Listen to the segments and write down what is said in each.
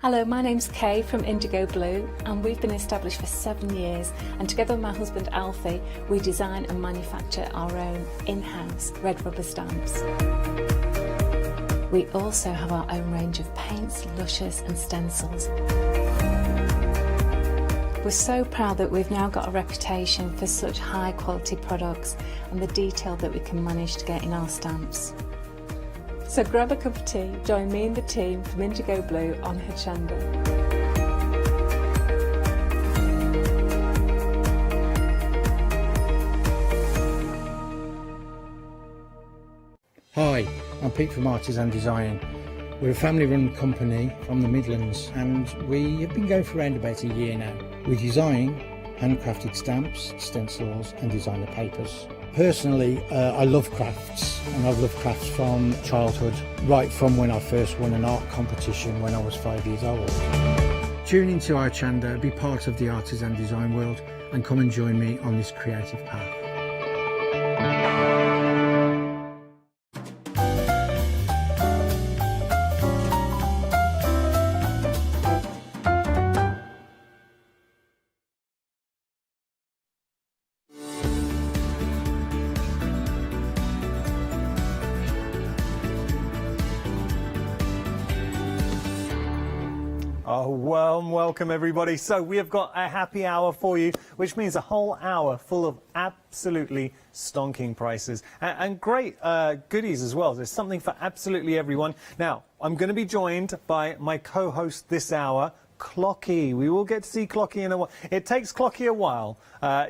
Hello, my name's Kay from Indigo Blue, and we've been established for 7 years, and together with my husband Alfie we design and manufacture our own in-house red rubber stamps. We also have our own range of paints, lushes and stencils. We're so proud that we've now got a reputation for such high quality products and the detail that we can manage to get in our stamps. So grab a cup of tea, join me and the team from Indigo Blue on Hochanda. Hi, I'm Pete from Hobbies and Arts. We're a family-run company from the Midlands, and we have been going for around about a year now. We design handcrafted stamps, stencils and designer papers. Personally, I love crafts, and I've loved crafts from childhood, right from when I first won an art competition when I was 5 years old. Tune into Hochanda, be part of the artisan design world, and come and join me on this creative path. Oh, warm welcome everybody. So we have got a happy hour for you, which means a whole hour full of absolutely stonking prices and great goodies as well. There's something for absolutely everyone. Now, I'm going to be joined by my co-host this hour, Clocky. We will get to see Clocky in a while. It takes Clocky a while.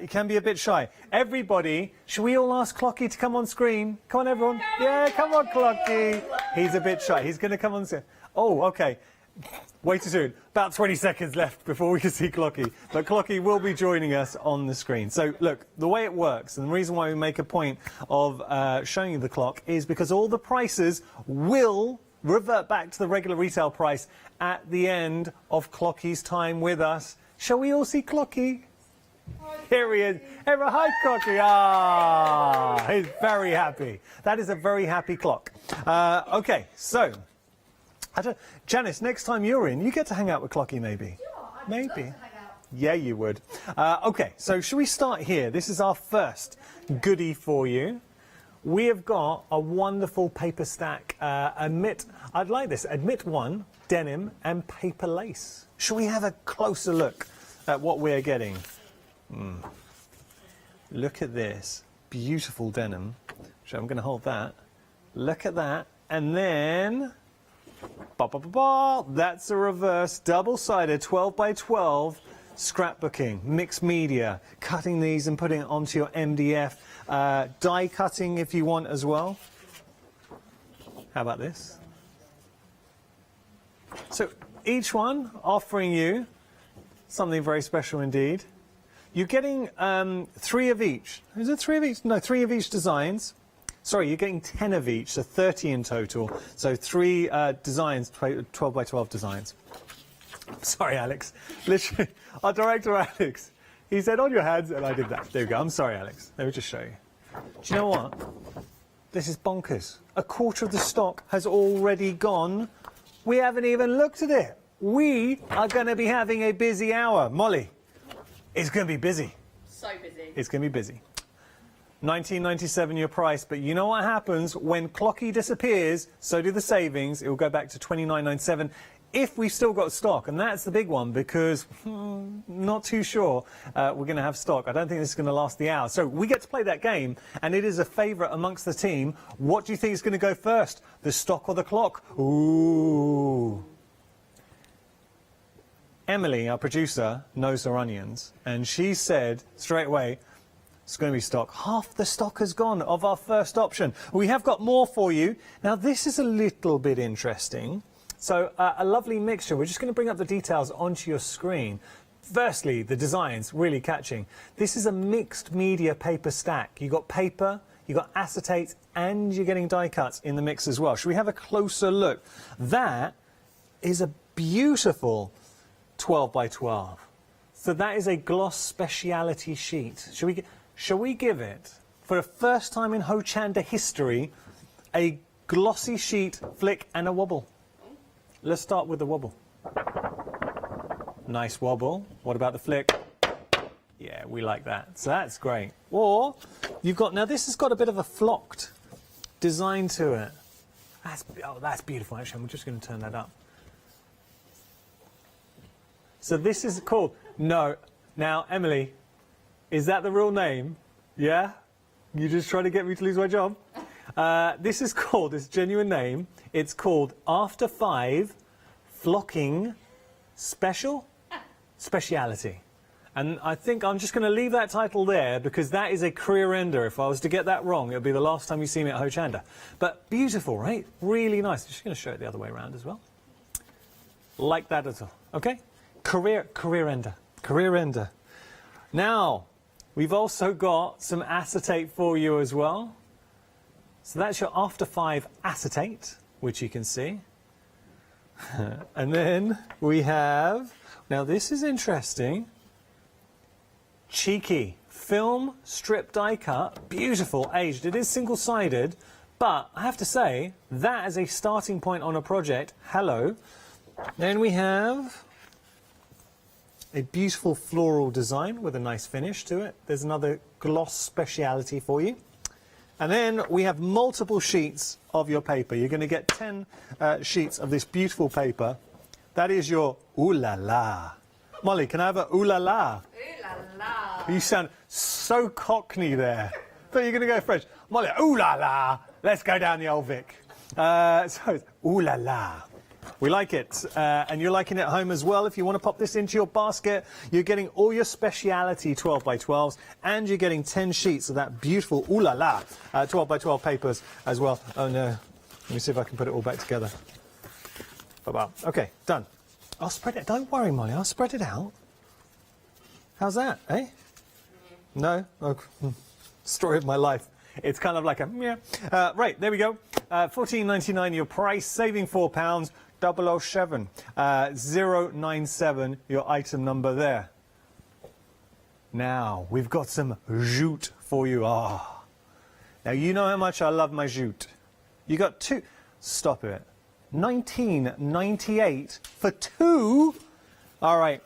He can be a bit shy. Everybody, should we all ask Clocky to come on screen? Come on, everyone. Yeah, come on, Clocky. He's a bit shy. He's going to come on screen. Oh, okay. Way too soon. About 20 seconds left before we can see Clocky. But Clocky will be joining us on the screen. So, look, the way it works, and the reason why we make a point of showing you the clock is because all the prices will revert back to the regular retail price at the end of Clocky's time with us. Shall we all see Clocky? Here he is. Hi, Clocky. Ah, he's very happy. That is a very happy clock. OK, so... Janice, next time you're in, you get to hang out with Clocky, maybe. Sure, maybe. Love to hang out. Yeah, you would. OK, so should we start here? This is our first goodie for you. We have got a wonderful paper stack. I'd like this. Admit one, denim and paper lace. Shall we have a closer look at what we're getting? Look at this. Beautiful denim. So I'm going to hold that. Look at that. And then... That's a reverse, double-sided 12 by 12 scrapbooking, mixed media, cutting these and putting it onto your MDF, die cutting if you want as well. How about this? So each one offering you something very special indeed. You're getting 3 of each. Is it 3 of each? No, 3 of each designs. Sorry, you're getting 10 of each, so 30 in total. So 3 designs, 12 by 12 designs. Sorry, Alex. Literally, our director, Alex, he said, on your hands, and I did that. There we go. I'm sorry, Alex. Let me just show you. Do you know what? This is bonkers. A quarter of the stock has already gone. We haven't even looked at it. We are going to be having a busy hour. Molly, it's going to be busy. So busy. It's going to be busy. $19.97 your price, but you know what happens when Clocky disappears, so do the savings. It will go back to $29.97 if we've still got stock, and that's the big one because not too sure we're going to have stock. I don't think this is going to last the hour. So we get to play that game, and it is a favourite amongst the team. What do you think is going to go first, the stock or the clock? Ooh. Emily, our producer, knows her onions, and she said straight away, it's going to be stock. Half the stock has gone of our first option. We have got more for you. Now, this is a little bit interesting. So, a lovely mixture. We're just going to bring up the details onto your screen. Firstly, the designs, really catching. This is a mixed media paper stack. You've got paper, you've got acetate, and you're getting die cuts in the mix as well. Should we have a closer look? That is a beautiful 12 by 12. So that is a gloss speciality sheet. Shall we give it, for the first time in Hochanda history, a glossy sheet, flick and a wobble? Let's start with the wobble. Nice wobble. What about the flick? Yeah, we like that. So that's great. Or you've got, now this has got a bit of a flocked design to it. That's beautiful. Actually, I'm just going to turn that up. So this is called, no. Now, Emily, is that the real name? Yeah? You just trying to get me to lose my job? This is called, this genuine name, it's called After 5 Flocking Speciality. And I think I'm just going to leave that title there because that is a career ender. If I was to get that wrong, it would be the last time you see me at Hochanda. But beautiful, right? Really nice. I'm just going to show it the other way around as well. Like that as well. Okay? Career ender. Career ender. Now, we've also got some acetate for you as well. So that's your After 5 acetate, which you can see. And then we have, now this is interesting, cheeky film strip die cut, beautiful, aged. It is single-sided, but I have to say, that as a starting point on a project, hello. Then we have a beautiful floral design with a nice finish to it. There's another gloss speciality for you. And then we have multiple sheets of your paper. You're going to get 10 sheets of this beautiful paper. That is your ooh la la. Molly, can I have a ooh la la? Ooh la la. You sound so cockney there. But you're going to go French. Molly, ooh la la. Let's go down the old Vic. So it's ooh la la. We like it, and you're liking it at home as well. If you want to pop this into your basket, you're getting all your speciality 12 by 12s, and you're getting 10 sheets of that beautiful ooh la la 12 by 12 papers as well. Oh no, let me see if I can put it all back together. Okay, done. I'll spread it. Don't worry, Molly. I'll spread it out. How's that, eh? No? Oh, story of my life. It's kind of like a yeah. Right, there we go. $14.99 your price, saving £4. 007 097 your item number there. Now we've got some jute for you. Now you know how much I love my jute. You got two. Stop it. $19.98 for two. All right,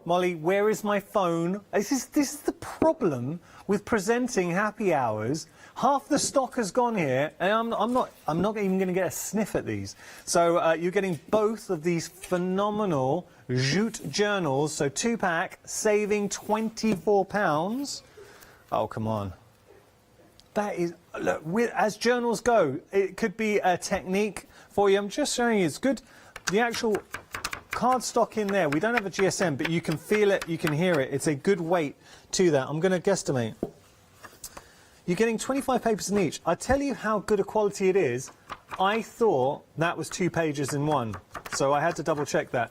Molly, where is my phone? This is the problem with presenting happy hours. Half the stock has gone here, and I'm not even going to get a sniff at these. So you're getting both of these phenomenal jute journals. So 2-pack, saving £24. Oh, come on. That is, look, as journals go, it could be a technique for you. I'm just showing you, it's good. The actual cardstock in there, we don't have a GSM, but you can feel it, you can hear it. It's a good weight to that. I'm going to guesstimate. You're getting 25 papers in each. I tell you how good a quality it is. I thought that was 2 pages in one, so I had to double check that.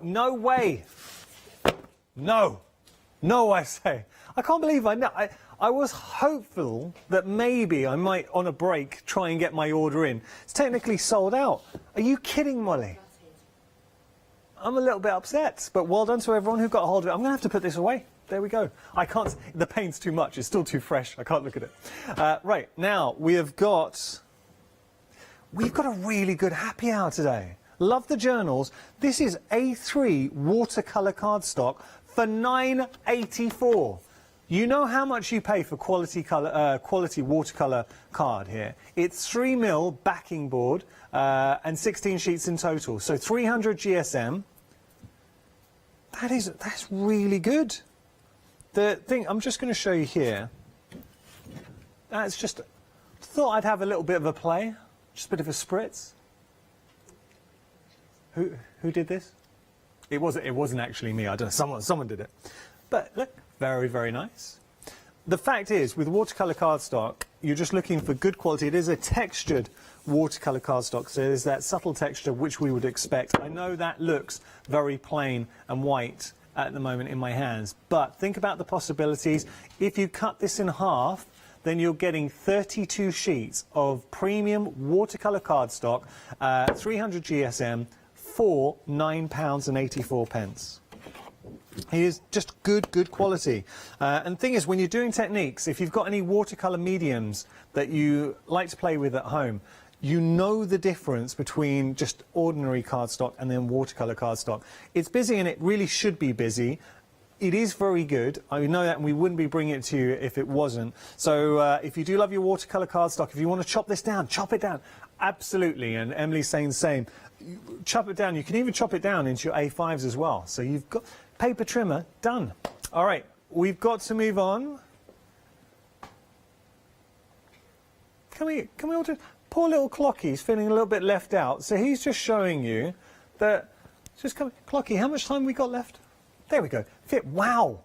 No way. No, I say. I can't believe I know. I was hopeful that maybe I might, on a break, try and get my order in. It's technically sold out. Are you kidding, Molly? I'm a little bit upset, but well done to everyone who got a hold of it. I'm going to have to put this away. There we go. I can't, the paint's too much. It's still too fresh. I can't look at it. Right, now we've got a really good happy hour today. Love the journals. This is A3 watercolour cardstock for $9.84. You know how much you pay for quality watercolour card here. It's 3mm backing board and 16 sheets in total. So 300 GSM. That's really good. The thing I'm just going to show you here, that's just, thought I'd have a little bit of a play, just a bit of a spritz. Who did this? It wasn't actually me. I don't know. Someone did it. But look, very, very nice. The fact is, with watercolour cardstock, you're just looking for good quality. It is a textured watercolour cardstock, so there's that subtle texture which we would expect. I know that looks very plain and white at the moment in my hands, but think about the possibilities. If you cut this in half, then you're getting 32 sheets of premium watercolour cardstock, 300 GSM, for £9.84. It is just good quality. And the thing is, when you're doing techniques, if you've got any watercolour mediums that you like to play with at home, you know the difference between just ordinary cardstock and then watercolour cardstock. It's busy, and it really should be busy. It is very good. I know that, and we wouldn't be bringing it to you if it wasn't. So if you do love your watercolour cardstock, if you want to chop this down, chop it down. Absolutely, and Emily's saying the same. Chop it down. You can even chop it down into your A5s as well. So you've got paper trimmer done. All right, we've got to move on. Can we all just... Poor little Clocky's feeling a little bit left out. So he's just showing you that... Just come... Clocky, how much time we got left? There we go. Wow.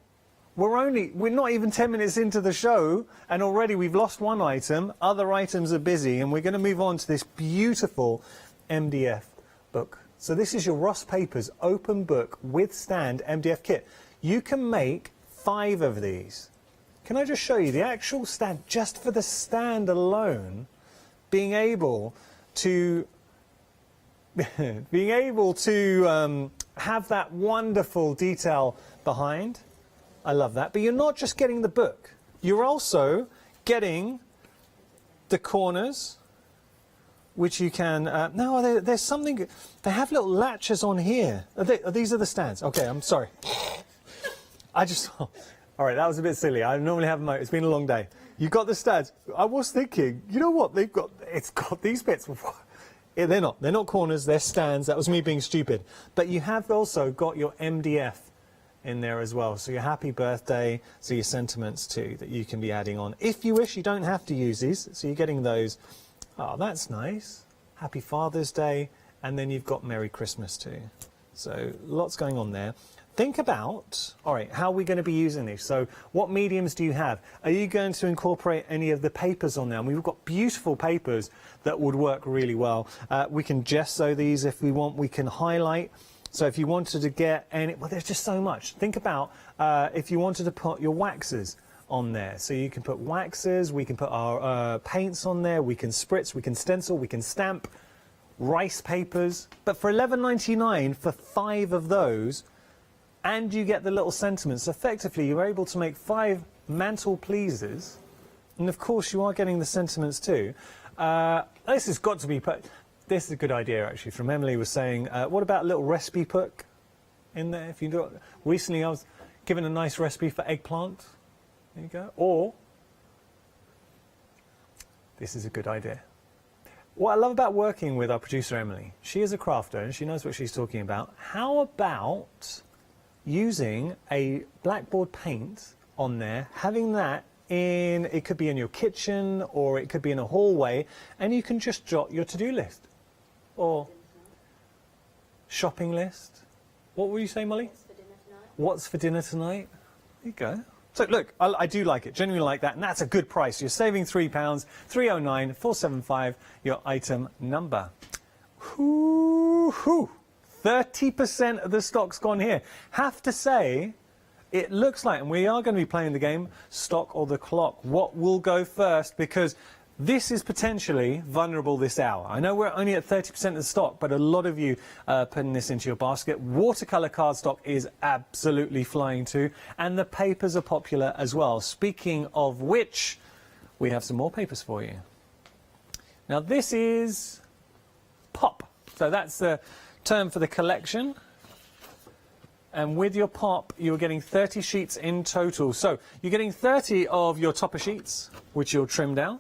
We're not even 10 minutes into the show, and already we've lost one item. Other items are busy, and we're going to move on to this beautiful MDF book. So this is your Ross Papers open book with stand MDF kit. You can make 5 of these. Can I just show you the actual stand, just for the stand alone, being able to have that wonderful detail behind. I love that. But you're not just getting the book. You're also getting the corners, which you can... no, there's something... They have little latches on here. These are the stands. Okay, I'm sorry. I just... All right, that was a bit silly. I normally have it's been a long day. You got the stands. I was thinking, you know what? It's got these bits. Yeah, they're not corners, they're stands. That was me being stupid. But you have also got your MDF in there as well. So your happy birthday, so your sentiments too, that you can be adding on. If you wish, you don't have to use these. So you're getting those. Oh, that's nice. Happy Father's Day. And then you've got Merry Christmas too. So lots going on there. Think about, all right, how are we going to be using these? So what mediums do you have? Are you going to incorporate any of the papers on there? And we've got beautiful papers that would work really well. We can gesso these if we want. We can highlight. So if you wanted to get any, well, there's just so much. Think about if you wanted to put your waxes on there. So you can put waxes, we can put our paints on there, we can spritz, we can stencil, we can stamp, rice papers. But for $11.99 for 5 of those, and you get the little sentiments. Effectively, you're able to make 5 mantle pleasers, and of course you are getting the sentiments too. This has got to be put. This is a good idea actually. From Emily was saying, what about a little recipe book in there? If you do it. Recently, I was given a nice recipe for eggplant. There you go. Or this is a good idea. What I love about working with our producer Emily, she is a crafter and she knows what she's talking about. How about using a blackboard paint on there, having that in, it could be in your kitchen or it could be in a hallway, and you can just jot your to-do list or shopping list. What will you say, Molly? What's for dinner tonight? There you go. So look, I do like it, genuinely like that, and that's a good price. You're saving £3, 309 475, your item number. Hoo-hoo. 30% of the stock's gone here. Have to say, it looks like, and we are going to be playing the game, stock or the clock. What will go first? Because this is potentially vulnerable this hour. I know we're only at 30% of the stock, but a lot of you are putting this into your basket. Watercolour cardstock is absolutely flying too, and the papers are popular as well. Speaking of which, we have some more papers for you. Now this is pop. So that's the term for the collection, and with your pop you're getting 30 sheets in total. So you're getting 30 of your topper sheets, which you'll trim down,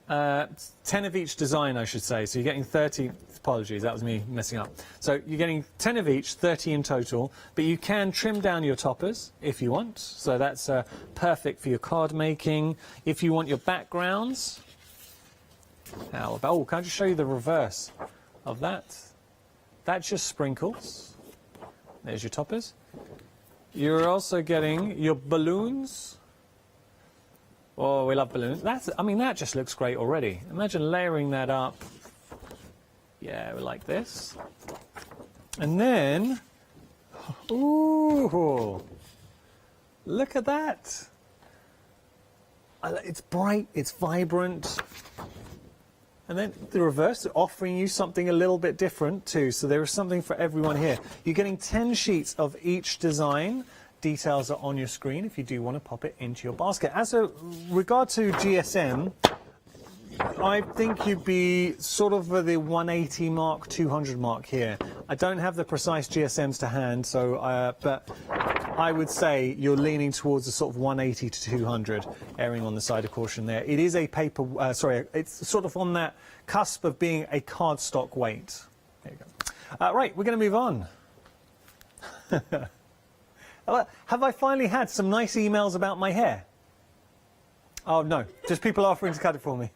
10 of each design I should say, so you're getting 30, apologies that was me messing up, so you're getting 10 of each, 30 in total, but you can trim down your toppers if you want, so that's perfect for your card making. If you want your backgrounds, how about, oh, can I just show you the reverse of that? That's just sprinkles. There's your toppers. You're also getting your balloons. Oh, we love balloons. I mean, that just looks great already. Imagine layering that up. Yeah, like this. And then, ooh, look at that. It's bright, it's vibrant. And then the reverse, offering you something a little bit different too. So there is something for everyone here. You're getting 10 sheets of each design. Details are on your screen if you do want to pop it into your basket. As a regard to GSM, I think you'd be sort of the 180 mark, 200 mark here. I don't have the precise GSMs to hand, so but I would say you're leaning towards the sort of 180 to 200, erring on the side of caution there. It is a paper, it's sort of on that cusp of being a cardstock weight. There you go. Right, we're going to move on. Have I finally had some nice emails about my hair? Oh no, just people offering to cut it for me.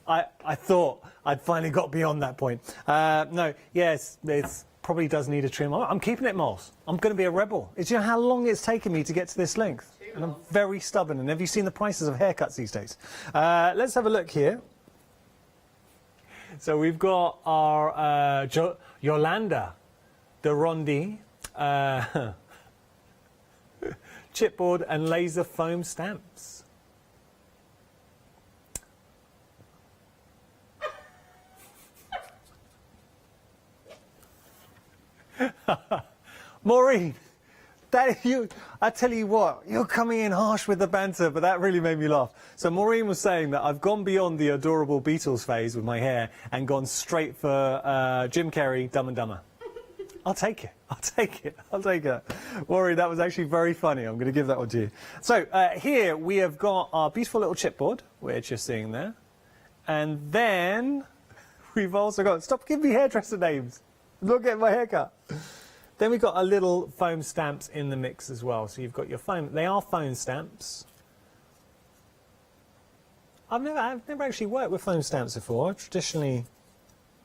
I thought I'd finally got beyond that point. No, yes, it probably does need a trim. I'm keeping it, Moles. I'm going to be a rebel. Do you know how long it's taken me to get to this length? And I'm very stubborn. And have you seen the prices of haircuts these days? Let's have a look here. So we've got our Yolanda de Rondi chipboard and laser foam stamps. Maureen, I tell you what, you're coming in harsh with the banter, but that really made me laugh. So Maureen was saying that I've gone beyond the adorable Beatles phase with my hair and gone straight for Jim Carrey, Dumb and Dumber. I'll take it. I'll take it. I'll take it. Maureen, that was actually very funny. I'm going to give that one to you. So here we have got our beautiful little chipboard, which you're seeing there. And then we've also got, stop giving me hairdresser names. Look at my haircut. Then we've got our little foam stamps in the mix as well. So you've got your foam. They are foam stamps. I've never actually worked with foam stamps before. Traditionally,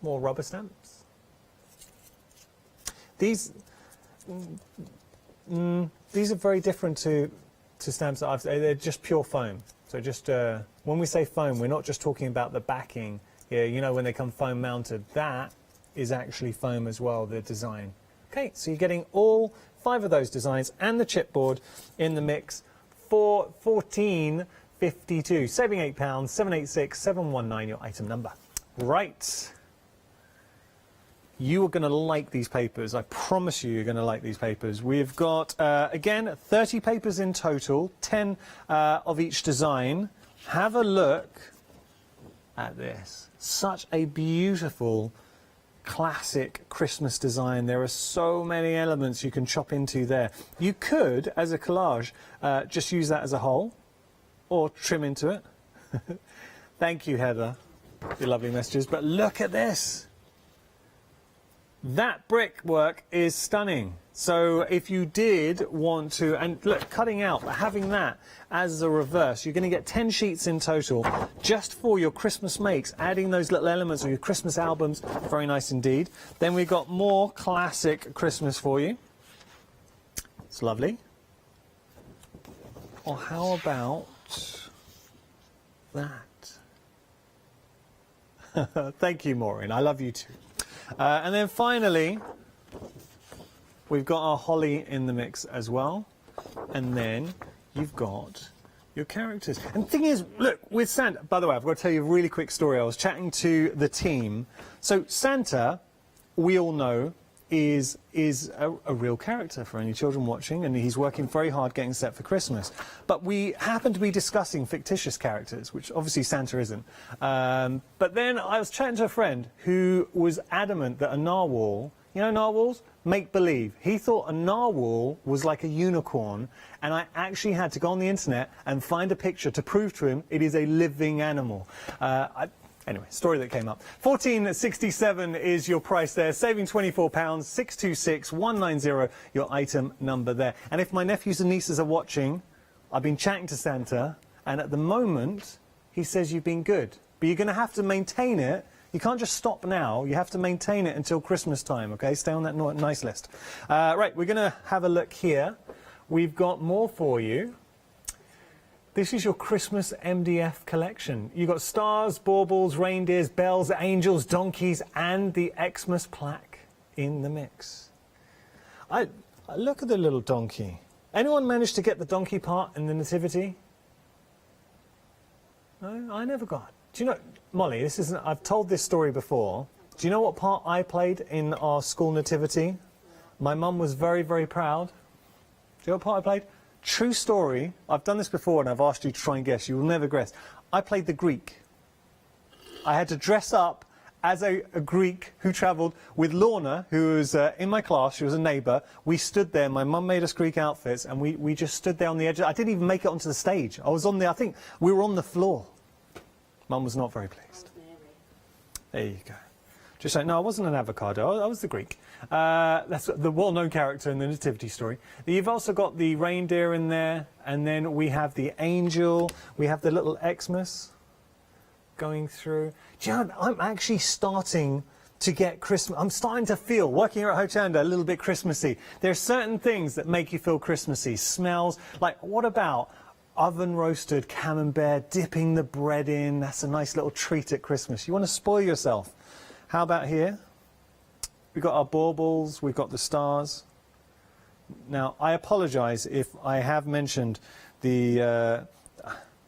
more rubber stamps. These are very different to stamps that they're just pure foam. So just when we say foam, we're not just talking about the backing. Yeah, you know when they come foam mounted, that is actually foam as well, the design. Okay, so you're getting all 5 of those designs and the chipboard in the mix for £14.52, saving £8, 786 719 your item number. Right. You are going to like these papers. I promise you, you're going to like these papers. We've got, again, 30 papers in total, 10 of each design. Have a look at this. Such a beautiful, classic Christmas design. There are so many elements you can chop into there. You could, as a collage, just use that as a whole, or trim into it. Thank you, Heather, for your lovely messages. But look at this. That brickwork is stunning. So if you did want to, and look, cutting out, but having that as a reverse, you're going to get 10 sheets in total just for your Christmas makes, adding those little elements or your Christmas albums. Very nice indeed. Then we've got more classic Christmas for you. It's lovely. Or how about that? Thank you, Maureen. I love you too. And then finally, we've got our holly in the mix as well. And then you've got your characters. And the thing is, look, with Santa, by the way, I've got to tell you a really quick story. I was chatting to the team. So Santa, we all know, is a real character for any children watching, and he's working very hard getting set for Christmas. But we happen to be discussing fictitious characters, which obviously Santa isn't. But then I was chatting to a friend who was adamant that a narwhal, you know narwhals? Make-believe. He thought a narwhal was like a unicorn, and I actually had to go on the internet and find a picture to prove to him it is a living animal. Anyway, story that came up. £14.67 is your price there, saving £24, 626 190, your item number there. And if my nephews and nieces are watching, I've been chatting to Santa, and at the moment, he says you've been good. But you're going to have to maintain it. You can't just stop now. You have to maintain it until Christmas time, okay? Stay on that nice list. Right, we're going to have a look here. We've got more for you. This is your Christmas MDF collection. You've got stars, baubles, reindeers, bells, angels, donkeys, and the Xmas plaque in the mix. I look at the little donkey. Anyone managed to get the donkey part in the nativity? No, I never got. Do you know, Molly, I've told this story before. Do you know what part I played in our school nativity? My mum was very, very proud. Do you know what part I played? True story. I've done this before and I've asked you to try and guess. You will never guess. I played the Greek. I had to dress up as a Greek who travelled with Lorna, who was in my class. She was a neighbour. We stood there. My mum made us Greek outfits, and we just stood there on the edge. I didn't even make it onto the stage. I was on the. I think we were on the floor. Mum was not very pleased. There you go. Just saying, no, I wasn't an avocado. I was the Greek. That's the well-known character in the nativity story. You've also got the reindeer in there, and then we have the angel. We have the little Xmas going through. Do you know, I'm actually starting to get Christmas. I'm starting to feel, working here at Hochanda, a little bit Christmassy. There are certain things that make you feel Christmassy. Smells. Like, what about oven-roasted camembert, dipping the bread in? That's a nice little treat at Christmas. You want to spoil yourself. How about here? We've got our baubles, we've got the stars. Now, I apologise if I have mentioned I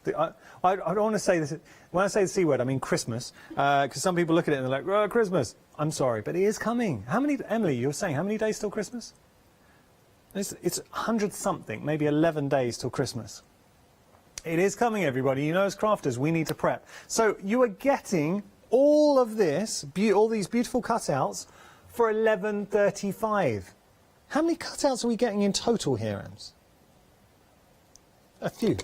don't want to say this. When I say the C word, I mean Christmas, because some people look at it and they're like, oh, Christmas. I'm sorry, but it is coming. How many, Emily, you were saying, how many days till Christmas? It's 100-something, maybe 11 days till Christmas. It is coming, everybody. You know, as crafters, we need to prep. So you are getting all of this, all these beautiful cutouts for $11.35. How many cutouts are we getting in total here, Ems? A few.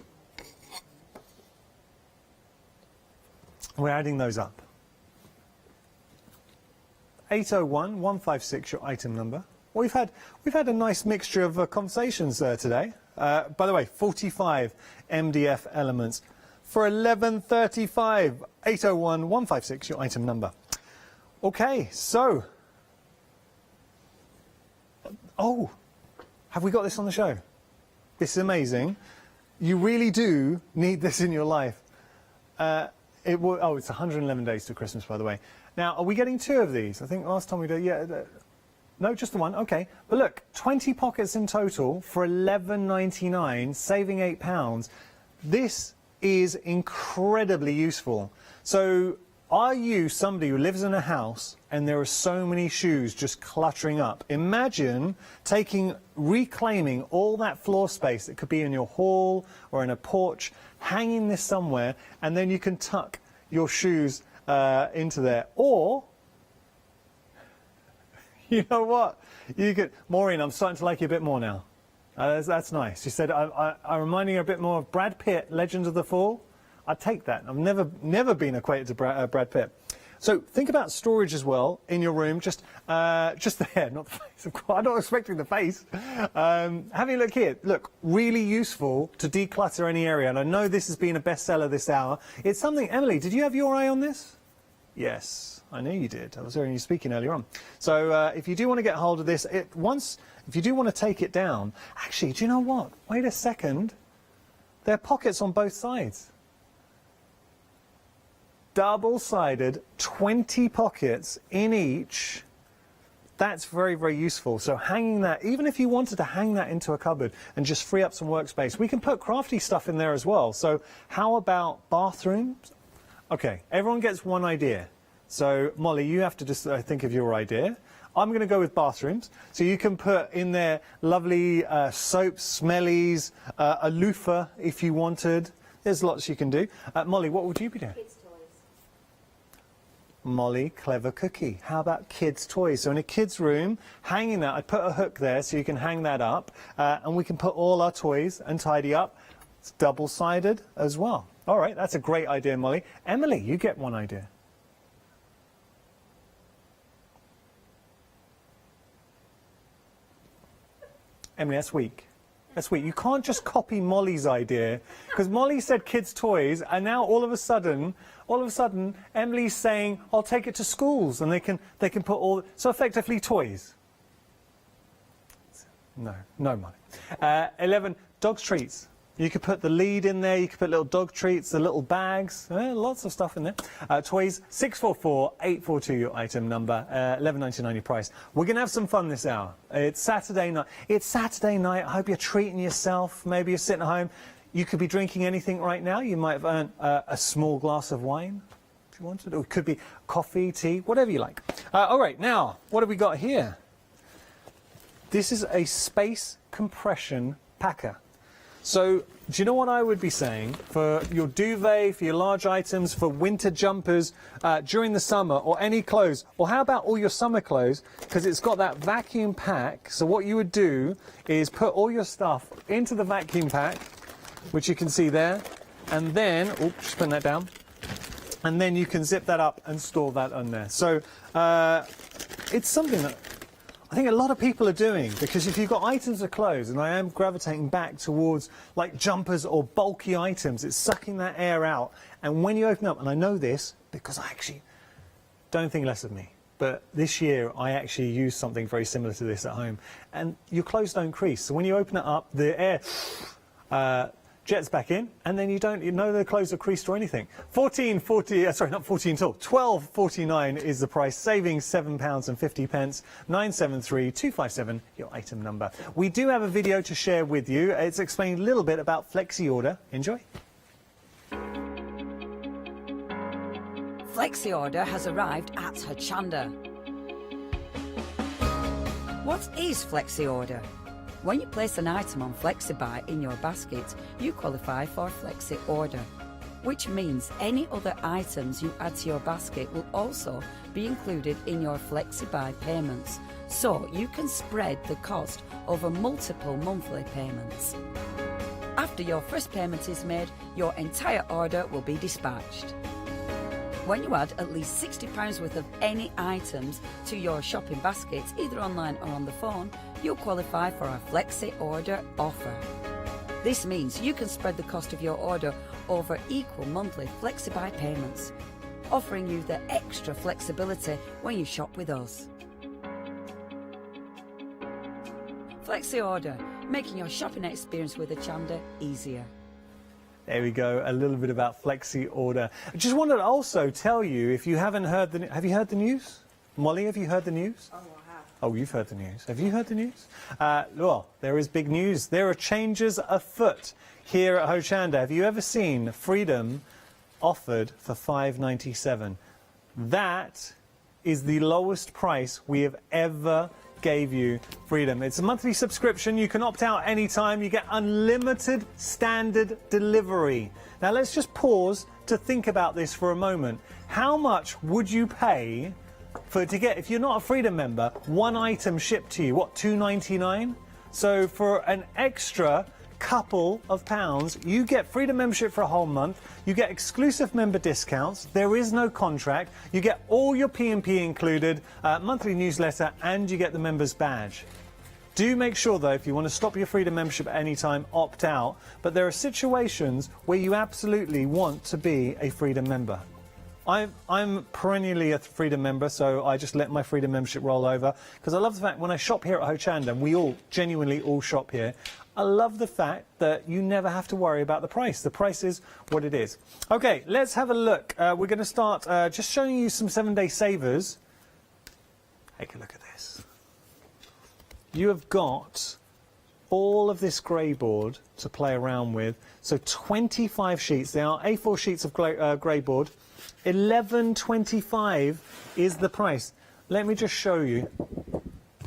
We're adding those up. 801-156, your item number. Well, we've had a nice mixture of conversations today. By the way, 45 MDF elements for $11.35. 801-156, your item number. Okay, so. Oh, have we got this on the show? This is amazing. You really do need this in your life. It's 111 days to Christmas, by the way. Now, are we getting 2 of these? I think last time we did, yeah. No, just the one. Okay. But look, 20 pockets in total for $11.99, saving £8. This is incredibly useful. So, are you somebody who lives in a house and there are so many shoes just cluttering up? Imagine reclaiming all that floor space that could be in your hall or in a porch, hanging this somewhere, and then you can tuck your shoes into there. Or, you know what? You could, Maureen, I'm starting to like you a bit more now. That's nice. She said, I'm reminding her a bit more of Brad Pitt, Legends of the Fall. I'd take that. I've never been equated to Brad Pitt. So think about storage as well in your room, just the hair, not the face. Of course, I'm not expecting the face. Having a look here, look, really useful to declutter any area. And I know this has been a bestseller this hour. It's something, Emily, did you have your eye on this? Yes, I know you did. I was hearing you speaking earlier on. So if you do want to get hold of this, if you do want to take it down, actually, do you know what? Wait a second. There are pockets on both sides. Double-sided, 20 pockets in each. That's very, very useful. So hanging that, even if you wanted to hang that into a cupboard and just free up some workspace, we can put crafty stuff in there as well. So how about bathrooms? Okay, everyone gets one idea. So Molly, you have to just think of your idea. I'm going to go with bathrooms. So you can put in there lovely soaps, smellies, a loofah if you wanted. There's lots you can do. Molly, what would you be doing? Molly, clever cookie. How about kids' toys? So in a kid's room, hanging that, I'd put a hook there so you can hang that up, and we can put all our toys and tidy up. It's double-sided as well. All right, that's a great idea, Molly. Emily, you get one idea. Emily, that's weak. That's weak. You can't just copy Molly's idea, because Molly said kids' toys, and now all of a sudden, Emily's saying, I'll take it to schools, and they can put all, so effectively toys. No, Molly. 11, dogs' treats. You could put the lead in there, you could put little dog treats, the little bags, lots of stuff in there. Toys, 644-842, your item number, $11.99 your price. We're going to have some fun this hour. It's Saturday night. I hope you're treating yourself. Maybe you're sitting at home. You could be drinking anything right now. You might have earned a small glass of wine, if you wanted. Or it could be coffee, tea, whatever you like. All right, now, what have we got here? This is a space compression packer. So, do you know what I would be saying? For your duvet, for your large items, for winter jumpers during the summer, or any clothes, or how about all your summer clothes? Because it's got that vacuum pack. So what you would do is put all your stuff into the vacuum pack, which you can see there, and then, oops, just putting that down, and then you can zip that up and store that on there. So it's something that I think a lot of people are doing, because if you've got items of clothes, and I am gravitating back towards like jumpers or bulky items, it's sucking that air out. And when you open up, and I know this because I actually don't think less of me, but this year I actually used something very similar to this at home, and your clothes don't crease. So when you open it up, the air jets back in, and then you know the clothes are creased or anything. Sorry, not 14 at all. 12.49 is the price, saving £7.50. 973 257, your item number. We do have a video to share with you. It's explaining a little bit about Flexi Order. Enjoy. Flexi Order has arrived at Hochanda. What is Flexi Order? When you place an item on FlexiBuy in your basket, you qualify for Flexi Order, which means any other items you add to your basket will also be included in your FlexiBuy payments, so you can spread the cost over multiple monthly payments. After your first payment is made, your entire order will be dispatched. When you add at least £60 worth of any items to your shopping basket, either online or on the phone, you'll qualify for our Flexi Order offer. This means you can spread the cost of your order over equal monthly FlexiBuy payments, offering you the extra flexibility when you shop with us. Flexi Order, making your shopping experience with Hochanda easier. There we go, a little bit about Flexi Order. I just wanted to also tell you, if you haven't heard have you heard the news? Molly, have you heard the news? Oh, I have. Oh, you've heard the news. Have you heard the news? Well, there is big news. There are changes afoot here at Hochanda. Have you ever seen Freedom offered for $5.97? That is the lowest price we have ever gave you. Freedom. It's a monthly subscription. You can opt out anytime. You get unlimited standard delivery. Now let's just pause to think about this for a moment. How much would you pay to get, if you're not a Freedom member, one item shipped to you? What, $2.99? So for an extra couple of pounds, you get Freedom membership for a whole month, you get exclusive member discounts, there is no contract, you get all your P&P included, monthly newsletter, and you get the members badge. Do make sure though, if you want to stop your Freedom membership at any time, opt out, but there are situations where you absolutely want to be a Freedom member. I'm perennially a Freedom member, so I just let my Freedom membership roll over, because I love the fact when I shop here at Hochanda, and we all genuinely all shop here, I love the fact that you never have to worry about the price. The price is what it is. Okay, let's have a look. We're going to start just showing you some 7-day savers. Take a look at this. You have got all of this grey board to play around with. So 25 sheets. They are A4 sheets of grey board. $11.25 is the price. Let me just show you.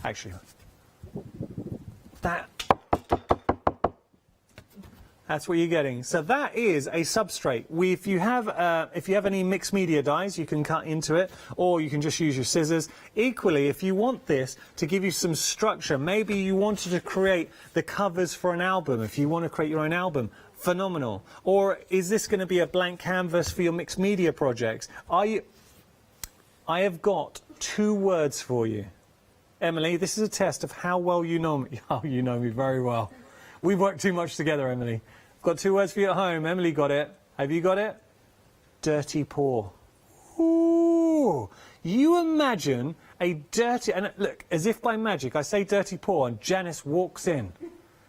Actually, that's what you're getting. So that is a substrate. If you have any mixed media dies, you can cut into it, or you can just use your scissors. Equally, if you want this to give you some structure, maybe you wanted to create the covers for an album. If you want to create your own album, phenomenal. Or is this going to be a blank canvas for your mixed media projects? I have got 2 words for you. Emily, this is a test of how well you know me. Oh, you know me very well. We've worked too much together, Emily. I've got 2 words for you at home. Emily got it. Have you got it? Dirty poor. Ooh. You imagine a dirty... And look, as if by magic, I say dirty poor and Janice walks in.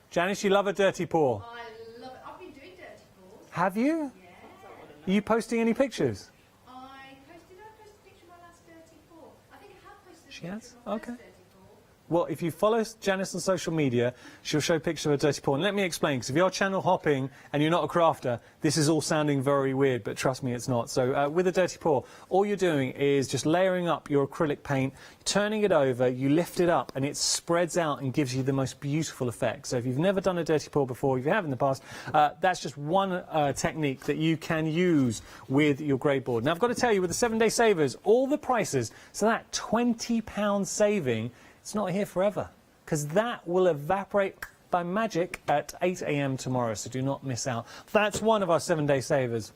Janice, you love a dirty poor. I love it. I've been doing dirty pours. Have you? Yeah. Are you posting any pictures? I posted a picture of my last dirty pour. I think I have posted a She picture has? of my Okay. first dirty pour. Well, if you follow Janice on social media, she'll show pictures of a dirty pour. And let me explain, because if you're channel hopping and you're not a crafter, this is all sounding very weird, but trust me, it's not. So with a dirty pour, all you're doing is just layering up your acrylic paint, turning it over, you lift it up, and it spreads out and gives you the most beautiful effect. So if you've never done a dirty pour before, if you have in the past, that's just one technique that you can use with your grey board. Now, I've got to tell you, with the 7-day savers, all the prices, so that £20 saving, it's not here forever, because that will evaporate by magic at 8 a.m. tomorrow, so do not miss out. That's one of our 7-day savers.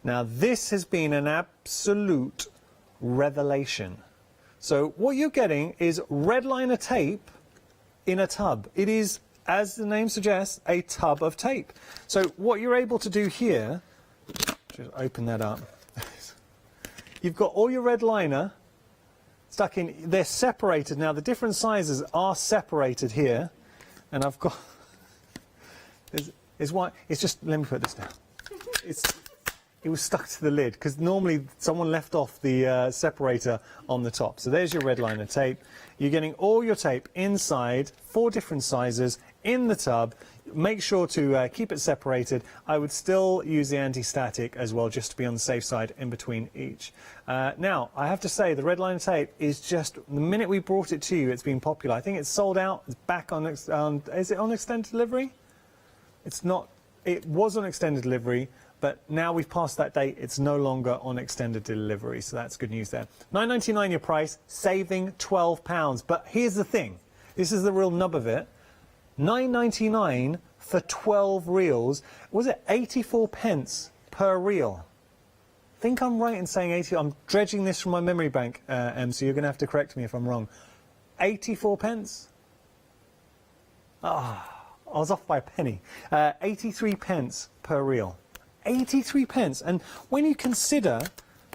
Now, this has been an absolute revelation. So what you're getting is red liner tape in a tub. It is, as the name suggests, a tub of tape. So what you're able to do here, just open that up. You've got all your red liner stuck in. They're separated now. The different sizes are separated here, and I've got. It's one. It's just. Let me put this down. It was stuck to the lid because normally someone left off the separator on the top. So there's your red liner tape. You're getting all your tape inside, 4 different sizes in the tub. Make sure to keep it separated. I would still use the anti-static as well, just to be on the safe side in between each. Now, I have to say, the red liner tape is just, the minute we brought it to you, it's been popular. I think it's sold out. It's back on, is it on extended delivery? It's not, it was on extended delivery, but now we've passed that date, it's no longer on extended delivery, so that's good news there. £9.99 your price, saving £12. But here's the thing, this is the real nub of it. £9.99 for 12 reels. Was it 84 pence per reel? I think I'm right in saying 80. I'm dredging this from my memory bank, so you're going to have to correct me if I'm wrong. 84 pence? Ah, I was off by a penny. 83 pence per reel. 83 pence. And when you consider,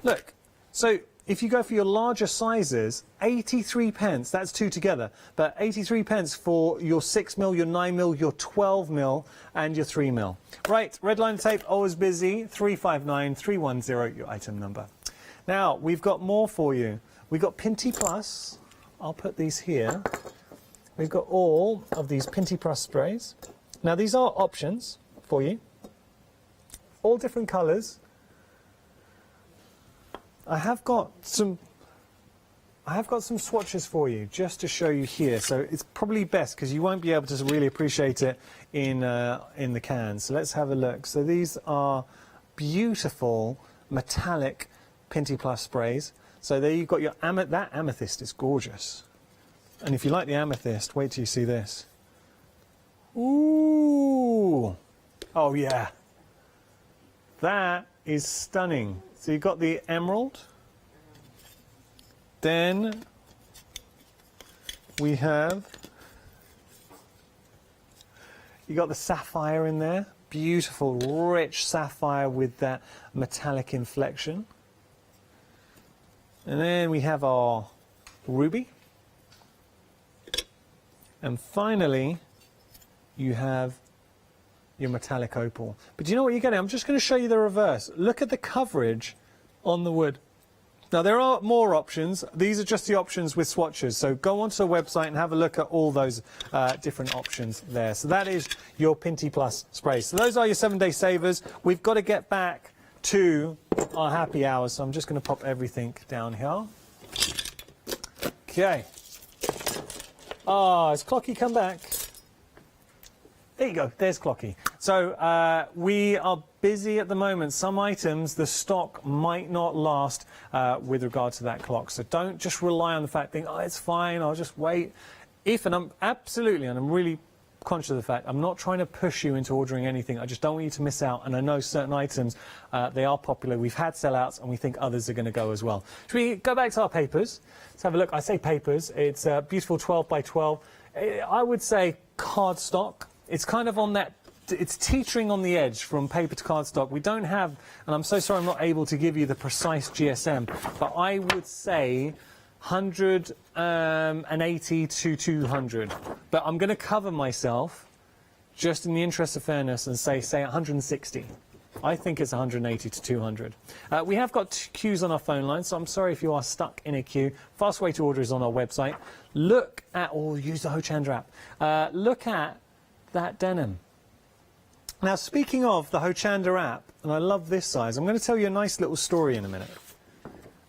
look, so if you go for your larger sizes, 83 pence, that's 2 together, but 83 pence for your 6mm, your 9mm, your 12mm, and your 3mm. Right, red line tape, always busy, 359310, your item number. Now, we've got more for you. We've got Pinty Plus. I'll put these here. We've got all of these Pinty Plus sprays. Now, these are options for you. All different colours. I have got some swatches for you just to show you here. So it's probably best because you won't be able to really appreciate it in the can. So let's have a look. So these are beautiful metallic Pinty Plus sprays. So there you've got your that amethyst is gorgeous. And if you like the amethyst, wait till you see this. Ooh! Oh yeah. That is stunning. So you've got the emerald. Then we have, you got the sapphire in there. Beautiful, rich sapphire with that metallic inflection. And then we have our ruby. And finally, you have your metallic opal. But do you know what you're getting? I'm just going to show you the reverse. Look at the coverage on the wood. Now, there are more options. These are just the options with swatches. So go onto the website and have a look at all those different options there. So that is your Pinty Plus spray. So those are your 7-day savers. We've got to get back to our happy hours. So I'm just going to pop everything down here. Okay. Ah, has Clocky come back? There you go, there's Clocky. So we are busy at the moment. Some items, the stock might not last with regard to that clock. So don't just rely on the fact, think, oh, it's fine, I'll just wait. And I'm absolutely, and I'm really conscious of the fact, I'm not trying to push you into ordering anything. I just don't want you to miss out. And I know certain items, they are popular. We've had sellouts and we think others are going to go as well. Should we go back to our papers? Let's have a look. I say papers. It's a beautiful 12 by 12. I would say cardstock. It's kind of on that, it's teetering on the edge from paper to cardstock. We don't have, and I'm so sorry I'm not able to give you the precise GSM, but I would say 180 to 200. But I'm going to cover myself, just in the interest of fairness, and say 160. I think it's 180 to 200. We have got queues on our phone line, so I'm sorry if you are stuck in a queue. Fast way to order is on our website. Look at, or use the Hochanda app. Look at that denim. Now, speaking of the Hochanda app, and I love this size, I'm going to tell you a nice little story in a minute.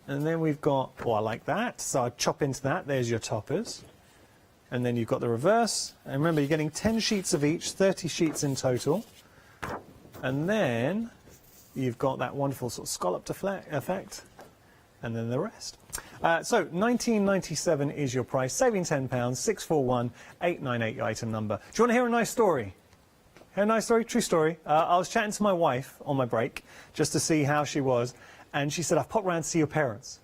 And then we've got, oh, I like that. So I chop into that. There's your toppers. And then you've got the reverse. And remember, you're getting 10 sheets of each, 30 sheets in total. And then you've got that wonderful sort of scalloped effect. And then the rest. So £19.97 is your price, saving £10, 641-898 your item number. Do you want to hear a nice story? Hear a nice story? True story. I was chatting to my wife on my break just to see how she was. And she said, I've popped round to see your parents.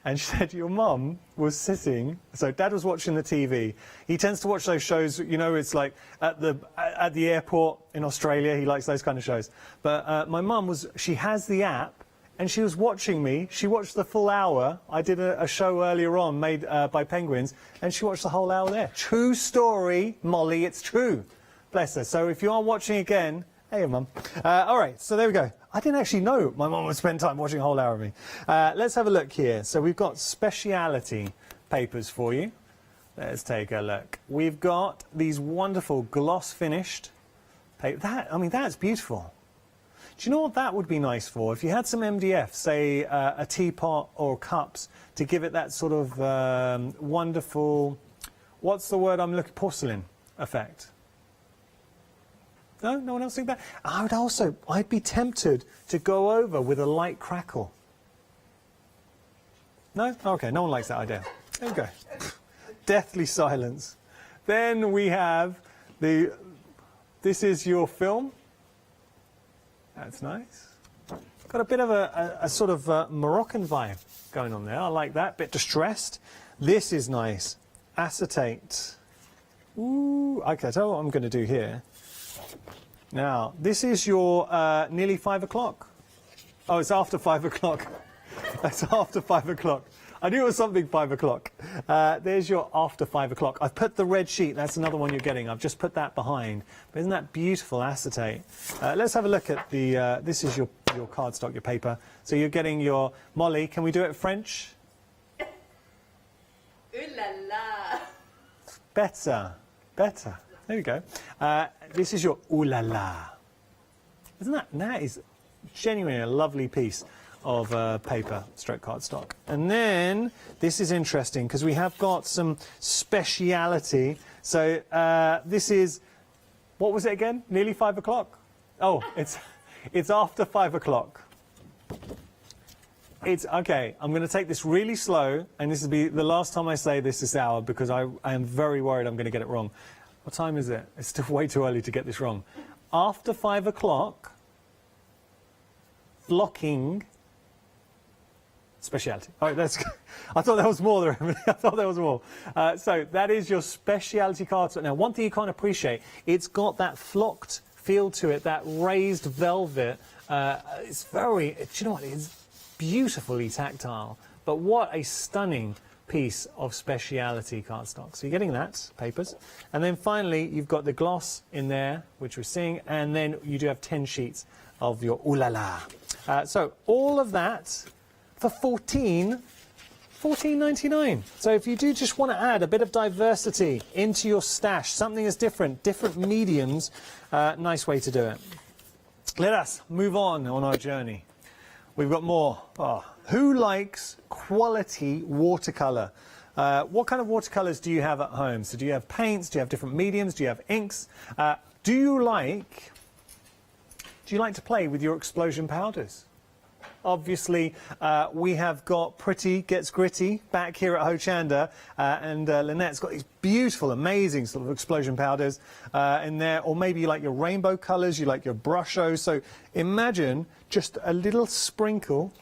And she said, your mum was sitting, so Dad was watching the TV. He tends to watch those shows, you know, it's like at the airport in Australia. He likes those kind of shows. But my mum she has the app, and she was watching me. She watched the full hour. I did a show earlier on made by penguins, and she watched the whole hour there. True story, Molly, it's true. Bless her. So if you are watching again, hey, Mum. All right, so there we go. I didn't actually know my mum would spend time watching a whole hour of me. Let's have a look here. So we've got speciality papers for you. Let's take a look. We've got these wonderful gloss finished paper. That's beautiful. Do you know what that would be nice for? If you had some MDF, say a teapot or cups, to give it that sort of wonderful, what's the word I'm looking, porcelain effect. No? No one else think that? I'd be tempted to go over with a light crackle. No? Okay, no one likes that idea. There we go. Deathly silence. Then we have this is your film. That's nice. Got a bit of a sort of Moroccan vibe going on there. I like that. Bit distressed. This is nice. Acetate. Ooh, okay, tell you what I'm going to do here. Now, this is your nearly 5 o'clock. Oh, it's after 5 o'clock. That's after 5 o'clock. I knew it was something 5 o'clock. There's your after 5 o'clock. I've put the red sheet. That's another one you're getting. I've just put that behind. But isn't that beautiful acetate? Let's have a look at the... this is your cardstock, your paper. So you're getting your... Molly, can we do it French? Ooh la la. Better. Better. There we go. This is your ooh la la. That is genuinely a lovely piece of paper, stroke cardstock. And then this is interesting because we have got some speciality. So this is, what was it again? Nearly 5 o'clock? Oh, it's after 5 o'clock. It's okay. I'm going to take this really slow, and this will be the last time I say this hour because I am very worried I'm going to get it wrong. What time is it? It's still way too early to get this wrong. After 5 o'clock, blocking speciality. Oh, that's. I thought there was more there. I thought there was more. So that is your speciality cardstock. Now, one thing you can't appreciate, it's got that flocked feel to it, that raised velvet. It's very. Do you know what? It's beautifully tactile. But what a stunning piece of speciality cardstock. So you're getting that, papers. And then finally, you've got the gloss in there, which we're seeing, and then you do have 10 sheets of your ooh la la. So all of that for $14.99. So if you do just want to add a bit of diversity into your stash, something that's different mediums, nice way to do it. Let us move on our journey. We've got more. Oh, who likes quality watercolour? What kind of watercolours do you have at home? So do you have paints? Do you have different mediums? Do you have inks? Do you like to play with your explosion powders? Obviously, we have got Pretty Gets Gritty back here at Hochanda, and Lynette's got these beautiful, amazing sort of explosion powders in there, or maybe you like your rainbow colours, you like your brusho. So imagine just a little sprinkle,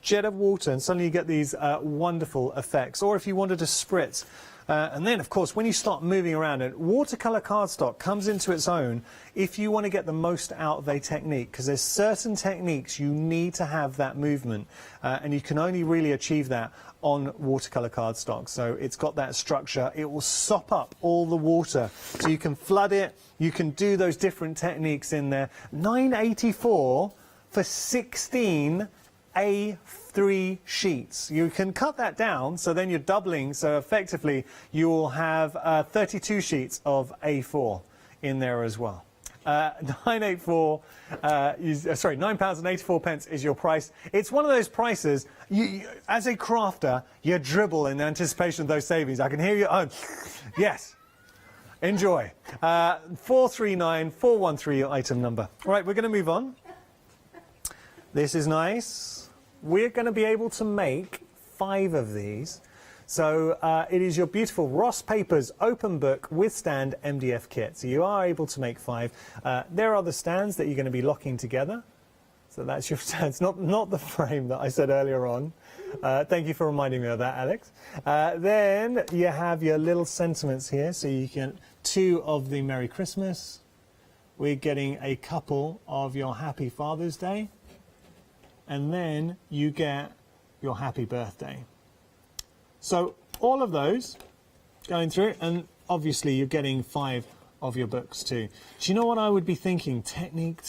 jet of water, and suddenly you get these wonderful effects. Or if you wanted to spritz. And then, of course, when you start moving around it, watercolour cardstock comes into its own if you want to get the most out of a technique, because there's certain techniques you need to have that movement, and you can only really achieve that on watercolour cardstock. So it's got that structure. It will sop up all the water, so you can flood it. You can do those different techniques in there. $9.84 for 16 A3 sheets. You can cut that down, so then you're doubling, so effectively you will have 32 sheets of A4 in there as well. £9.84 is your price. It's one of those prices, as a crafter, you dribble in anticipation of those savings. I can hear you. Oh, yes. Enjoy. 439413, your item number. Right, we're going to move on. This is nice. We're going to be able to make 5 of these. So it is your beautiful Ross Papers open book with stand MDF kit. So you are able to make 5. There are the stands that you're going to be locking together. So that's your stands, not the frame that I said earlier on. Thank you for reminding me of that, Alex. Then you have your little sentiments here. So you get 2 of the Merry Christmas. We're getting a couple of your Happy Father's Day. And then you get your Happy Birthday. So all of those going through, and obviously you're getting 5 of your books too. Do you know what I would be thinking? Technique.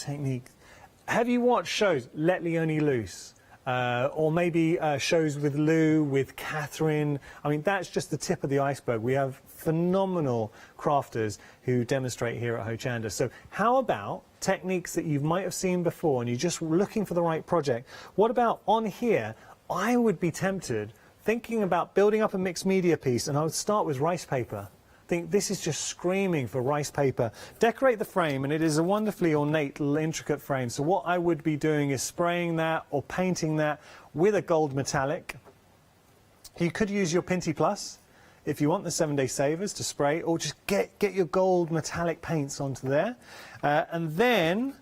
Have you watched shows, Let Leonie Loose? Or maybe shows with Lou, with Catherine? I mean, that's just the tip of the iceberg. We have phenomenal crafters who demonstrate here at Hochanda. So how about techniques that you might have seen before and you're just looking for the right project? What about on here? I would be tempted thinking about building up a mixed media piece, and I would start with rice paper. I think this is just screaming for rice paper. Decorate the frame, and it is a wonderfully ornate, intricate frame. So what I would be doing is spraying that or painting that with a gold metallic. You could use your Pinty Plus if you want the 7-day savers to spray, or just get your gold metallic paints onto there. And then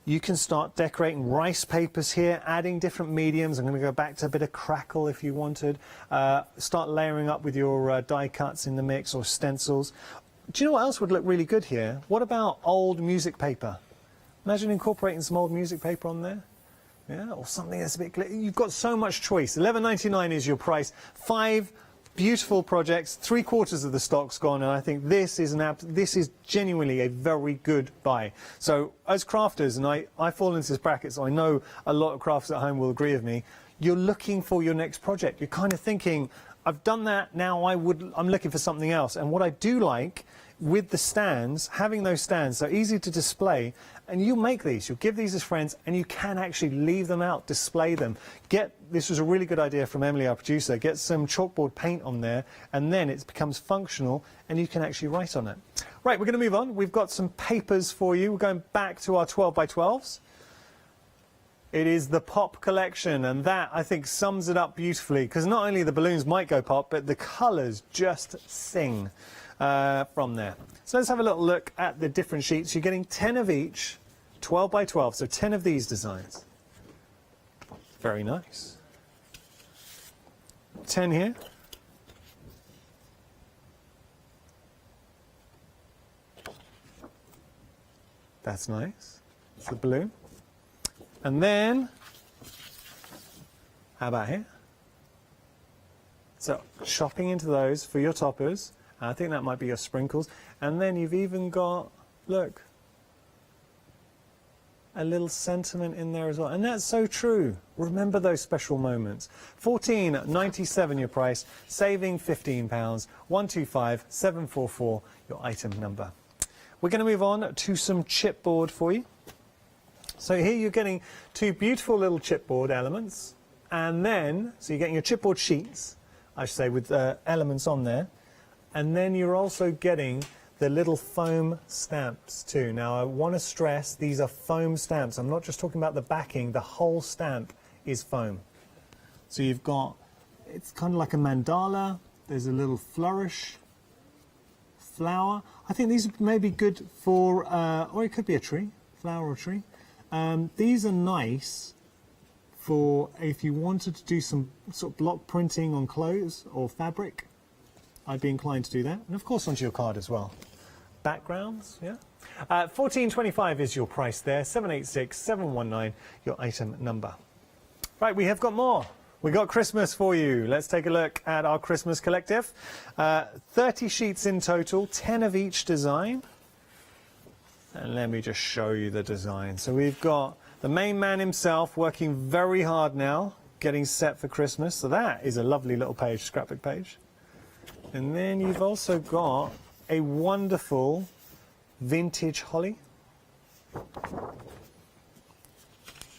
you can start decorating rice papers here, adding different mediums. I'm going to go back to a bit of crackle if you wanted. Start layering up with your die cuts in the mix or stencils. Do you know what else would look really good here? What about old music paper? Imagine incorporating some old music paper on there. Yeah, or something that's a bit... You've got so much choice. $11.99 is your price. 5 beautiful projects, 3/4 of the stock's gone, and I think this is genuinely a very good buy. So as crafters, and I fall into this bracket, so I know a lot of crafters at home will agree with me, you're looking for your next project. You're kind of thinking, I've done that, now I'm looking for something else. And what I do like with the stands, having those stands, so easy to display, and you make these, you'll give these as friends, and you can actually leave them out, display them. This was a really good idea from Emily, our producer, get some chalkboard paint on there, and then it becomes functional, and you can actually write on it. Right, we're going to move on. We've got some papers for you. We're going back to our 12x12s. It is the pop collection, and that, I think, sums it up beautifully, because not only the balloons might go pop, but the colours just sing from there. So let's have a little look at the different sheets. You're getting 10 of each, 12x12, so 10 of these designs. Very nice. 10 here. That's nice. It's the balloon. And then, how about here? So, chopping into those for your toppers. I think that might be your sprinkles. And then you've even got, look, a little sentiment in there as well. And that's so true. Remember those special moments. $14.97 your price, saving £15. 125744 your item number. We're going to move on to some chipboard for you. So here you're getting 2 beautiful little chipboard elements, and then, so you're getting your chipboard sheets, I should say, with elements on there, and then you're also getting the little foam stamps too. Now I want to stress these are foam stamps. I'm not just talking about the backing, the whole stamp is foam. So you've got, it's kind of like a mandala, there's a little flourish, flower. I think these may be good for, or it could be a tree, flower or tree. These are nice for if you wanted to do some sort of block printing on clothes or fabric. I'd be inclined to do that. And of course onto your card as well. Backgrounds, yeah. $14.25 is your price there. 786719 your item number. Right, we have got more. We got Christmas for you. Let's take a look at our Christmas collective. 30 sheets in total, 10 of each design. And let me just show you the design. So we've got The main man himself working very hard now, getting set for Christmas. So that is a lovely little page, scrapbook page. And then you've also got a wonderful vintage holly.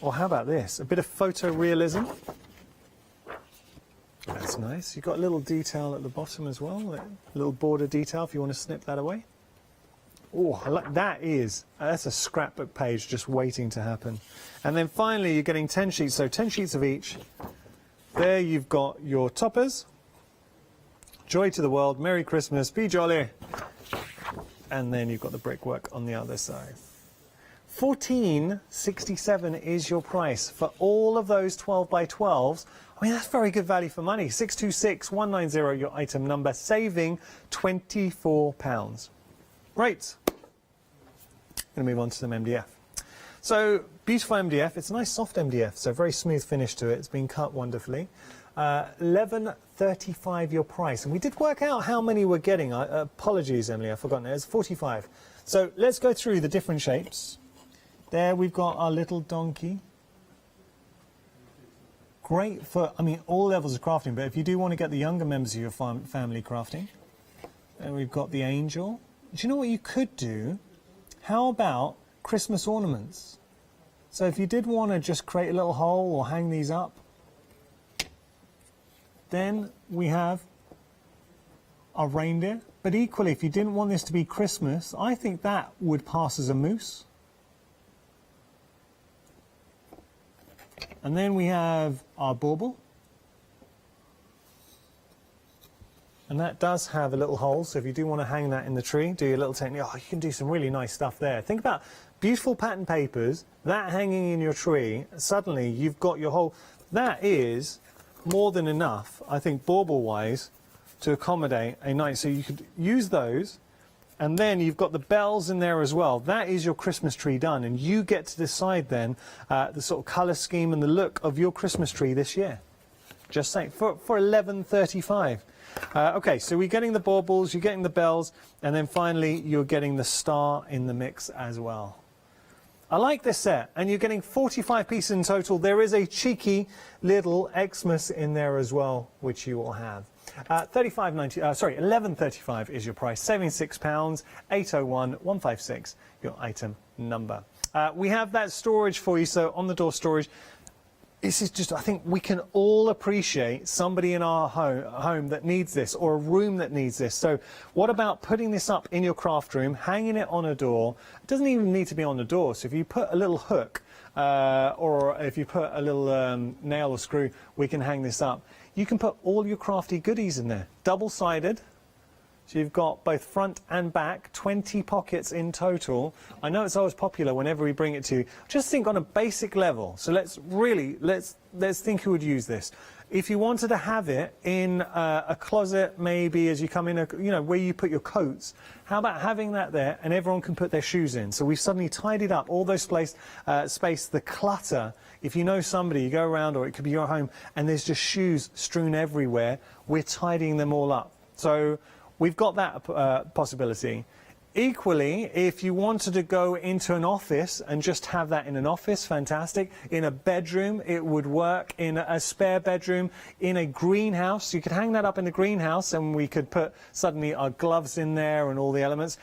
Or how about this? A bit of photorealism. That's nice. You've got a little detail at the bottom as well, a little border detail if you want to snip that away. Oh, I like that. That's a scrapbook page just waiting to happen. And then finally you're getting 10 sheets, so 10 sheets of each. There you've got your toppers. Joy to the world, Merry Christmas, be jolly. And then you've got the brickwork on the other side. $14.67 is your price for all of those 12 by 12s. I mean, that's very good value for money. 626190, your item number, saving £24. Right. Going to move on to some MDF. So, beautiful MDF. It's a nice soft MDF, so very smooth finish to it. It's been cut wonderfully. $11.35 your price. And we did work out how many we're getting. Apologies, Emily, I've forgotten. It's 45. So, let's go through the different shapes. There we've got our little donkey. Great for, I mean, all levels of crafting, but if you do want to get the younger members of your family crafting. Then we've got the angel. Do you know what you could do? How about Christmas ornaments? So if you did want to just create a little hole or hang these up, then we have our reindeer. But equally, if you didn't want this to be Christmas, I think that would pass as a moose. And then we have our bauble. And that does have a little hole, so if you do want to hang that in the tree, do your little technique. Oh, you can do some really nice stuff there. Think about beautiful pattern papers, that hanging in your tree, suddenly you've got your whole... That is more than enough, I think, bauble-wise, to accommodate a nice... So you could use those, and then you've got the bells in there as well. That is your Christmas tree done, and you get to decide then the sort of colour scheme and the look of your Christmas tree this year. Just saying, for $11.35. Okay, so we're getting the baubles, you're getting the bells, and then finally you're getting the star in the mix as well. I like this set, and you're getting 45 pieces in total. There is a cheeky little Xmas in there as well, which you will have. $11.35 is your price, saving £6, 801 156, your item number. We have that storage for you, so on the door storage. This is just, I think we can all appreciate somebody in our home that needs this, or a room that needs this. So what about putting this up in your craft room, hanging it on a door? It doesn't even need to be on the door. So if you put a little hook, or if you put a little nail or screw, we can hang this up. You can put all your crafty goodies in there, double-sided. So you've got both front and back, 20 pockets in total. I know it's always popular whenever we bring it to you. Just think on a basic level. So let's think who would use this. If you wanted to have it in a closet, maybe as you come in, where you put your coats, how about having that there and everyone can put their shoes in? So we've suddenly tidied up all those space, the clutter. If you know somebody, you go around, or it could be your home, and there's just shoes strewn everywhere, we're tidying them all up. So we've got that possibility. Equally, if you wanted to go into an office and just have that in an office, fantastic. In a bedroom, it would work. In a spare bedroom, in a greenhouse, you could hang that up in the greenhouse, and we could put suddenly our gloves in there and all the elements.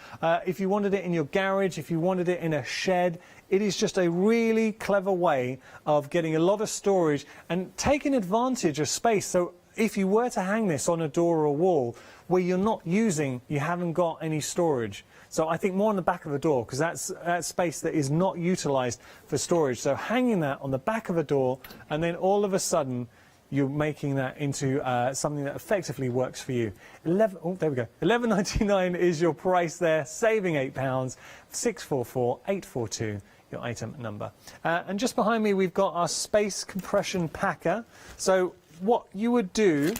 If you wanted it in your garage, if you wanted it in a shed, it is just a really clever way of getting a lot of storage and taking advantage of space. So if you were to hang this on a door or a wall where you're not using, you haven't got any storage. So I think more on the back of a door, because that's space that is not utilised for storage. So hanging that on the back of a door, and then all of a sudden you're making that into something that effectively works for you. There we go. $11.99 is your price there, saving £8, 644 842. Your item number. And just behind me we've got our space compression packer. So what you would do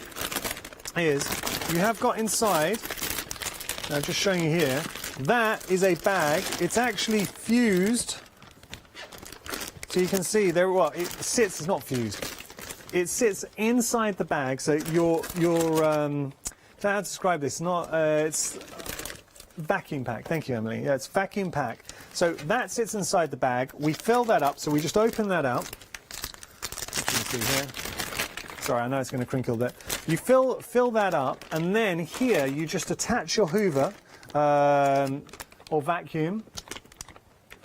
is, you have got inside, now just showing you here, that is a bag. It's actually fused, so you can see there. Well, it sits. It's not fused. It sits inside the bag. So your how to describe this? Not it's vacuum pack. Thank you, Emily. Yeah, it's vacuum pack. So that sits inside the bag. We fill that up, so we just open that up. You can see here. Sorry, I know it's going to crinkle there. You fill that up, and then here you just attach your Hoover or vacuum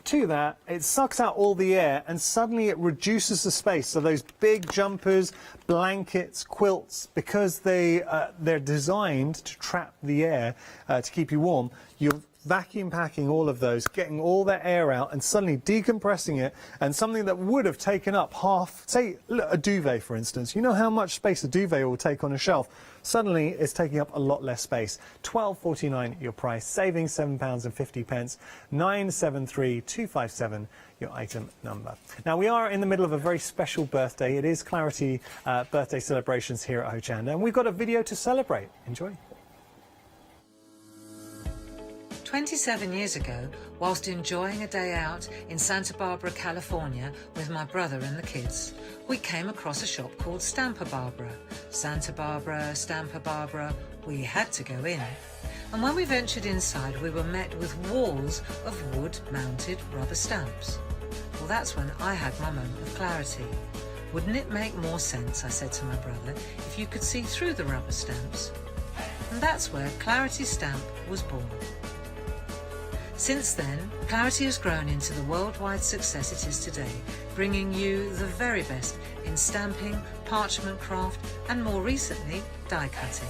to that. It sucks out all the air, and suddenly it reduces the space. So those big jumpers, blankets, quilts, because they're designed to trap the air to keep you warm, you're vacuum packing all of those, getting all that air out, and suddenly decompressing it, and something that would have taken up half, say a duvet for instance, you know how much space a duvet will take on a shelf, suddenly it's taking up a lot less space. £12.49 your price, saving £7.50, 973257 your item number. Now we are in the middle of a very special birthday. It is Clarity birthday celebrations here at Hochanda, and we've got a video to celebrate. Enjoy. 27 years ago, whilst enjoying a day out in Santa Barbara, California with my brother and the kids, we came across a shop called Stamper Barbara. Santa Barbara, Stamper Barbara, we had to go in. And when we ventured inside, we were met with walls of wood-mounted rubber stamps. Well, that's when I had my moment of clarity. Wouldn't it make more sense, I said to my brother, if you could see through the rubber stamps? And that's where Clarity Stamp was born. Since then, Clarity has grown into the worldwide success it is today, bringing you the very best in stamping, parchment craft, and more recently, die cutting.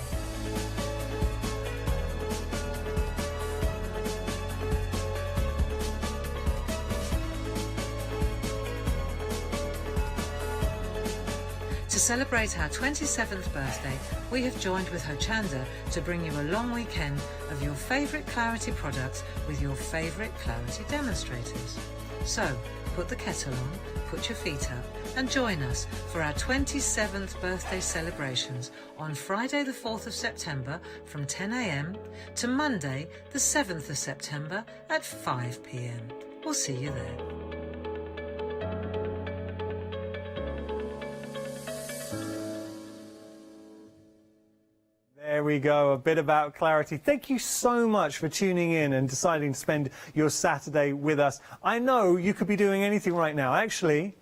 To celebrate our 27th birthday, we have joined with Hochanda to bring you a long weekend of your favourite Clarity products with your favourite Clarity demonstrators. So, put the kettle on, put your feet up and join us for our 27th birthday celebrations on Friday the 4th of September from 10 AM to Monday the 7th of September at 5 PM. We'll see you there. There we go, a bit about Clarity. Thank you so much for tuning in and deciding to spend your Saturday with us. I know you could be doing anything right now. Actually,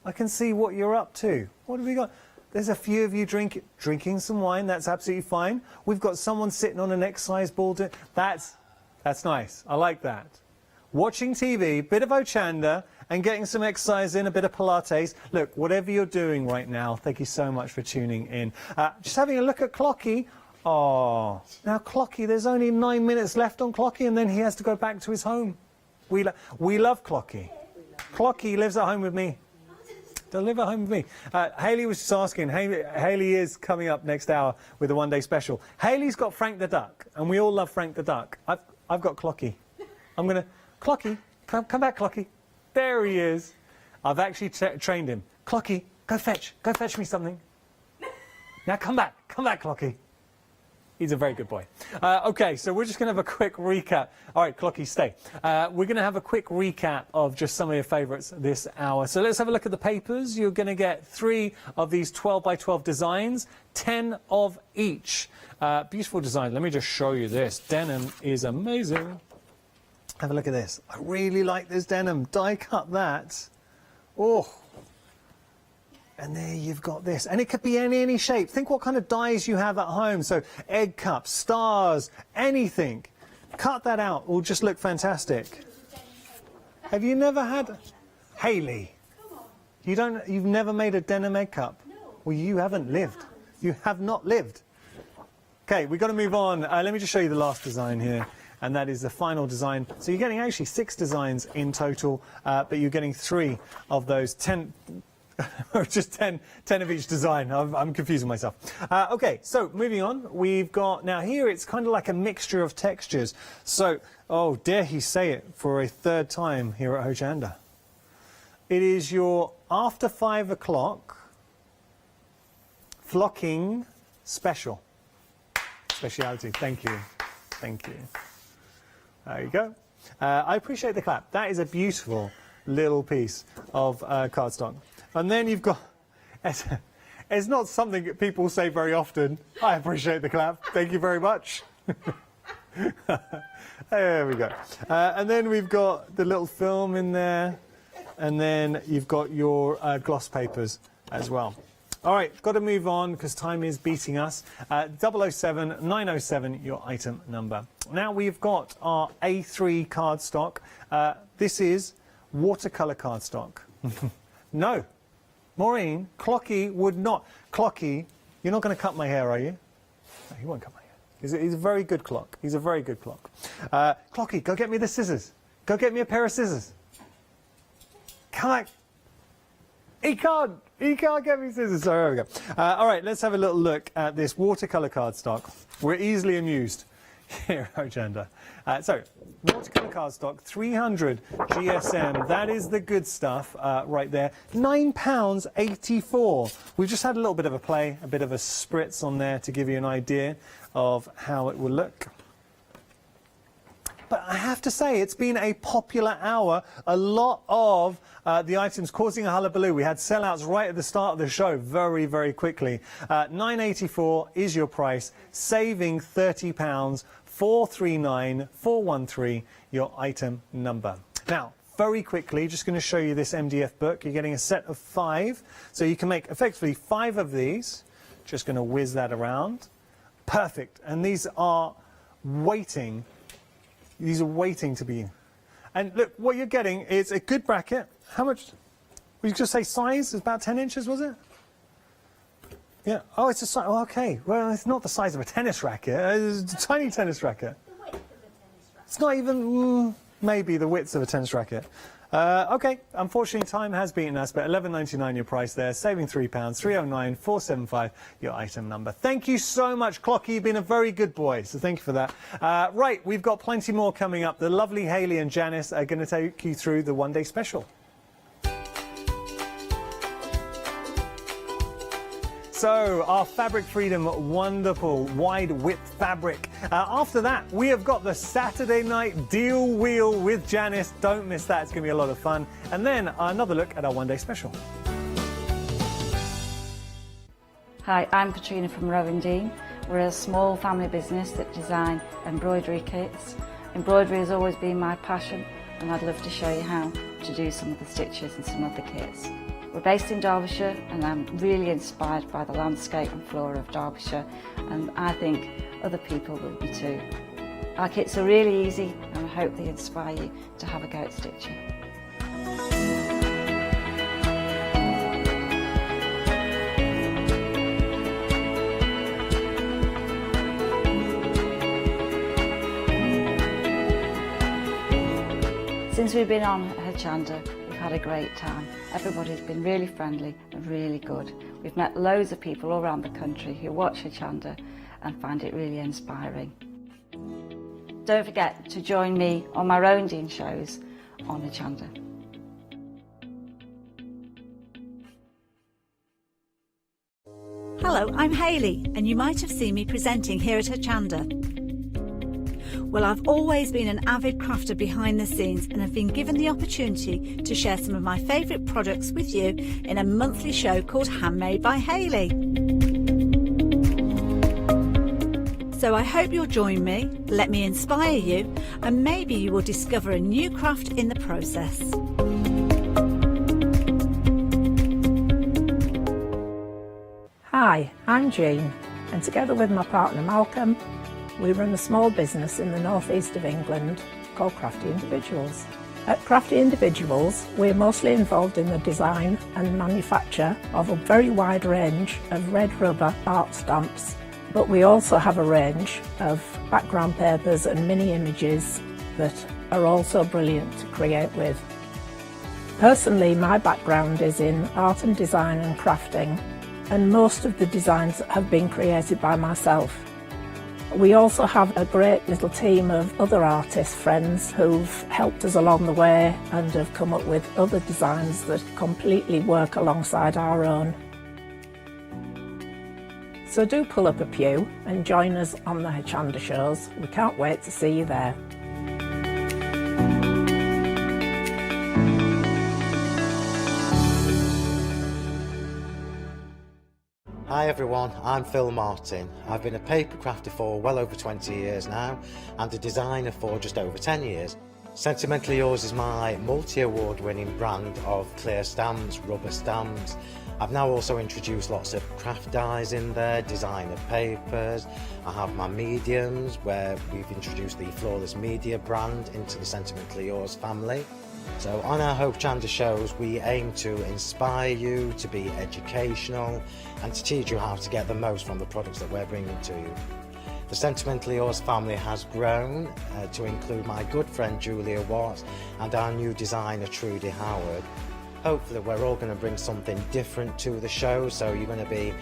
I can see what you're up to. What have we got? There's a few of you drinking some wine. That's absolutely fine. We've got someone sitting on an exercise ball. That's nice. I like that. Watching TV, bit of Hochanda, and getting some exercise in, a bit of Pilates. Look, whatever you're doing right now, thank you so much for tuning in. Just having a look at Clocky. Oh, now Clocky, there's only 9 minutes left on Clocky, and then he has to go back to his home. We love Clocky. Clocky lives at home with me. They'll live at home with me. Hayley was just asking. Hayley is coming up next hour with a one-day special. Hayley's got Frank the Duck, and we all love Frank the Duck. I've got Clocky. I'm going to... Clocky, come back, Clocky. There he is. I've actually trained him. Clocky, go fetch me something. Now come back, Clocky. He's a very good boy. Okay, so we're just going to have a quick recap. All right, Clocky, stay. We're going to have a quick recap of just some of your favourites this hour. So let's have a look at the papers. You're going to get 3 of these 12 by 12 designs, 10 of each. Beautiful design. Let me just show you this. Denim is amazing. Have a look at this. I really like this denim. Die cut that. Oh. And there you've got this. And it could be any shape. Think what kind of dies you have at home. So egg cups, stars, anything. Cut that out. It will just look fantastic. Have you never had... Hayley. You've never made a denim egg cup? No. Well, you haven't lived. You have not lived. Okay, we've got to move on. Let me just show you the last design here. And that is the final design. So you're getting actually 6 designs in total, but you're getting 3 of those 10... just 10 of each design. I'm confusing myself. Okay, so moving on, we've got now here it's kind of like a mixture of textures. So, oh, dare he say it for a 3rd time here at Hochanda. It is your after 5 o'clock flocking speciality. Thank you. There you go. I appreciate the clap. That is a beautiful little piece of cardstock. And then you've got, it's not something that people say very often. I appreciate the clap. Thank you very much. There we go. And then we've got the little film in there, and then you've got your gloss papers as well. All right, got to move on because time is beating us. 007 907, your item number. Now we've got our A3 cardstock. This is watercolour cardstock. No, Maureen, Clocky would not. Clocky, you're not going to cut my hair, are you? No, he won't cut my hair. He's a very good clock. He's a very good clock. Clocky, go get me the scissors. Go get me a pair of scissors. Can't. He can't get me scissors. So there we go. All right, let's have a little look at this watercolour cardstock. We're easily amused here at Hochanda. So, watercolour cardstock, 300 GSM. That is the good stuff right there. £9.84. We've just had a little bit of a play, a bit of a spritz on there to give you an idea of how it will look. But I have to say, it's been a popular hour. A lot of the items causing a hullabaloo. We had sellouts right at the start of the show, very, very quickly. £9.84 is your price, saving £30, 439 413, your item number. Now, very quickly, just going to show you this MDF book. You're getting a set of 5, so you can make effectively 5 of these. Just going to whiz that around. Perfect. And these are waiting. These are waiting to be. And look, what you're getting is a good bracket. How much? Would you just say size? It's about 10 inches, was it? Yeah. Oh, it's a size. Oh, okay. Well, it's not the size of a tennis racket. It's a tiny tennis racket. The width of a tennis racket. It's not even maybe the width of a tennis racket. Okay. Unfortunately, time has beaten us, but £11.99 your price there, saving £3, 309 475 your item number. Thank you so much, Clocky. You've been a very good boy, so thank you for that. Right, we've got plenty more coming up. The lovely Hayley and Janice are going to take you through the one-day special. So, our Fabric Freedom wonderful wide width fabric. After that, we have got the Saturday night deal wheel with Janice. Don't miss that, it's going to be a lot of fun. And then another look at our one day special. Hi, I'm Katrina from Rowendine. We're a small family business that design embroidery kits. Embroidery has always been my passion, and I'd love to show you how to do some of the stitches and some of the kits. We're based in Derbyshire, and I'm really inspired by the landscape and flora of Derbyshire, and I think other people will be too. Our kits are really easy, and I hope they inspire you to have a go at stitching. Since we've been on Hochanda, we've had a great time. Everybody's been really friendly and really good. We've met loads of people all around the country who watch Hochanda and find it really inspiring. Don't forget to join me on my Rowendine shows on Hochanda. Hello, I'm Hayley, and you might have seen me presenting here at Hochanda. Well, I've always been an avid crafter behind the scenes and have been given the opportunity to share some of my favourite products with you in a monthly show called Handmade by Hayley. So I hope you'll join me, let me inspire you, and maybe you will discover a new craft in the process. Hi, I'm Jean, and together with my partner Malcolm, we run a small business in the northeast of England called Crafty Individuals. At Crafty Individuals, we're mostly involved in the design and manufacture of a very wide range of red rubber art stamps, but we also have a range of background papers and mini images that are also brilliant to create with. Personally, my background is in art and design and crafting, and most of the designs have been created by myself. We also have a great little team of other artist friends who've helped us along the way and have come up with other designs that completely work alongside our own. So do pull up a pew and join us on the Hochanda shows. We can't wait to see you there. Hi everyone, I'm Phil Martin. I've been a paper crafter for well over 20 years now and a designer for just over 10 years. Sentimentally Yours is my multi-award winning brand of clear stamps, rubber stamps. I've now also introduced lots of craft dyes in there, designer papers. I have my mediums where we've introduced the Flawless Media brand into the Sentimentally Yours family. So on our Hochanda shows we aim to inspire you, to be educational and to teach you how to get the most from the products that we're bringing to you. The Sentimentally Yours family has grown to include my good friend Julia Watts and our new designer Trudy Howard. Hopefully we're all going to bring something different to the show, so you're going to be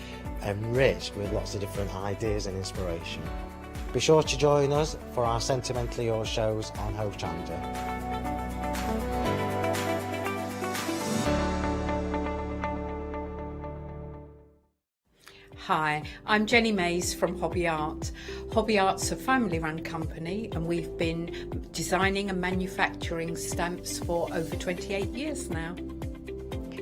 enriched with lots of different ideas and inspiration. Be sure to join us for our Sentimentally Yours shows on Hochanda. Hi, I'm Jenny Mays from Hobby Art. Hobby Art's a family-run company and we've been designing and manufacturing stamps for over 28 years now.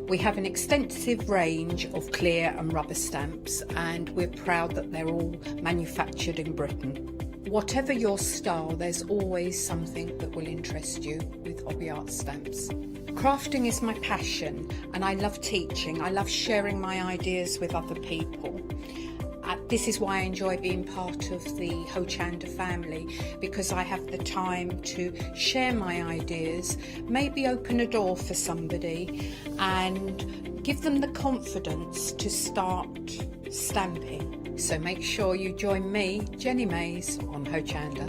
We have an extensive range of clear and rubber stamps and we're proud that they're all manufactured in Britain. Whatever your style, there's always something that will interest you with Hobby Art stamps. Crafting is my passion and I love teaching. I love sharing my ideas with other people. This is why I enjoy being part of the Hochanda family, because I have the time to share my ideas, maybe open a door for somebody and give them the confidence to start stamping. So make sure you join me, Jenny Mays, on Hochanda.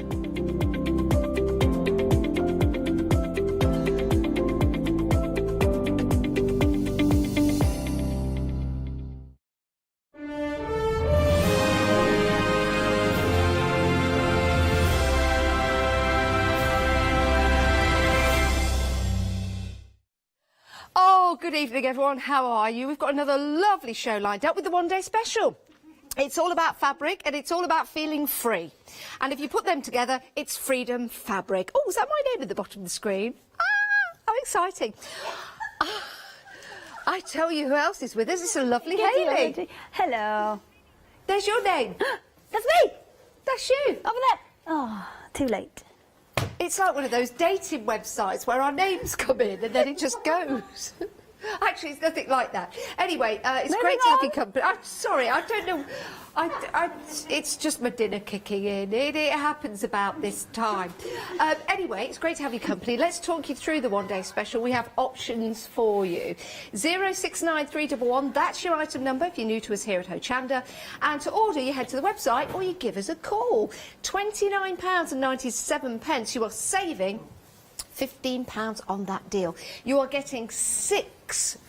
Good evening, everyone. How are you? We've got another lovely show lined up with the one-day special. It's all about fabric and it's all about feeling free. And if you put them together, it's Freedom Fabric. Oh, is that my name at the bottom of the screen? Ah, how exciting. I tell you who else is with us. It's a lovely Hayley. Hello. There's your name. That's me. That's you. Over there. Oh, too late. It's like one of those dating websites where our names come in and then it just goes. Actually, it's nothing like that. Anyway, it's great to have you company. I'm sorry, I don't know. It's just my dinner kicking in. It happens about this time. Anyway, it's great to have you company. Let's talk you through the one-day special. We have options for you. 069311, that's your item number if you're new to us here at Hochanda. And to order, you head to the website or you give us a call. £29.97. You are saving £15 on that deal. You are getting 6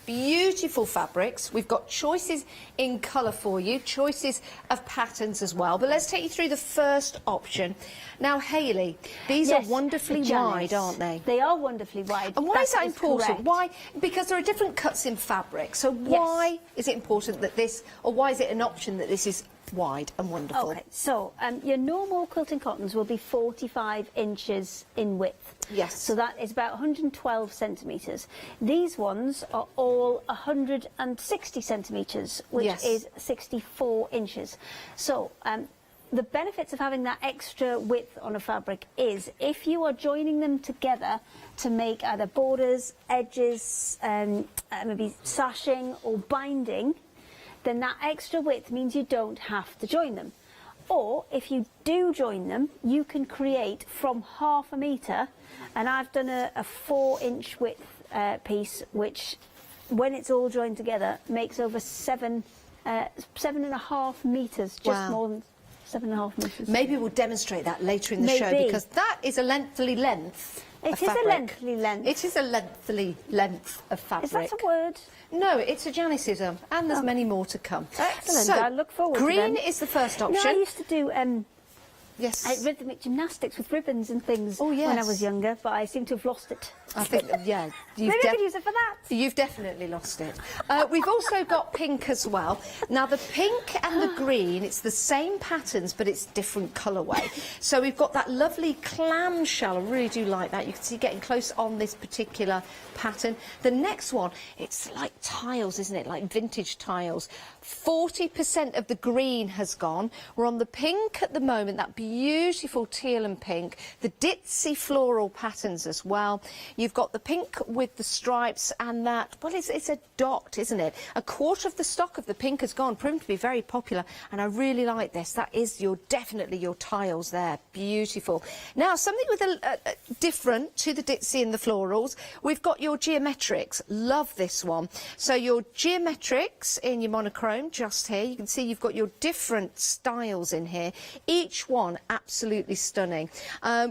beautiful fabrics. We've got choices in colour for you, choices of patterns as well. But let's take you through the first option. Now, Hayley, these are wonderfully wide, aren't they? They are wonderfully wide. And why is that important? Correct. Why? Because there are different cuts in fabric. So why is it important that this, or why is it an option that this is wide and wonderful? Okay, so your normal quilting cottons will be 45 inches in width. Yes. So that is about 112 centimetres. These ones are all 160 centimetres, which is 64 inches. So the benefits of having that extra width on a fabric is if you are joining them together to make either borders, edges, maybe sashing or binding, then that extra width means you don't have to join them. Or if you do join them, you can create from ½ metre, and I've done a 4-inch width piece, which when it's all joined together makes over 7.5 metres, just more than 7.5 metres. Maybe we'll demonstrate that later in the show, because that is a lengthy length. It is a lengthy length. It is a lengthy length of fabric. Is that a word? No, it's a Janicism, and there's many more to come. Excellent. So, I look forward to them. green is the first option. No, I used to do Yes. I had rhythmic gymnastics with ribbons and things Oh, yes. when I was younger, but I seem to have lost it. I think, yeah. Maybe I could use it for that. You've definitely lost it. We've also got pink as well. Now, the pink and the green, it's the same patterns, but it's different colourway. So we've got that lovely clamshell. I really do like that. You can see getting close on this particular pattern. The next one, it's like tiles, isn't it? Like vintage tiles. 40% of the green has gone. We're on the pink at the moment, that beautiful teal and pink. The ditzy floral patterns as well. You've got the pink with the stripes and that, well, it's a dot, isn't it? A quarter of the stock of the pink has gone, proven to be very popular, and I really like this. That is definitely your tiles there. Beautiful. Now, something with a different to the ditzy and the florals, we've got your geometrics. Love this one. So your geometrics in your monochrome just here. You can see you've got your different styles in here. Each one absolutely stunning.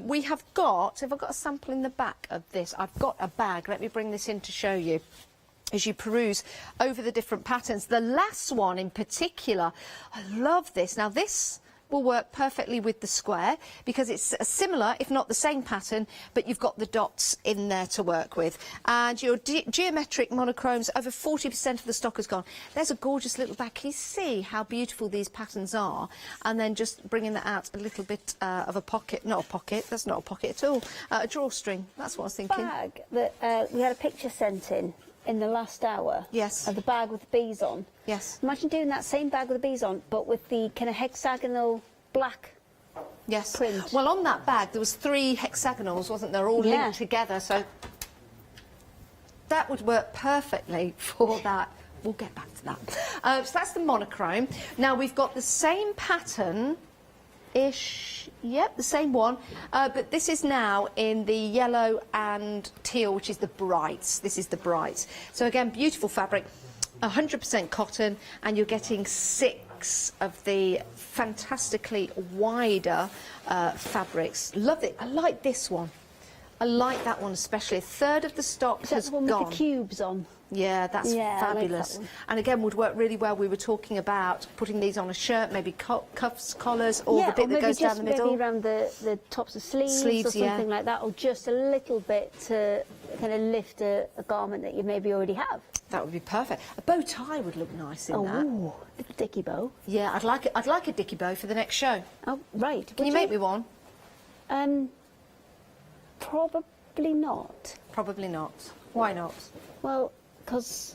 We have got, have I got a sample in the back of this? I've got a bag. Let me bring this in to show you as you peruse over the different patterns. The last one in particular, I love this. Now this will work perfectly with the square because it's a similar, if not the same pattern, but you've got the dots in there to work with. And your geometric monochromes, over 40% of the stock has gone. There's a gorgeous little bag. Can you see how beautiful these patterns are? And then just bringing that out a little bit of a pocket. Not a pocket, that's not a pocket at all. A drawstring, that's what I was thinking. Bag that we had a picture sent in the last hour. Yes. Of the bag with the bees on. Yes. Imagine doing that same bag with the bees on, but with the kind of hexagonal black yes. print. Well, on that bag there was 3 hexagonals, wasn't there, all linked together, so that would work perfectly for that. We'll get back to that. So that's the monochrome. Now we've got the same pattern-ish, yep, the same one, but this is now in the yellow and teal, which is the brights. This is the brights. So again, beautiful fabric, 100% cotton, and you're getting 6 of the fantastically wider fabrics. Love it. I like this one. I like that one especially. A third of the stock has the one gone. with the cubes on. Yeah, that's fabulous. I like that one. And again, would work really well. We were talking about putting these on a shirt, maybe cuffs, collars, or the bit that goes down the middle. Maybe around the tops of sleeves or something like that, or just a little bit to kind of lift a garment that you maybe already have. That would be perfect. A bow tie would look nice in that. Oh, a dicky bow. Yeah, I'd like a dicky bow for the next show. Oh, right. Can you make me one? Probably not. Probably not. Why not? Well, because...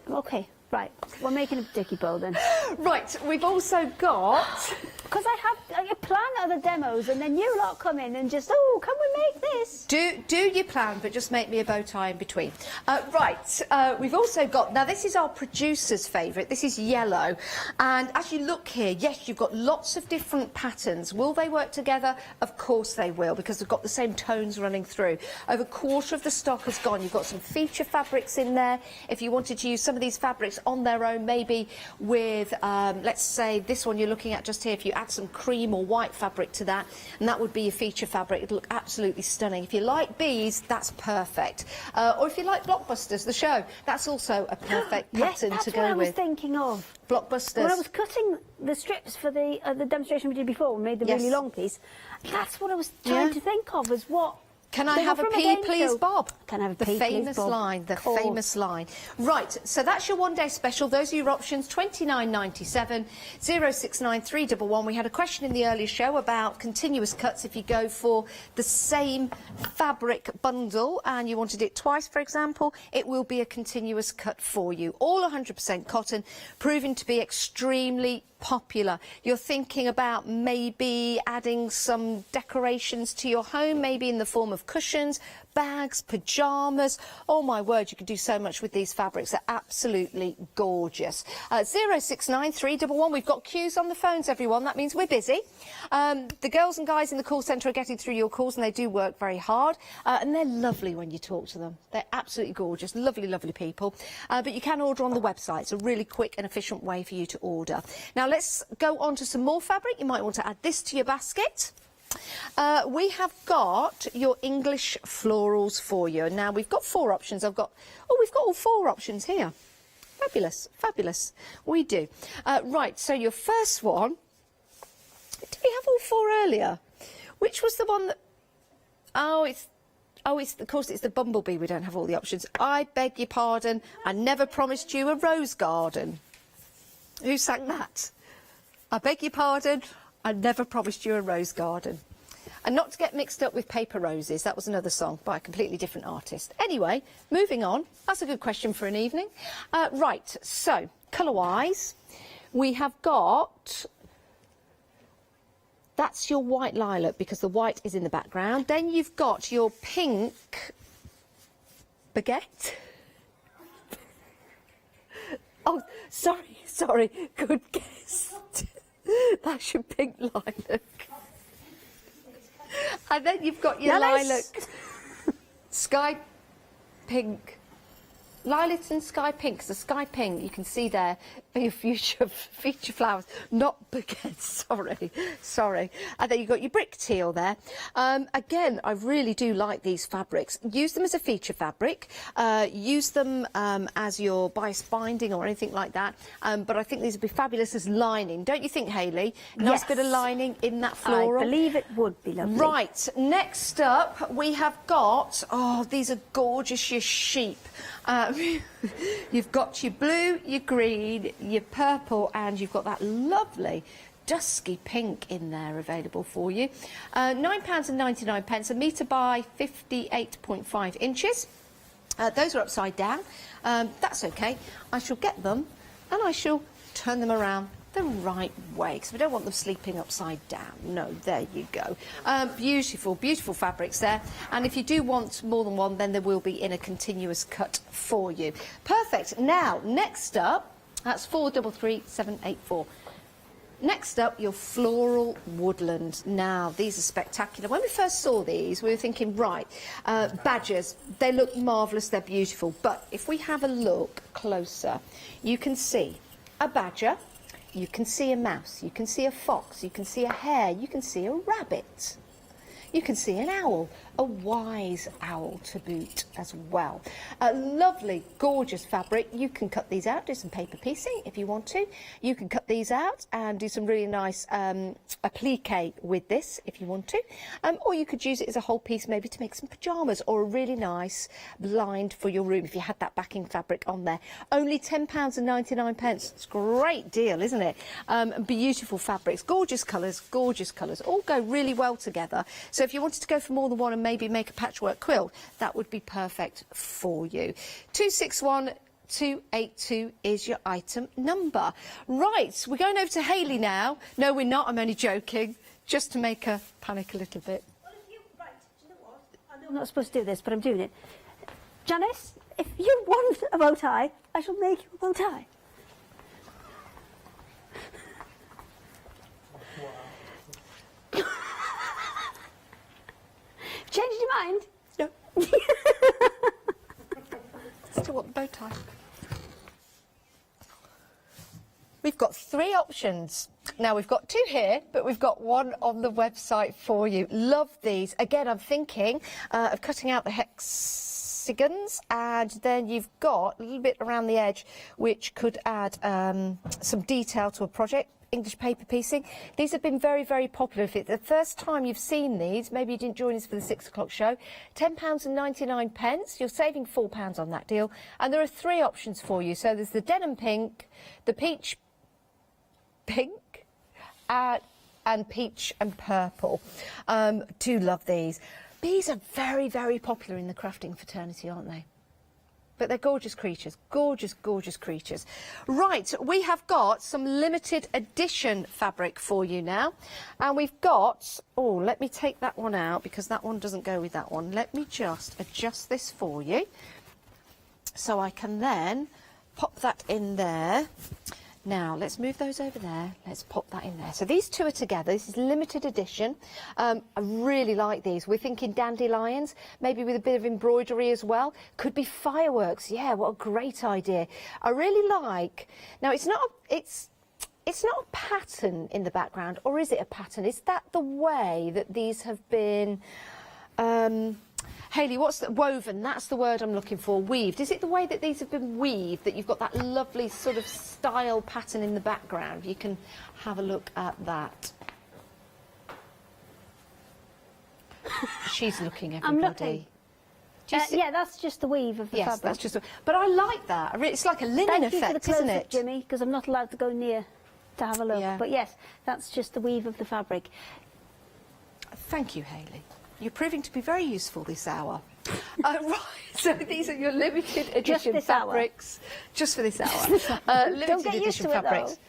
OK, right. We're making a dicky bow then. Right, we've also got... Because I plan other demos and then you lot come in and just, oh, can we make this? Do your plan, but just make me a bow tie in between. Right, we've also got, now this is our producer's favourite, this is yellow. And as you look here, yes, you've got lots of different patterns. Will they work together? Of course they will, because they've got the same tones running through. Over a quarter of the stock has gone. You've got some feature fabrics in there. If you wanted to use some of these fabrics on their own, maybe with, let's say, this one you're looking at just here, if you add some cream or white fabric to that, and that would be your feature fabric. It'd look absolutely stunning. If you like bees, that's perfect. Or if you like Blockbusters, the show, that's also a perfect pattern to go with. That's what I was thinking of. Blockbusters. When I was cutting the strips for the demonstration we did before, we made the really long piece, that's what I was trying to think of, as what... Can I have a P, please, Bob? Can I have a P, famous Bob? Line, the famous line. Right, so that's your one-day special. Those are your options, $29.97, 069311. We had a question in the earlier show about continuous cuts. If you go for the same fabric bundle and you wanted it twice, for example, it will be a continuous cut for you. All 100% cotton, proving to be extremely popular. You're thinking about maybe adding some decorations to your home, maybe in the form of cushions, bags, pyjamas. Oh my word, you can do so much with these fabrics. They're absolutely gorgeous. 069311. We've got queues on the phones, everyone. That means we're busy. The girls and guys in the call centre are getting through your calls, and they do work very hard. And they're lovely when you talk to them. They're absolutely gorgeous. Lovely, lovely people. But you can order on the website. It's a really quick and efficient way for you to order. Now, let's go on to some more fabric. You might want to add this to your basket. We have got your English florals for you. Now, we've got 4 options. We've got all 4 options here. Fabulous, fabulous. We do. Right, so your first one Did we have all 4 earlier? Which was the one that... of course, it's the bumblebee. We don't have all the options. I beg your pardon. I never promised you a rose garden. Who sang that? I beg your pardon. I never promised you a rose garden. And not to get mixed up with Paper Roses. That was another song by a completely different artist. Anyway, moving on. That's a good question for an evening. Right, so, colour-wise, we have got... That's your white lilac, because the white is in the background. Then you've got your pink baguette. Oh, sorry, good guess. That's your pink lilac. And then you've got your lilac, sky pink. Lilac and sky pink. So sky pink, you can see there are your feature flowers, not baguettes, sorry. And then you've got your brick teal there. Again, I really do like these fabrics. Use them as a feature fabric. Use them as your bias binding or anything like that. But I think these would be fabulous as lining. Don't you think, Hayley? Nice bit of lining in that floral. I believe it would be lovely. Right, next up we have got, these are gorgeous, your sheep. You've got your blue, your green, your purple, and you've got that lovely dusky pink in there available for you. £9.99, a metre by 58.5 inches. Those are upside down. That's okay. I shall get them and I shall turn them around the right way, because we don't want them sleeping upside down. No, there you go. Beautiful, beautiful fabrics there. And if you do want more than one, then there will be in a continuous cut for you. Perfect. Now, next up, that's 433784. Next up, your floral woodland. Now, these are spectacular. When we first saw these, we were thinking, right, badgers, they look marvellous, they're beautiful. But if we have a look closer, you can see a badger, you can see a mouse, you can see a fox, you can see a hare, you can see a rabbit. You can see an owl, a wise owl to boot as well. A lovely, gorgeous fabric. You can cut these out, do some paper piecing if you want to. You can cut these out and do some really nice applique with this if you want to. Or you could use it as a whole piece maybe to make some pyjamas or a really nice blind for your room if you had that backing fabric on there. Only £10.99. It's a great deal, isn't it? Beautiful fabrics, gorgeous colours, all go really well together. So if you wanted to go for more than one and maybe make a patchwork quilt, that would be perfect for you. 261282 is your item number. Right, we're going over to Hayley now. No, we're not. I'm only joking, just to make her panic a little bit. Right, do you know what? I know I'm not supposed to do this, but I'm doing it. Janice, if you want a bow tie, I shall make you a bow tie. Changed your mind? No. Still want the bow tie. We've got 3 options. Now, we've got 2 here, but we've got 1 on the website for you. Love these. Again, I'm thinking of cutting out the hexagons, and then you've got a little bit around the edge, which could add some detail to a project. English paper piecing. These have been very, very popular. If it's the first time you've seen these, maybe you didn't join us for the 6 o'clock show, £10.99. You're saving £4 on that deal. And there are 3 options for you. So there's the denim pink, the peach pink, and peach and purple. Do love these. These are very, very popular in the crafting fraternity, aren't they? But they're gorgeous creatures, gorgeous, gorgeous creatures. Right, we have got some limited edition fabric for you now. And we've got, let me take that one out because that one doesn't go with that one. Let me just adjust this for you so I can then pop that in there. Now, let's move those over there. Let's pop that in there. So these 2 are together. This is limited edition. I really like these. We're thinking dandelions, maybe with a bit of embroidery as well. Could be fireworks. Yeah, what a great idea. I really like... Now, it's not a pattern in the background, or is it a pattern? Is that the way that these have been... Hayley, what's the woven? That's the word I'm looking for. Weaved. Is it the way that these have been weaved, that you've got that lovely sort of style pattern in the background? You can have a look at that. She's looking, everybody. I'm looking. Yeah, that's just the weave of the fabric. Yes, that's just. But I like that. It's like a linen Thank you for the effect, isn't close-up, it? Jimmy, because I'm not allowed to go near to have a look. Yeah. But yes, that's just the weave of the fabric. Thank you, Hayley. You're proving to be very useful this hour. Right, so these are your limited edition this hour. fabrics. Just for this hour. Limited Don't get used edition to it, fabrics. though.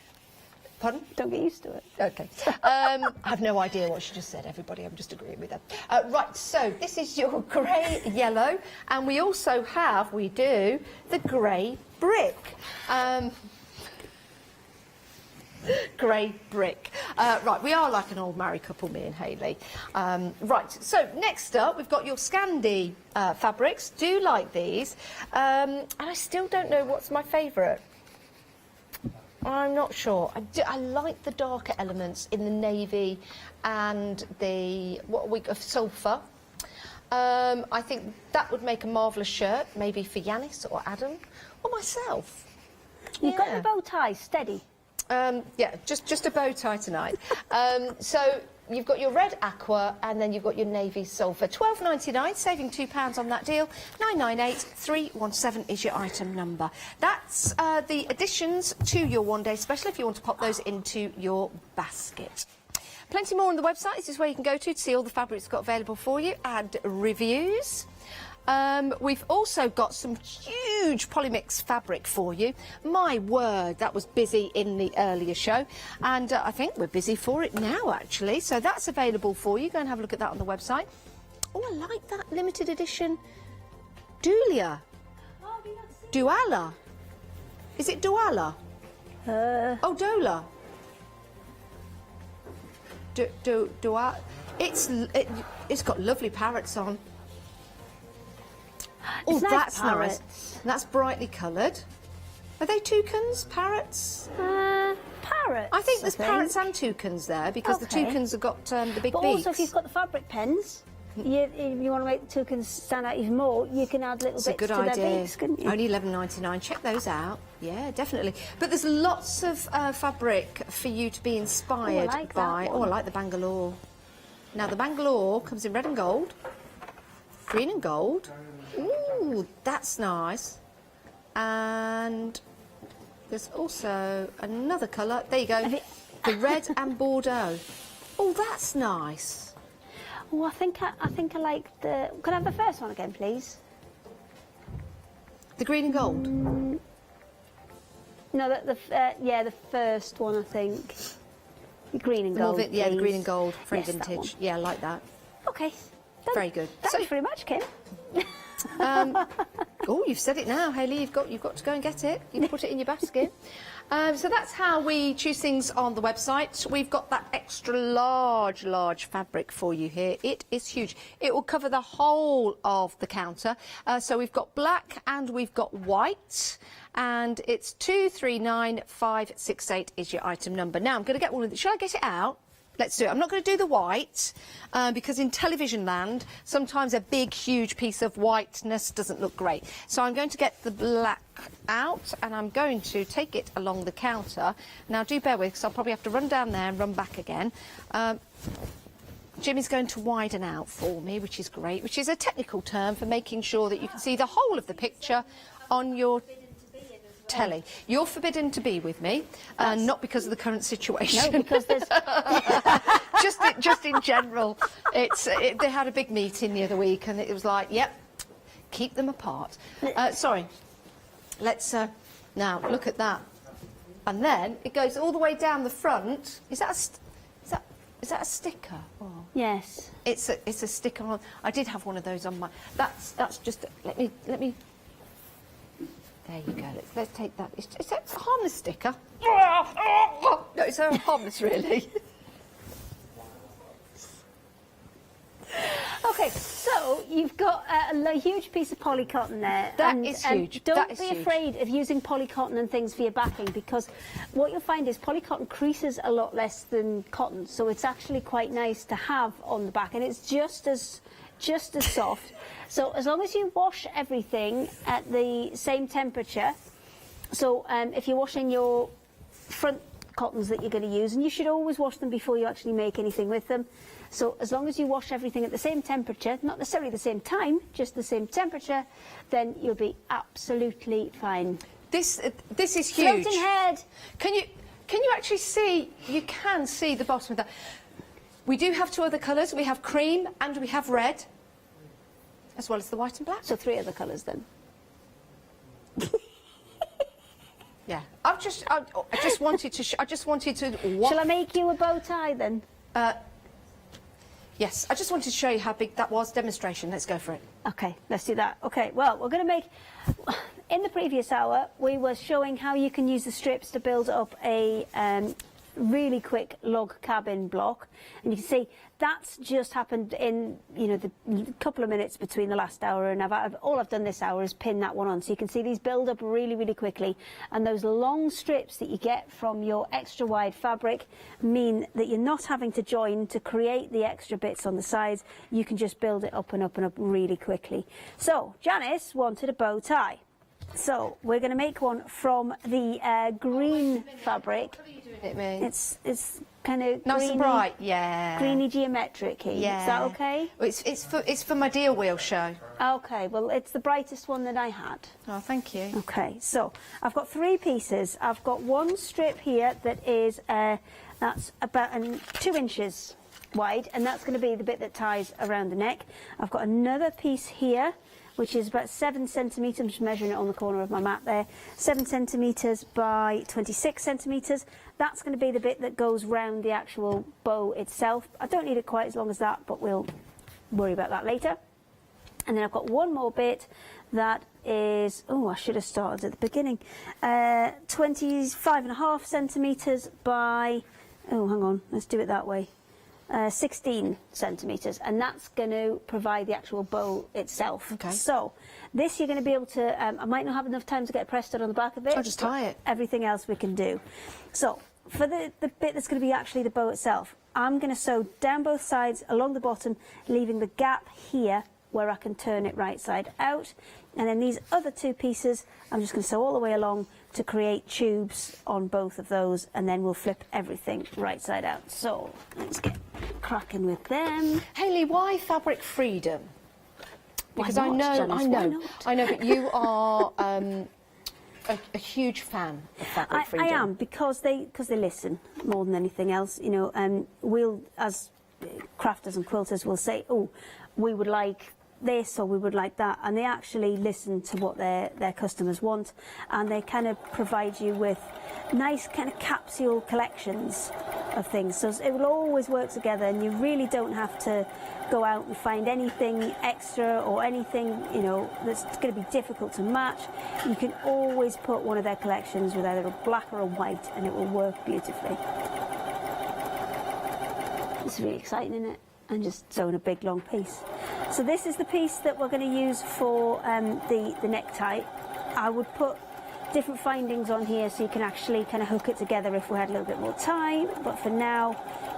Pardon? Don't get used to it. Okay. I have no idea what she just said, everybody. I'm just agreeing with her. Right, so this is your grey yellow, and we also have, we do, the grey brick. Grey brick. Right, we are like an old married couple, me and Hayley. Right, so next up, we've got your Scandi fabrics. Do like these. And I still don't know what's my favourite. I'm not sure. I like the darker elements in the navy and the sulphur. I think that would make a marvellous shirt, maybe for Yanis or Adam or myself. You've got your bow tie steady. Yeah, just a bow tie tonight. So you've got your red aqua and then you've got your navy sulphur. £12.99, saving £2 on that deal. 998317 is your item number. That's the additions to your one-day special if you want to pop those into your basket. Plenty more on the website. This is where you can go to see all the fabrics we've got available for you and reviews. We've also got some huge polymix fabric for you. My word, that was busy in the earlier show. And I think we're busy for it now, actually. So that's available for you. Go and have a look at that on the website. Oh, I like that limited edition Dualia. Duala. Is it Duala? Oh, Dola. Duala. It's got lovely parrots on. Oh, Nice that's parrots. nice. That's brightly coloured. Are they toucans? Parrots? Parrots. I think there's parrots and toucans there because the toucans have got the big But beaks. also, if you've got the fabric pens, if you want to make the toucans stand out even more, you can add little It's a bits good to their idea. beaks, couldn't you? Only $11.99. Check those out. Yeah, definitely. But there's lots of fabric for you to be inspired like that by. one. Oh, I like the Bangalore. Now, the Bangalore comes in red and gold, green and gold. Ooh, that's nice. And there's also another colour. There you go. The red and Bordeaux. Oh, that's nice. Oh, I think I like the. Could I have the first one again, please? The green and gold. No, the first one, I think. The green and The more gold. yeah, the green please. and gold, very Yes, that vintage. one. Yeah, I like that. Okay. Done. Very good. Thanks very much, Kim. Oh, you've said it now, Hayley. You've got to go and get it. You can put it in your basket. So that's how we choose things on the website. We've got that extra large fabric for you here. It is huge. It will cover the whole of the counter. So we've got black and we've got white. And it's 239568 is your item number. Now, I'm going to get one of the... Shall I get it out? Let's do it. I'm not going to do the white because in television land, sometimes a big, huge piece of whiteness doesn't look great. So I'm going to get the black out and I'm going to take it along the counter. Now, do bear with because I'll probably have to run down there and run back again. Jimmy's going to widen out for me, which is great, which is a technical term for making sure that you can see the whole of the picture on your telly. You're forbidden to be with me, not because of the current situation. No, because there's... just in general. They had a big meeting the other week and it was like, yep, keep them apart. Sorry. Let's now look at that. And then it goes all the way down the front. Is that a sticker? Oh. Yes. It's a sticker on. I did have one of those on my. That's just. Let me. There you go. Let's take that. It's a harmless sticker. No, it's so harmless, really. Okay, so you've got a huge piece of polycotton there. That is huge. Don't That is be huge. afraid of using polycotton and things for your backing because what you'll find is polycotton creases a lot less than cotton, so it's actually quite nice to have on the back, and it's just as soft. So as long as you wash everything at the same temperature, so if you're washing your front cottons that you're going to use, and you should always wash them before you actually make anything with them. So as long as you wash everything at the same temperature, not necessarily the same time, just the same temperature, then you'll be absolutely fine. This is huge. Floating head. Can you actually see? You can see the bottom of that. We do have 2 other colours. We have cream and we have red, as well as the white and black. So 3 other colours then. Yeah. I just wanted to. I just wanted to. Shall I make you a bow tie then? Yes. I just wanted to show you how big that was. Demonstration. Let's go for it. Okay, let's do that. Okay. Well, we're going to make. In the previous hour, we were showing how you can use the strips to build up a really quick log cabin block, and you can see that's just happened in the couple of minutes between the last hour and all I've done this hour is pin that one on, so you can see these build up really quickly, and those long strips that you get from your extra wide fabric mean that you're not having to join to create the extra bits on the sides. You can just build it up and up and up really quickly. So Janice wanted a bow tie. So we're going to make one from the green fabric. What are you doing it, me? It's kind of nice greeny, and bright, yeah. Greeny geometric. Yeah. Is that okay? Well, it's for my deal wheel show. Okay. Well, it's the brightest one that I had. Oh, thank you. Okay. So I've got 3 pieces. I've got one strip here that is that's about 2 inches wide, and that's going to be the bit that ties around the neck. I've got another piece here, which is about 7 centimetres. I'm just measuring it on the corner of my mat there. 7 centimetres by 26 centimetres. That's going to be the bit that goes round the actual bow itself. I don't need it quite as long as that, but we'll worry about that later. And then I've got one more bit that is, I should have started at the beginning, 25.5 centimetres by, hang on, let's do it that way. 16 centimetres, and that's going to provide the actual bow itself. Okay. So this you're going to be able to, I might not have enough time to get pressed on the back of it. I'll just tie it. Everything else we can do. So for the bit that's going to be actually the bow itself, I'm going to sew down both sides along the bottom, leaving the gap here where I can turn it right side out. And then these other 2 pieces, I'm just going to sew all the way along to create tubes on both of those, and then we'll flip everything right side out. So let's get cracking with them. Hayley, why fabric freedom? Because Why not, Janice? I know, but you are a huge fan of fabric freedom. I am, because they listen more than anything else. We'll, as crafters and quilters, will say, we would like this or we would like that, and they actually listen to what their customers want, and they kind of provide you with nice kind of capsule collections of things, so it will always work together, and you really don't have to go out and find anything extra or anything that's going to be difficult to match. You can always put one of their collections with either a black or a white, and it will work beautifully. It's really exciting, isn't it? And just sewing a big long piece. So this is the piece that we're going to use for the necktie. I would put different findings on here so you can actually kind of hook it together if we had a little bit more time, but for now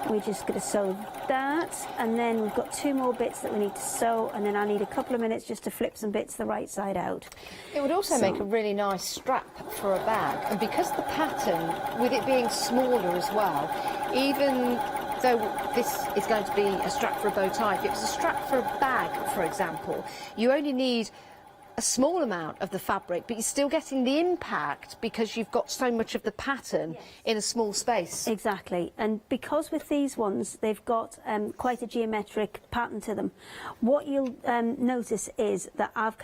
we're just going to sew that, and then we've got 2 more bits that we need to sew, and then I need a couple of minutes just to flip some bits the right side out. It would also make a really nice strap for a bag, and because the pattern, with it being smaller as well, even though this is going to be a strap for a bow tie, if it was a strap for a bag, for example, you only need a small amount of the fabric, but you're still getting the impact because you've got so much of the pattern in a small space. Exactly, and because with these ones they've got quite a geometric pattern to them, what you'll notice is that I've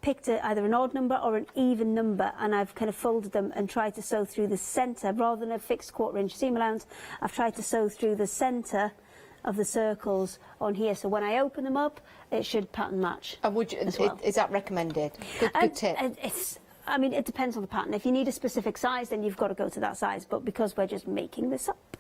picked either an odd number or an even number, and I've kind of folded them and tried to sew through the centre rather than a fixed 1/4 inch seam allowance. I've tried to sew through the centre of the circles on here, so when I open them up it should pattern match. And would you, is that recommended? Good tip. I mean, it depends on the pattern. If you need a specific size, then you've got to go to that size, but because we're just making this up,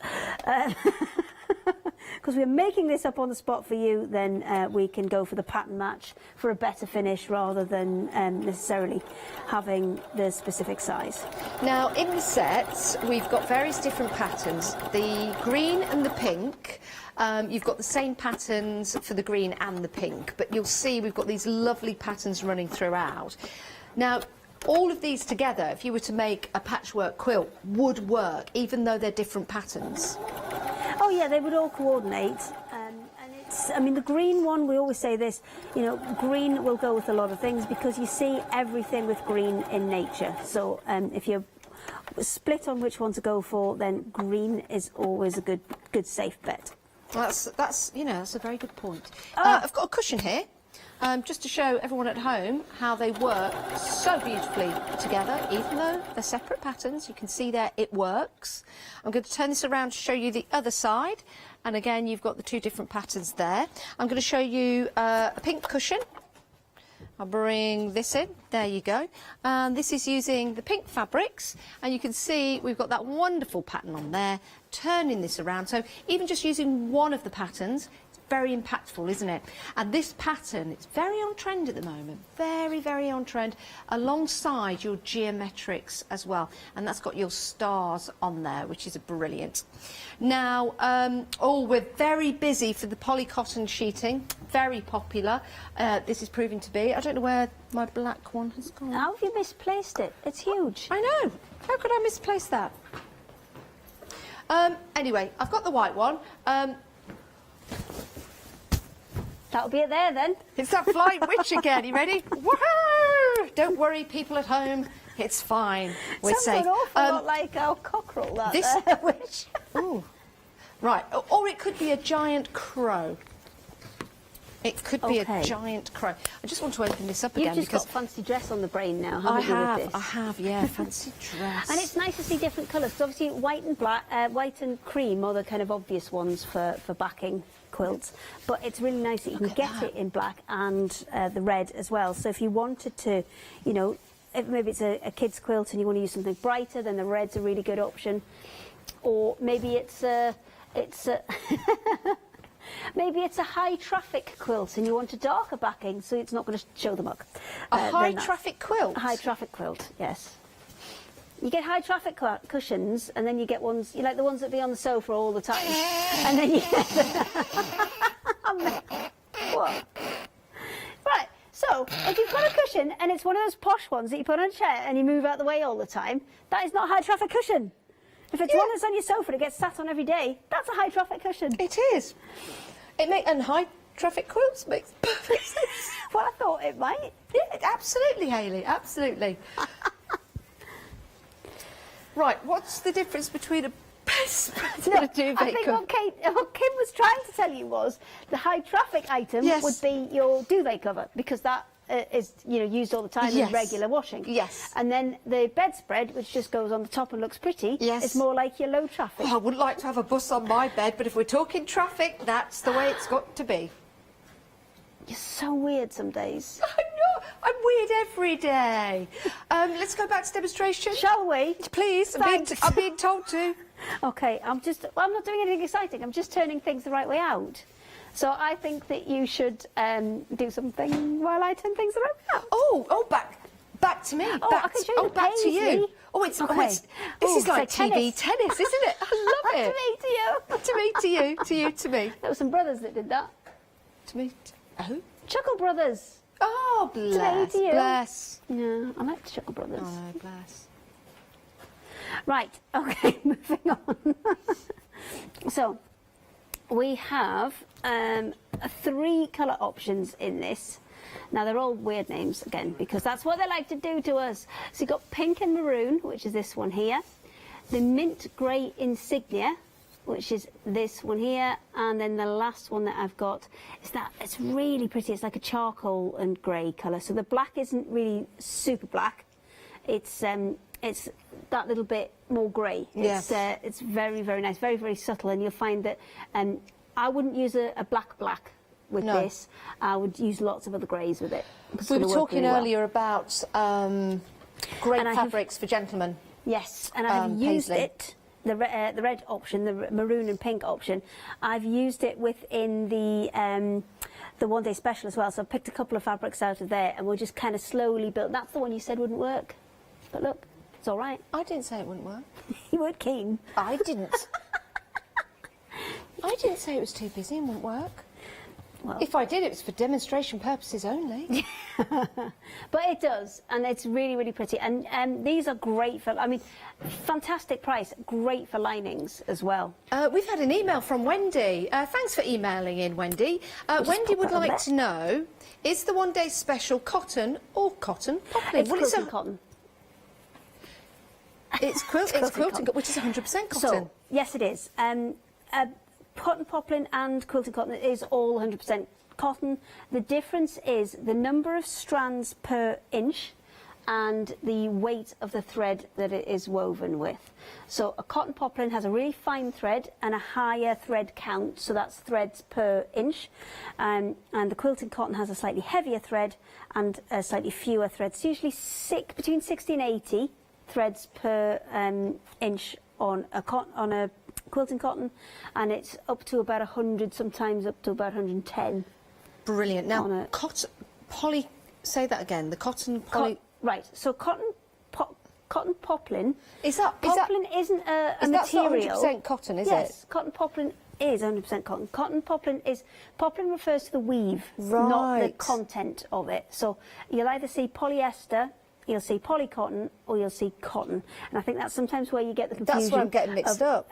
because we're making this up on the spot for you, then we can go for the pattern match for a better finish rather than necessarily having the specific size. Now, in the sets, we've got various different patterns. The green and the pink, you've got the same patterns for the green and the pink, but you'll see we've got these lovely patterns running throughout. Now, all of these together, if you were to make a patchwork quilt, would work, even though they're different patterns. Oh yeah, they would all coordinate. And it's, I mean, the green one, we always say this, you know, green will go with a lot of things because you see everything with green in nature. So if you're split on which one to go for, then green is always a good safe bet. That's you know, that's a very good point. I've got a cushion here. Just to show everyone at home how they work so beautifully together, even though they're separate patterns. You can see there it works. I'm going to turn this around to show you the other side. And again, you've got the two different patterns there. I'm going to show you a pink cushion. I'll bring this in. There you go. And this is using the pink fabrics. And you can see we've got that wonderful pattern on there. Turning this around. So even just using one of the patterns, very impactful, isn't it? And this pattern, it's very on trend at the moment, very, very on trend, alongside your geometrics as well. And that's got your stars on there, which is brilliant. Now, we're very busy for the polycotton sheeting, very popular. This is proving to be. I don't know where my black one has gone. How have you misplaced it? It's huge. I know. How could I misplace that? Anyway, I've got the white one. That'll be it there then. It's that flying witch again. You ready? Woohoo! Don't worry, people at home. It's fine. We're safe. An awful lot like our cockerel, that this there, which... Ooh. Right. Or it could be a giant crow. It could be a giant crow. I just want to open this up again because... You've just because got fancy dress on the brain now, haven't you, with this? I have, yeah, fancy dress. And it's nice to see different colours. So obviously white and black, white and cream are the kind of obvious ones for backing quilts, but it's really nice that you can get it in black and the red as well. So if you wanted to, you know, if maybe it's a kid's quilt and you want to use something brighter, then the red's a really good option. Or maybe it's a maybe it's a high traffic quilt and you want a darker backing, so it's not going to show the muck. A high traffic quilt? A high traffic quilt, yes. You get high traffic cushions, and then you get ones, you like the ones that be on the sofa all the time. And then you get what? Right, so if you've got a cushion and it's one of those posh ones that you put on a chair and you move out the way all the time, that is not a high traffic cushion. If it's one that's on your sofa that gets sat on every day, that's a high traffic cushion. It is. And high traffic quilts makes perfect sense. Well, I thought it might. Yeah, absolutely, Hayley, absolutely. Right, what's the difference between a bedspread and a duvet I think what Kim was trying to tell you was the high traffic item would be your duvet cover, because that is, you know, used all the time in regular washing. Yes. And then the bedspread, which just goes on the top and looks pretty, is more like your low traffic. Oh, I wouldn't like to have a bus on my bed, but if we're talking traffic, that's the way it's got to be. You're so weird some days. I know, I'm weird every day. Let's go back to demonstration. Shall we? Please, I'm being told to. Okay, I'm not doing anything exciting, I'm just turning things the right way out. So I think that you should do something while I turn things the right way out. Oh, back to me. I can show you the back to you. paisley. This is like TV tennis, isn't it? I love it. To me, to you. To me, to you, to you, to me. There were some brothers that did that. To me. Oh. Chuckle Brothers. Oh, bless. To me, to you. Bless. Yeah, I like the Chuckle Brothers. Oh, bless. Right, okay, moving on. So, we have 3 colour options in this. Now, they're all weird names, again, because that's what they like to do to us. So you've got pink and maroon, which is this one here. The mint grey insignia, which is this one here. And then the last one that I've got is that, it's really pretty. It's like a charcoal and grey colour. So the black isn't really super black. It's that little bit more grey. Yes. It's very, very nice, very, very subtle. And you'll find that I wouldn't use a black with this. I would use lots of other greys with it. We were talking earlier about great fabrics for gentlemen. Yes, and I have used it, the red option, the maroon and pink option. I've used it within the one day special as well. So I picked a couple of fabrics out of there, and we'll just kind of slowly build. That's the one you said wouldn't work, but look, it's all right. I didn't say it wouldn't work. You weren't keen. I didn't. I didn't say it was too busy and wouldn't work. Well, if I did, it was for demonstration purposes only. but it does, and it's really, really pretty. And these are great for, I mean, fantastic price, great for linings as well. We've had an email from Wendy. Thanks for emailing in, Wendy. Wendy would like to know, is the one-day special cotton or cotton poplin? It's quilted cotton. It's quilting, which is 100% cotton. So, yes, it is. Cotton poplin and quilted cotton is all 100% cotton. The difference is the number of strands per inch and the weight of the thread that it is woven with. So a cotton poplin has a really fine thread and a higher thread count, so that's threads per inch. And the quilted cotton has a slightly heavier thread and slightly fewer threads, usually between 60 and 80 threads per inch on a quilting cotton, and it's up to about 100, sometimes up to about 110. Brilliant. Now, cotton poly. Say that again. The cotton poly. Right. So cotton poplin. Poplin isn't a material. That's not 100% cotton, is it? Yes. Cotton poplin is 100% cotton. Cotton poplin refers to the weave, not the content of it. So you'll either see polyester, you'll see polycotton, or you'll see cotton. And I think that's sometimes where you get the confusion. That's where I'm getting mixed up.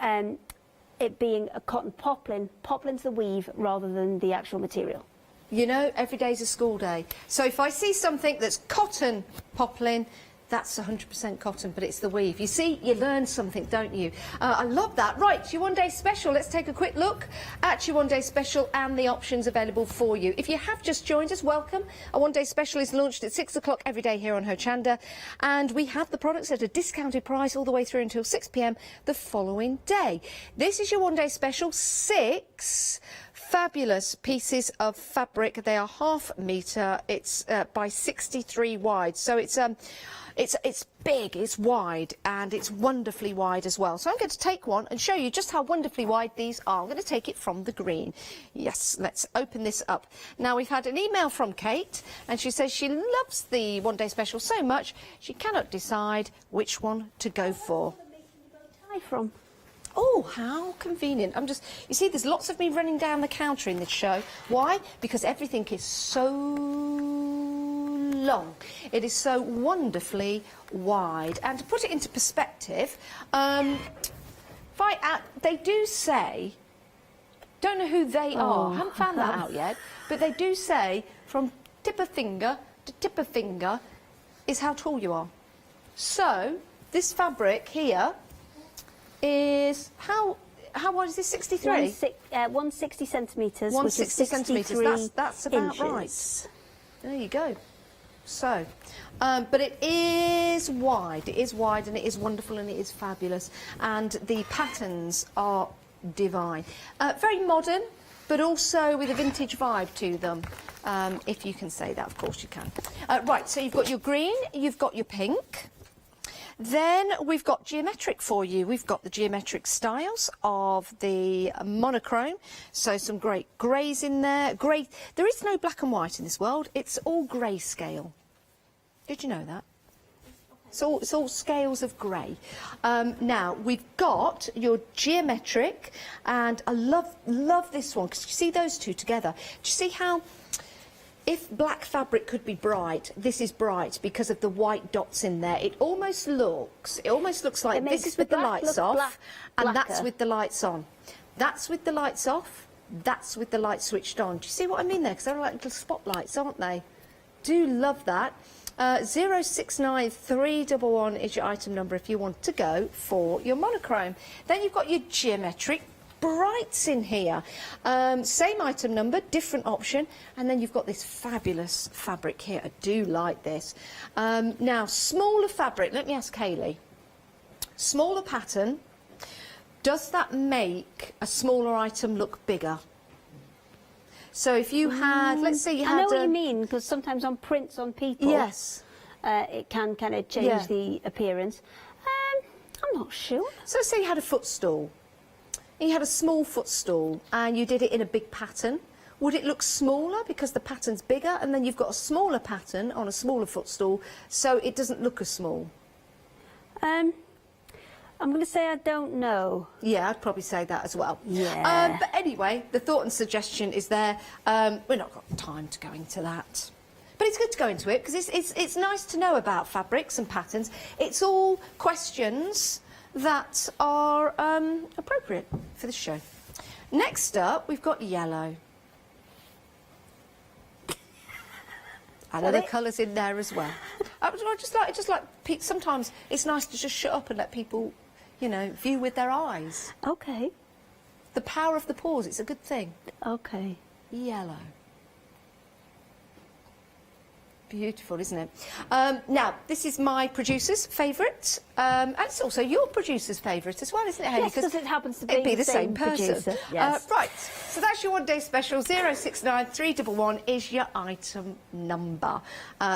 It being a cotton poplin. Poplin's the weave rather than the actual material. You know, every day's a school day. So if I see something that's cotton poplin, that's 100% cotton, but it's the weave. You see, you learn something, don't you? I love that. Right, your one-day special. Let's take a quick look at your one-day special and the options available for you. If you have just joined us, welcome. Our one-day special is launched at 6 o'clock every day here on Hochanda, and we have the products at a discounted price all the way through until 6 p.m. the following day. This is your one-day special. 6 fabulous pieces of fabric. They are ½ metre. It's by 63 wide, so it's big, it's wide, and it's wonderfully wide as well. So I'm going to take one and show you just how wonderfully wide these are. I'm going to take it from the green. Yes, let's open this up. Now, we've had an email from Kate, and she says she loves the one-day special so much she cannot decide which one to go for. From. Oh, how convenient. You see, there's lots of me running down the counter in this show. Why? Because everything is so long. It is so wonderfully wide. And to put it into perspective, they do say, don't know who they are, haven't found that out yet, but they do say from tip of finger to tip of finger is how tall you are. So, this fabric here is how wide is this? 63? 160 centimetres. 160 centimetres. That's about inches. right. There you go. So, but it is wide. It is wide, and it is wonderful, and it is fabulous. And the patterns are divine. Very modern, but also with a vintage vibe to them. If you can say that, of course you can. Right. So you've got your green. You've got your pink. Then we've got geometric for you. We've got the geometric styles of the monochrome. So some great greys in there. Grey. There is no black and white in this world. It's all grayscale. Did you know that? It's all scales of grey. Now, we've got your geometric, and I love this one, because you see those two together. Do you see how... If black fabric could be bright, this is bright because of the white dots in there. It almost looks like this is with the lights off, and that's with the lights on. That's with the lights off, that's with the lights switched on. Do you see what I mean there? Because they're like little spotlights, aren't they? Do love that. 069311 is your item number if you want to go for your monochrome. Then you've got your geometric brights in here. Same item number, different option, and then you've got this fabulous fabric here. I do like this. Now, smaller fabric, let me ask Hayley. Smaller pattern, does that make a smaller item look bigger? So if you had, let's say you had... I know what you mean, because sometimes on prints on people, yes, it can kind of change the appearance. I'm not sure. So say you had a footstool. You had a small footstool and you did it in a big pattern. Would it look smaller because the pattern's bigger, and then you've got a smaller pattern on a smaller footstool, so it doesn't look as small? I I'm going to say I don't know. Yeah, I'd probably say that as well. Yeah. But anyway, the thought and suggestion is there. We're not got time to go into that. But it's good to go into it because it's nice to know about fabrics and patterns. It's all questions that are appropriate for the show. Next up, we've got yellow. And other colours in there as well. Sometimes it's nice to just shut up and let people, you know, view with their eyes. Okay. The power of the pause, it's a good thing. Okay. Yellow. Beautiful, isn't it? Now, this is my producer's favourite, and it's also your producer's favourite as well, isn't it, Hayley? Yes, because it happens to be it'd be the same person. Producer. Yes. Right, so that's your one-day special. 069311 is your item number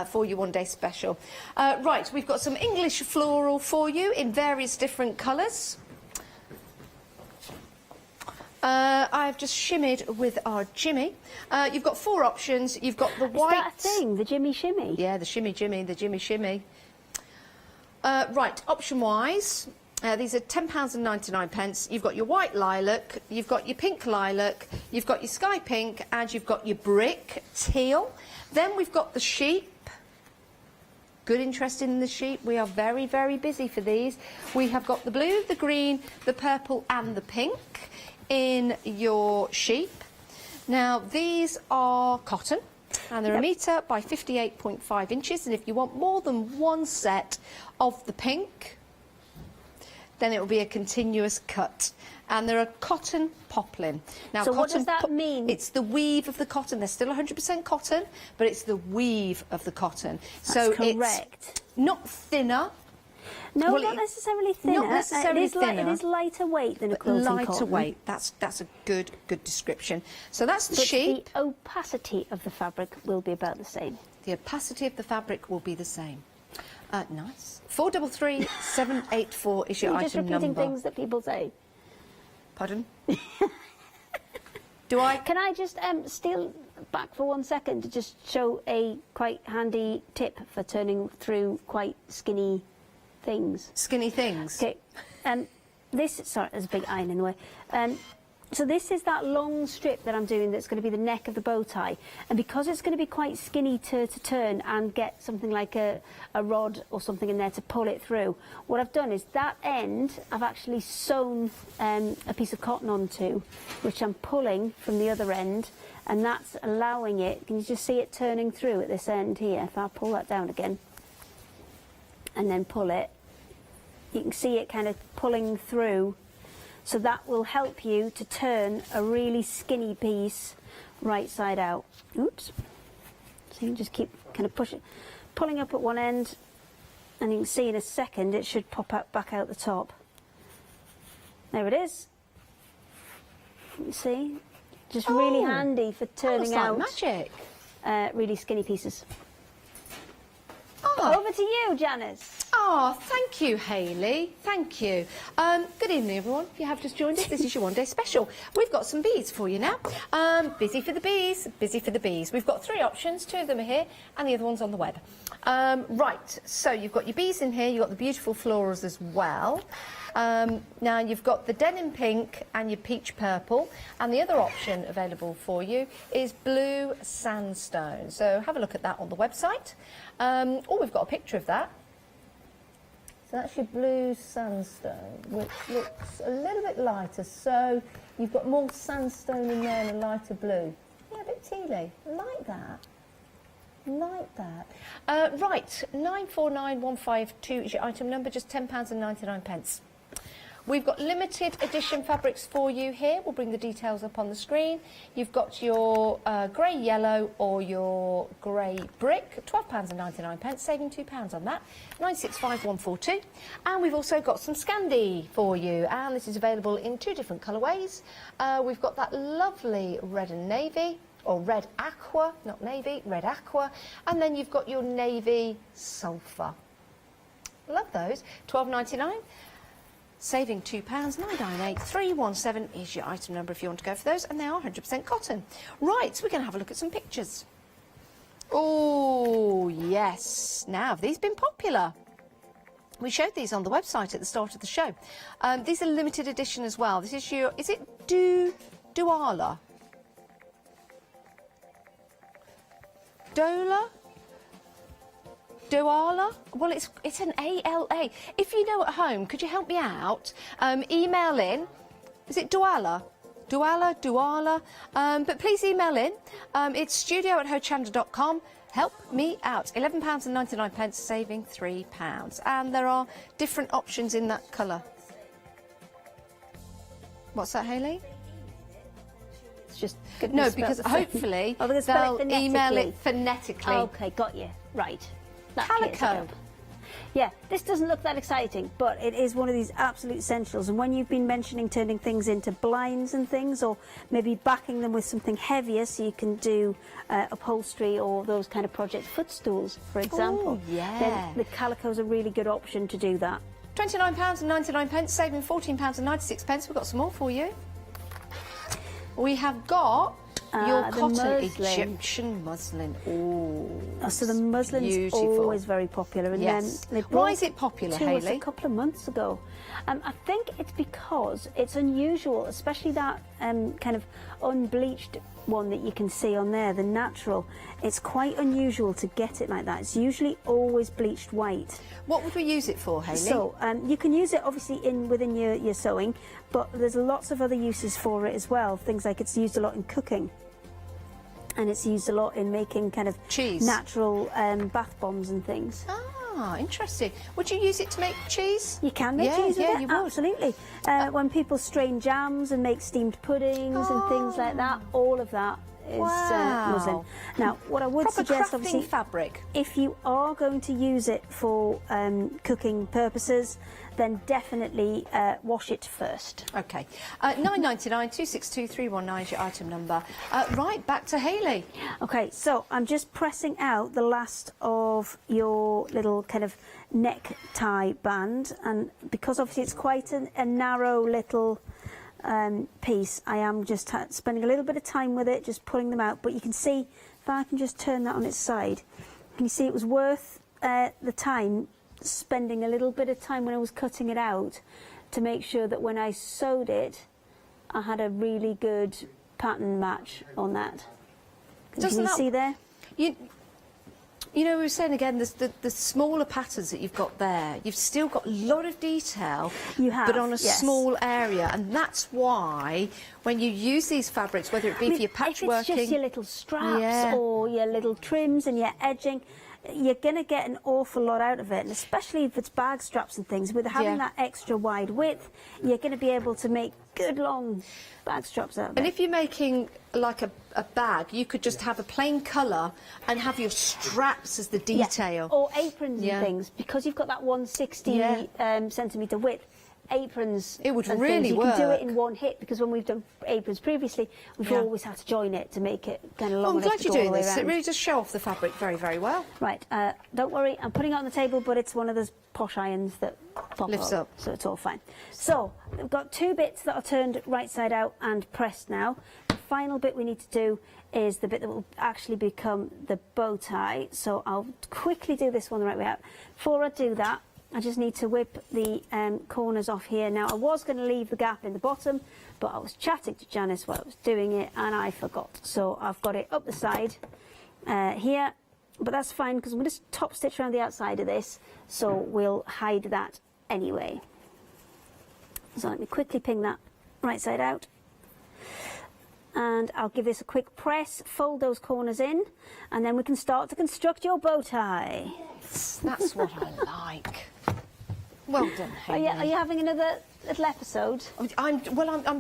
for your one-day special. Right, we've got some English floral for you in various different colours. I've just shimmied with our Jimmy. You've got 4 options. You've got the white... Is that a thing, the Jimmy Shimmy? Yeah, the Shimmy Jimmy, the Jimmy Shimmy. Right, option-wise, these are £10.99. You've got your white lilac, you've got your pink lilac, you've got your sky pink, and you've got your brick teal. Then we've got the sheep. Good interest in the sheep. We are very, very busy for these. We have got the blue, the green, the purple, and the pink in your sheep. Now these are cotton and they're 1 metre by 58.5 inches, and if you want more than one set of the pink then it will be a continuous cut, and they're a cotton poplin. Now, so what does that mean? It's the weave of the cotton. They're still 100% cotton, but it's the weave of the cotton. That's so correct. It's not thinner. No, well, not necessarily thinner. Not necessarily thinner. It is lighter weight than a quilting lighter cotton. weight. That's a good description. So that's the but sheep. The opacity of the fabric will be about the same. The opacity of the fabric will be the same. Nice. 433784 is your item number. You're just repeating things that people say. Pardon? Do I? Can I just steal back for 1 second to just show a quite handy tip for turning through quite skinny things? Skinny things? Okay. Sorry, there's a big iron in the way. So this is that long strip that I'm doing that's going to be the neck of the bow tie. And because it's going to be quite skinny to turn and get something like a rod or something in there to pull it through, what I've done is that end I've actually sewn a piece of cotton onto, which I'm pulling from the other end, and that's allowing it, can you just see it turning through at this end here? If I pull that down again and then pull it, you can see it kind of pulling through. So that will help you to turn a really skinny piece right side out. Oops. So you can just keep kind of pulling up at one end, and you can see in a second it should pop out back out the top. There it is. You see? Just really handy for turning out magic. Really skinny pieces. Oh. Over to you, Janice. Oh, thank you, Hayley. Thank you. Good evening, everyone. If you have just joined us, this is your one-day special. We've got some bees for you now. Busy for the bees, busy for the bees. We've got 3 options. 2 of them are here, and the other one's on the web. Right, so you've got your bees in here. You've got the beautiful florals as well. Now, you've got the denim pink and your peach purple, and the other option available for you is blue sandstone. So have a look at that on the website. We've got a picture of that. So that's your blue sandstone, which looks a little bit lighter. So you've got more sandstone in there and a lighter blue. Yeah, a bit tealy. Like that. Like that. Right, 949152 is your item number, just £10.99. We've got limited edition fabrics for you here. We'll bring the details up on the screen. You've got your grey yellow or your grey brick, £12.99, saving £2 on that, 965142. And we've also got some Scandi for you, and this is available in 2 different colourways. We've got that lovely red and navy, or red aqua, not navy, red aqua, and then you've got your navy sulphur. Love those, £12.99. Saving £2.998317 is your item number if you want to go for those, and they are 100% cotton. Right, so we're going to have a look at some pictures. Oh, yes. Now, have these been popular? We showed these on the website at the start of the show. These are limited edition as well. This is your, is it Duala? Dola? Duala? Well, it's an ALA. If you know at home, could you help me out? Email in. Is it Duala? Duala. But please email in. It's studio@hochanda.com. Help me out. £11.99, saving £3. And there are different options in that colour. What's that, Hayley? It's just no, because hopefully they'll email it phonetically. Okay, got you. Right. That clears it Calico. up. Yeah, this doesn't look that exciting, but it is one of these absolute essentials. And when you've been mentioning turning things into blinds and things, or maybe backing them with something heavier so you can do upholstery or those kind of projects, footstools, for example, yeah. then the calico is a really good option to do that. £29.99, saving £14.96. We've got some more for you. We have got your cotton Egyptian muslin. Oh, so the muslin's beautiful. Always very popular. And yes. then they Why is it popular, Hayley? A couple of months ago. I think it's because it's unusual, especially that kind of unbleached one that you can see on there, the natural. It's quite unusual to get it like that. It's usually always bleached white. What would we use it for, Hayley? So you can use it obviously within your sewing, but there's lots of other uses for it as well. Things like it's used a lot in cooking, and it's used a lot in making kind of cheese, natural bath bombs and things. Ah, interesting. Would you use it to make cheese? You can make cheese with it, you would. absolutely. When people strain jams and make steamed puddings and things like that, all of that is muslin. Now, what I would suggest, obviously, fabric. If you are going to use it for cooking purposes, then definitely wash it first. Okay. £9.99, 262 319 is your item number. Right, back to Hayley. Okay, so I'm just pressing out the last of your little kind of necktie band, and because obviously it's quite a narrow little piece, I am just spending a little bit of time with it, just pulling them out. But you can see, if I can just turn that on its side, can you see it was worth the time spending a little bit of time when I was cutting it out to make sure that when I sewed it, I had a really good pattern match on that. Can you see there? You know, we were saying again, the smaller patterns that you've got there, you've still got a lot of detail, but on a small area, and that's why when you use these fabrics, whether it be for your patchworking, if it's just your little straps or your little trims and your edging, you're going to get an awful lot out of it, and especially if it's bag straps and things, with having that extra wide width, you're going to be able to make good long bag straps out of it. And if you're making like a bag, you could just have a plain colour and have your straps as the detail. Or aprons and things, because you've got that 160 centimetre width. Aprons, it would and really things. work. You can do it in one hit, because when we've done aprons previously, we've always had to join it to make it kind of long I'm glad enough to you're go all doing the way this. around. It really does show off the fabric very, very well. Right, don't worry, I'm putting it on the table, but it's one of those posh irons that pop lifts up, so it's all fine. So we've got two bits that are turned right side out and pressed now. The final bit we need to do is the bit that will actually become the bow tie. So I'll quickly do this one the right way out. Before I do that, I just need to whip the corners off here. Now, I was going to leave the gap in the bottom, but I was chatting to Janice while I was doing it, and I forgot. So I've got it up the side here, but that's fine, because I'm going to top stitch around the outside of this, so we'll hide that anyway. So let me quickly ping that right side out. And I'll give this a quick press, fold those corners in, and then we can start to construct your bow tie. That's what I like. Well done, Hayley. Are you having another little episode? I'm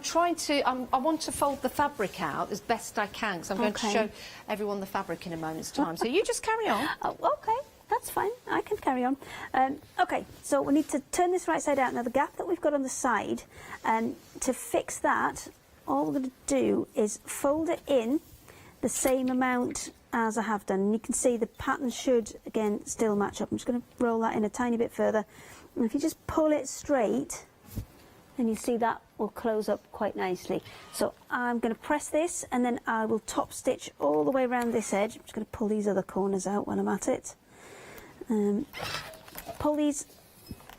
trying to. I want to fold the fabric out as best I can, because I'm going to show everyone the fabric in a moment's time. So you just carry on. Oh, okay, that's fine. I can carry on. Okay, so we need to turn this right side out. Now, the gap that we've got on the side, to fix that, all we're going to do is fold it in the same amount as I have done. And you can see the pattern should, again, still match up. I'm just going to roll that in a tiny bit further. And if you just pull it straight, then you see that will close up quite nicely. So I'm going to press this, and then I will top stitch all the way around this edge. I'm just going to pull these other corners out when I'm at it. Pull these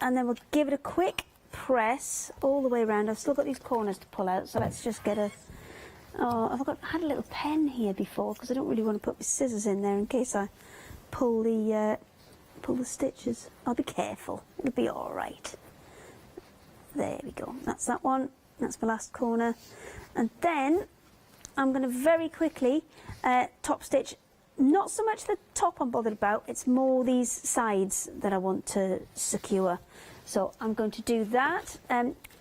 and then we'll give it a quick press all the way around. I've still got these corners to pull out, so let's just get a... Oh, I had a little pen here before because I don't really want to put my scissors in there in case I pull the stitches. I'll be careful. It'll be all right. There we go. That's that one. That's the last corner. And then I'm going to very quickly top stitch. Not so much the top I'm bothered about, it's more these sides that I want to secure. So I'm going to do that.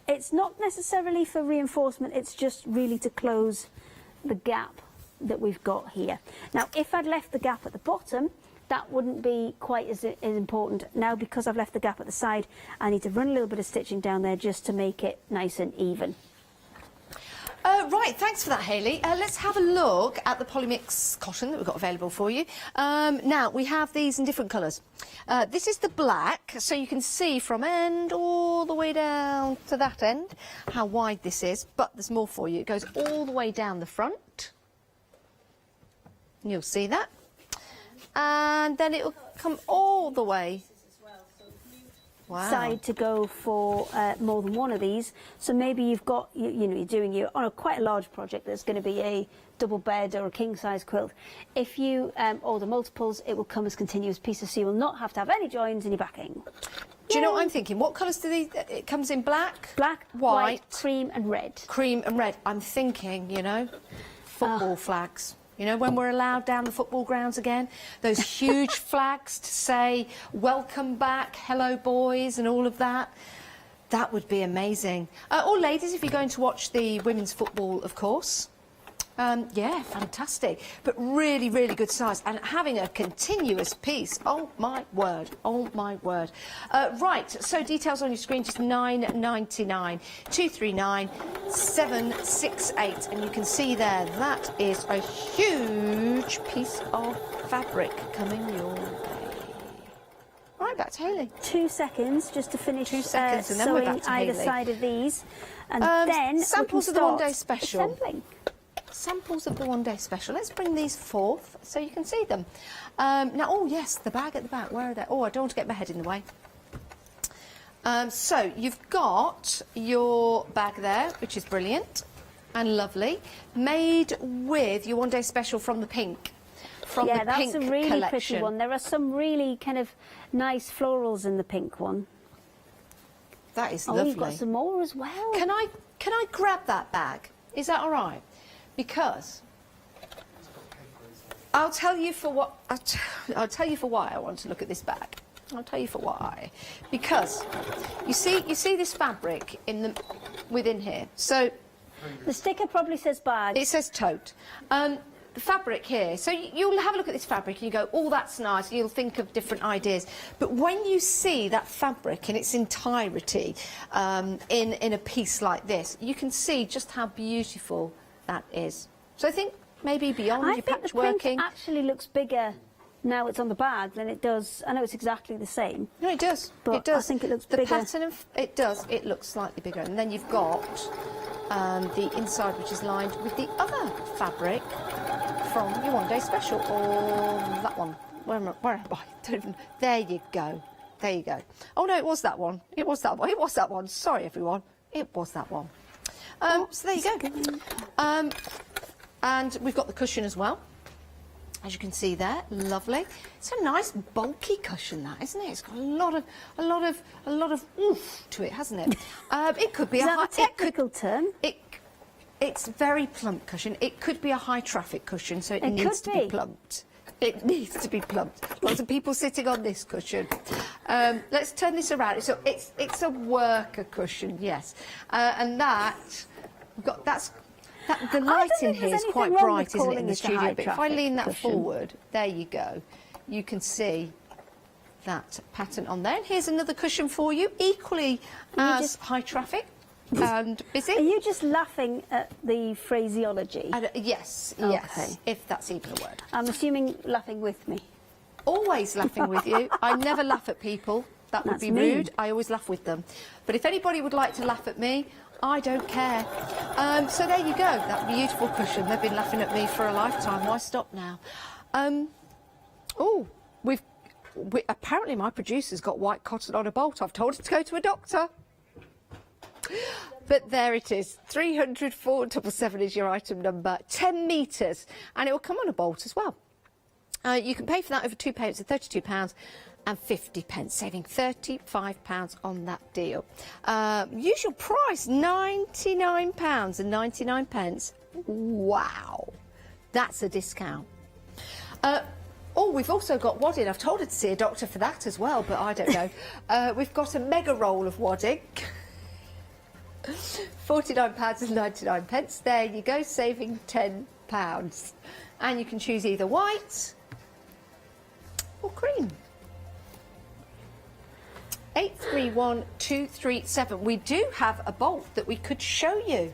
It's not necessarily for reinforcement, it's just really to close the gap that we've got here. Now, if I'd left the gap at the bottom, that wouldn't be quite as important. Now, because I've left the gap at the side, I need to run a little bit of stitching down there just to make it nice and even. Right, thanks for that, Hayley. Let's have a look at the Polymix cotton that we've got available for you. Now, we have these in different colours. This is the black, so you can see from end all the way down to that end how wide this is, but there's more for you. It goes all the way down the front. You'll see that. And then it'll come all the way side to go for more than one of these. So maybe you've got, you're on quite a large project that's going to be a double bed or a king size quilt. If you order multiples, it will come as continuous pieces, so you will not have to have any joins in your backing. Do you know what I'm thinking? What colours do these? It comes in black, white, cream and red. Cream and red. I'm thinking, football flags. When we're allowed down the football grounds again, those huge flags to say, welcome back, hello boys, and all of that. That would be amazing. Or ladies, if you're going to watch the women's football, of course. Yeah, fantastic. But really, really good size. And having a continuous piece. Oh, my word. Oh, my word. Right, so details on your screen, just £9.99, 239 768. And you can see there, that is a huge piece of fabric coming your way. Right, back to Hayley. 2 seconds just to finish 2 seconds, and then we're back to either Hayley. side of these. And then samples we of can the one-day start special. assembling. Samples of the one-day special. Let's bring these forth so you can see them. Now, oh yes, the bag at the back. Where are they? Oh, I don't want to get my head in the way. So you've got your bag there, which is brilliant and lovely, made with your one-day special from the pink. From the that's pink a really collection. pretty one. There are some really kind of nice florals in the pink one. That is Oh, lovely. you've got some more as well. Can I grab that bag? Is that all right? Because I'll tell you for what I'll tell you for why I want to look at this bag. I'll tell you for why. Because you see this fabric within here. So the sticker probably says bag. It says tote. The fabric here. So you'll have a look at this fabric and you go, oh, that's nice. You'll think of different ideas. But when you see that fabric in its entirety in a piece like this, you can see just how beautiful that is. So I think maybe beyond your patchworking. I think the print actually looks bigger now it's on the bag than it does. I know it's exactly the same. No, it does. But it does. I think it looks the bigger. pattern of it does. It looks slightly bigger, and then you've got the inside, which is lined with the other fabric from your one-day special, or that one. Where am I? There you go. There you go. Oh no, it was that one. It was that one. It was that one. Sorry, everyone. It was that one. So there you go. And we've got the cushion as well, as you can see there. Lovely. It's a nice bulky cushion, that, isn't it? It's got a lot of oomph to it, hasn't it? It could be Is that a technical term? It's very plump cushion. It could be a high traffic cushion, so it needs to be plumped. It needs to be plumped. Lots of people sitting on this cushion. Let's turn this around. So it's a worker cushion, yes. And the light in here is quite bright, isn't it, in the studio? But if I lean that forward, there you go. You can see that pattern on there. And here's another cushion for you, equally as high traffic and busy. Are you just laughing at the phraseology? Yes, okay. yes, if that's even a word. I'm assuming laughing with me. Always laughing with you. I never laugh at people. That would be rude. I always laugh with them. But if anybody would like to laugh at me, I don't care. So there you go. That beautiful cushion. They've been laughing at me for a lifetime. Why stop now? Oh, apparently my producer's got white cotton on a bolt. I've told her to go to a doctor. But there it is. 30477 is your item number. 10 metres. And it will come on a bolt as well. You can pay for that over £2 at £32 and 50p, saving £35 on that deal. Usual price, £99 and 99p. Wow. That's a discount. Oh, we've also got wadding. I've told her to see a doctor for that as well, but I don't know. We've got a mega roll of wadding. £49 and 99p. There you go, saving £10. And you can choose either white or cream. 831237. We do have a bolt that we could show you.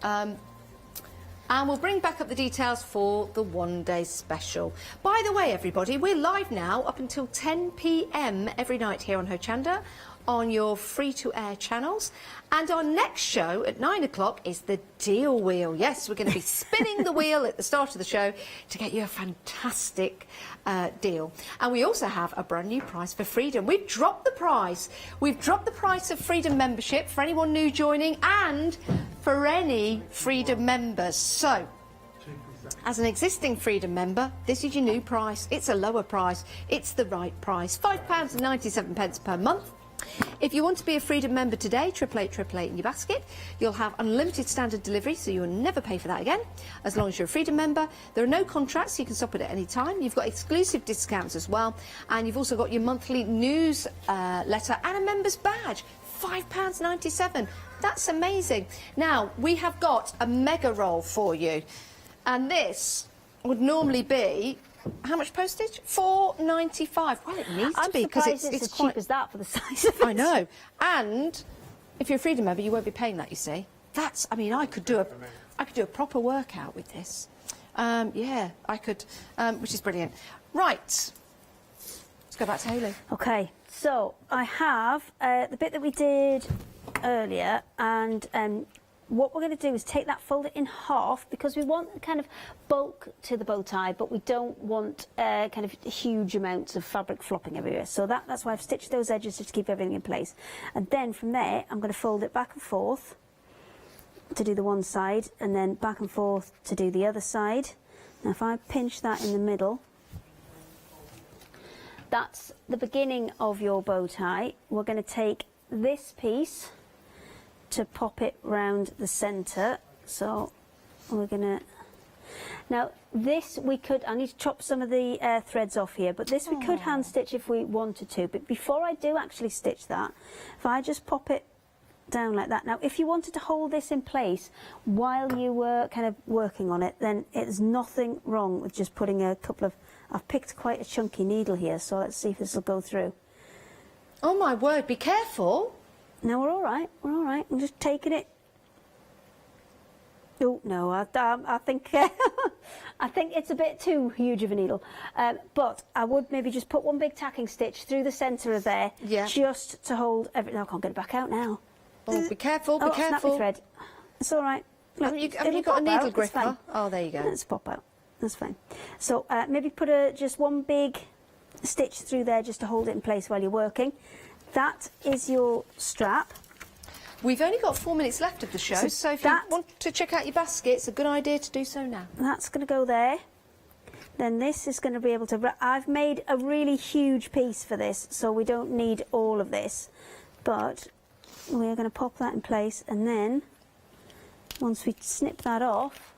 And we'll bring back up the details for the one-day special. By the way, everybody, we're live now up until 10 p.m. every night here on Hochanda on your free-to-air channels. And our next show at 9 o'clock is the deal wheel. Yes, we're going to be spinning the wheel at the start of the show to get you a fantastic deal. And we also have a brand new prize for Freedom. We've dropped the price. We've dropped the price of Freedom membership for anyone new joining and for any Freedom members. So, as an existing Freedom member, this is your new price. It's a lower price. It's the right price. £5 and 97p per month. If you want to be a Freedom member today, 88888 in your basket. You'll have unlimited standard delivery, so you'll never pay for that again, as long as you're a Freedom member. There are no contracts, so you can stop it at any time. You've got exclusive discounts as well, and you've also got your monthly news letter and a member's badge. £5.97. That's amazing. Now, we have got a mega roll for you, and this would normally be... How much postage? £4.95. Well, it needs to be because it's as quite cheap as that for the size of it. I know. And if you're a Freedom member, you won't be paying that. You see, that's. I mean, I could do a proper workout with this. Yeah, I could, which is brilliant. Right. Let's go back to Hayley. Okay. So I have the bit that we did earlier, and what we're going to do is take that, fold it in half, because we want kind of bulk to the bow tie, but we don't want kind of huge amounts of fabric flopping everywhere. So that's why I've stitched those edges just to keep everything in place. And then from there, I'm going to fold it back and forth to do the one side, and then back and forth to do the other side. Now if I pinch that in the middle, that's the beginning of your bow tie. We're going to take this piece to pop it round the centre. So we're gonna, now this we could, I need to chop some of the threads off here, but this we could hand stitch if we wanted to. But before I do actually stitch that, if I just pop it down like that. Now if you wanted to hold this in place while you were kind of working on it, then there's nothing wrong with just putting a couple of, I've picked quite a chunky needle here, so let's see if this will go through. Oh my word, be careful. No, we're all right. We're all right. I'm just taking it. Oh no, I think I think it's a bit too huge of a needle. But I would maybe just put one big tacking stitch through the centre of there, just to hold everything. No, I can't get it back out now. Oh, be careful! Be careful. Snappy thread. It's all right. Look, have you got a needle gripper? Oh, there you go. Let's pop out. That's fine. So maybe put just one big stitch through there just to hold it in place while you're working. That is your strap. We've only got 4 minutes left of the show, so if you want to check out your basket, it's a good idea to do so now. That's going to go there. Then this is going to be able to... I've made a really huge piece for this, so we don't need all of this. But we're going to pop that in place, and then once we snip that off,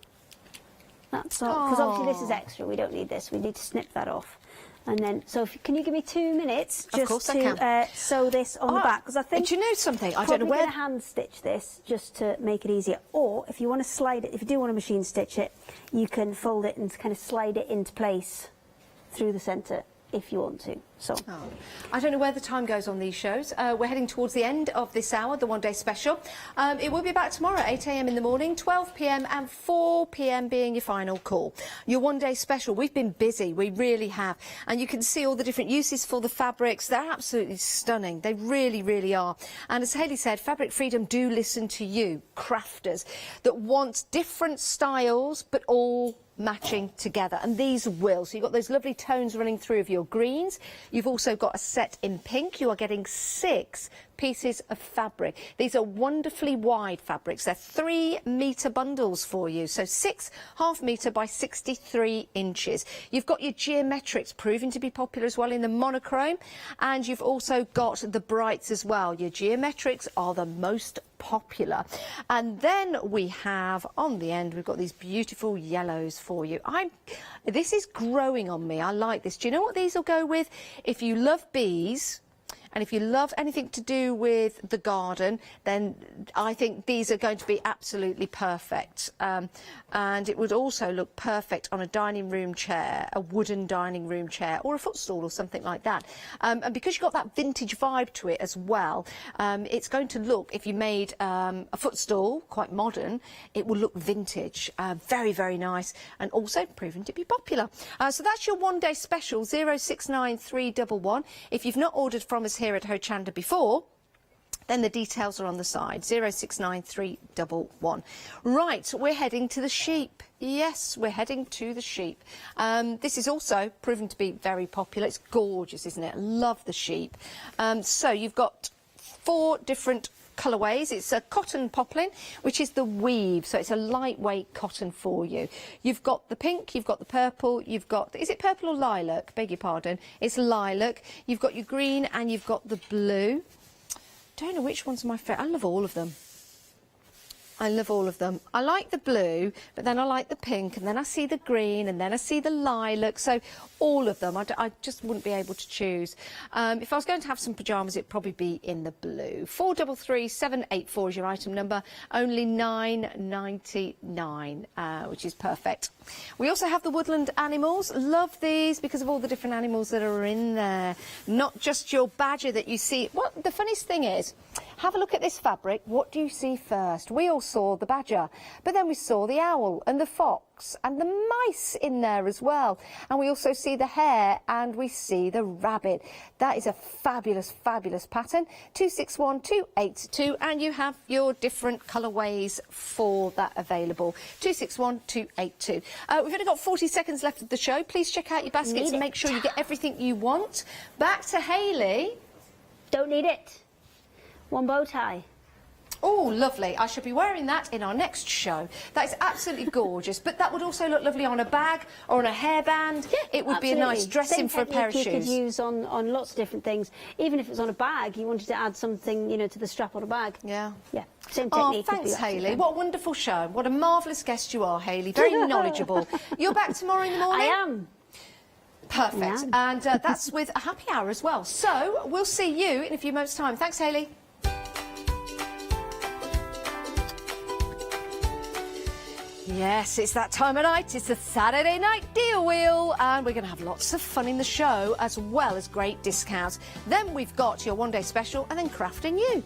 that's all. Because obviously this is extra, we don't need this. We need to snip that off. And then, so can you give me 2 minutes just to sew this on the back? Because I think, do you know something? I don't know where. I'm going to hand stitch this just to make it easier. Or if you want to slide it, if you do want to machine stitch it, you can fold it and kind of slide it into place through the centre if you want to. So I don't know where the time goes on these shows. We're heading towards the end of this hour, the one-day special. It will be back tomorrow at 8 a.m. in the morning, 12 p.m. and 4 p.m. being your final call. Your one-day special. We've been busy, we really have. And you can see all the different uses for the fabrics. They're absolutely stunning. They really, really are. And as Hayley said, Fabric Freedom do listen to you, crafters, that want different styles, but all matching together, and these will. So you've got those lovely tones running through of your greens. You've also got a set in pink. You are getting 6 pieces of fabric. These are wonderfully wide fabrics. They're 3-metre bundles for you, so 6 half-metre by 63 inches. You've got your geometrics proving to be popular as well in the monochrome, and you've also got the brights as well. Your geometrics are the most popular. And then we have on the end, we've got these beautiful yellows for you. This is growing on me. I like this. Do you know what these will go with? If you love bees, and if you love anything to do with the garden, then I think these are going to be absolutely perfect. And it would also look perfect on a dining room chair, a wooden dining room chair, or a footstool or something like that. And because you've got that vintage vibe to it as well, it's going to look, if you made a footstool, quite modern, it will look vintage. Very, very nice, and also proven to be popular. So that's your one-day special, 069311. If you've not ordered from us here at Hochanda before, then the details are on the side, 069311. Right, we're heading to the sheep. Yes, we're heading to the sheep. This is also proven to be very popular. It's gorgeous, isn't it? I love the sheep. So you've got 4 different colourways. It's a cotton poplin, which is the weave, so it's a lightweight cotton for you. You've got the pink, you've got the purple, you've got, is it purple or lilac? Beg your pardon. It's lilac. You've got your green and you've got the blue. Don't know which one's my favourite. I love all of them. I love all of them. I like the blue, but then I like the pink, and then I see the green, and then I see the lilac. So all of them, I just wouldn't be able to choose. If I was going to have some pyjamas, it'd probably be in the blue. 433784 is your item number. Only $9.99, which is perfect. We also have the woodland animals. Love these because of all the different animals that are in there. Not just your badger that you see. What the funniest thing is, have a look at this fabric. What do you see first? We all saw the badger, but then we saw the owl and the fox and the mice in there as well. And we also see the hare and we see the rabbit. That is a fabulous, fabulous pattern. 261282, and you have your different colourways for that available. 261282. We've only got 40 seconds left of the show. Please check out your baskets and make sure you get everything you want. Back to Hayley. Don't need it. One bow tie. Oh, lovely. I shall be wearing that in our next show. That is absolutely gorgeous. But that would also look lovely on a bag or on a hairband. Yeah, it would be a nice dressing for a pair of shoes. You could use on lots of different things. Even if it was on a bag, you wanted to add something, you know, to the strap on a bag. Yeah. Yeah. Same technique. Oh, thanks, Hayley. What a wonderful show. What a marvellous guest you are, Hayley. Very knowledgeable. You're back tomorrow in the morning? I am. Perfect. And that's with a happy hour as well. So we'll see you in a few moments' time. Thanks, Hayley. Yes, it's that time of night. It's the Saturday night deal wheel, and we're going to have lots of fun in the show as well as great discounts. Then we've got your one-day special and then Crafting You.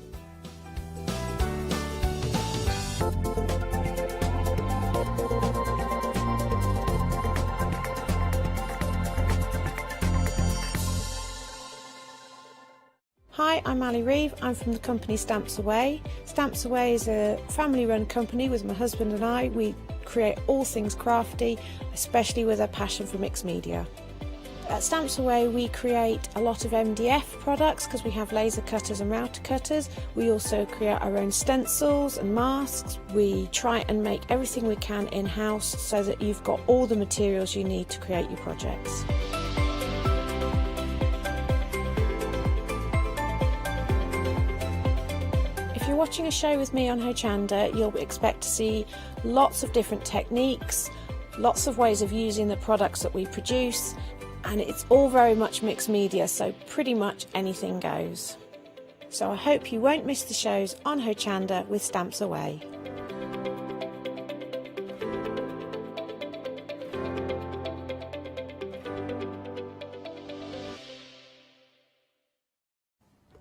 Hi, I'm Ali Reeve. I'm from the company Stamps Away. Stamps Away is a family-run company with my husband and I. We create all things crafty, especially with a passion for mixed media. At Stamps Away we create a lot of MDF products because we have laser cutters and router cutters. We also create our own stencils and masks. We try and make everything we can in-house so that you've got all the materials you need to create your projects. If you're watching a show with me on Hochanda, you'll expect to see lots of different techniques, lots of ways of using the products that we produce, and it's all very much mixed media, so pretty much anything goes. So I hope you won't miss the shows on Hochanda with Stamps Away.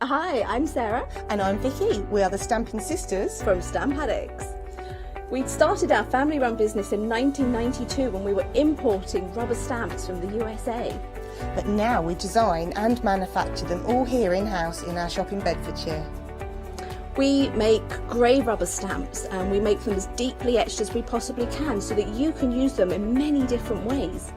Hi, I'm Sarah. And I'm Vicky. We are the Stamping Sisters from Stamp Addicts. We started our family-run business in 1992 when we were importing rubber stamps from the USA. But now we design and manufacture them all here in-house in our shop in Bedfordshire. We make grey rubber stamps and we make them as deeply etched as we possibly can so that you can use them in many different ways.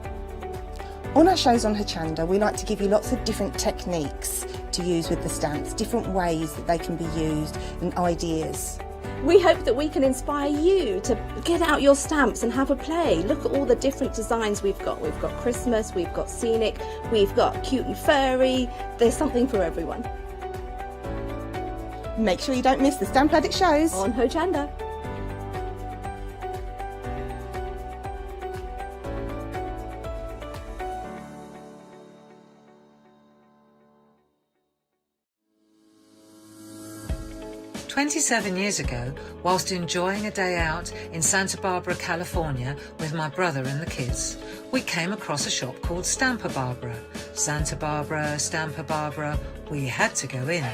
On our shows on Hochanda, we like to give you lots of different techniques to use with the stamps, different ways that they can be used and ideas. We hope that we can inspire you to get out your stamps and have a play. Look at all the different designs we've got. We've got Christmas, we've got scenic, we've got cute and furry. There's something for everyone. Make sure you don't miss the Stamp Addict shows on Hochanda. "27 years ago, whilst enjoying a day out in Santa Barbara, California with my brother and the kids, we came across a shop called Stampa Barbara. Santa Barbara, Stampa Barbara, we had to go in.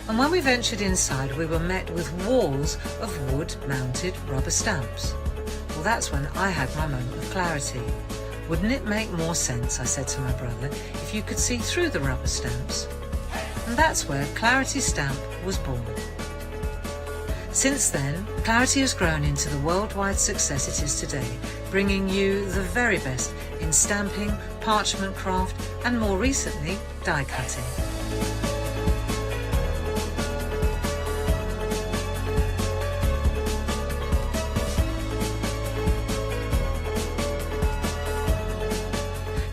And when we ventured inside, we were met with walls of wood-mounted rubber stamps. Well, that's when I had my moment of clarity. Wouldn't it make more sense, I said to my brother, if you could see through the rubber stamps? And that's where Clarity Stamp was born. Since then, Clarity has grown into the worldwide success it is today, bringing you the very best in stamping, parchment craft, and more recently, die cutting.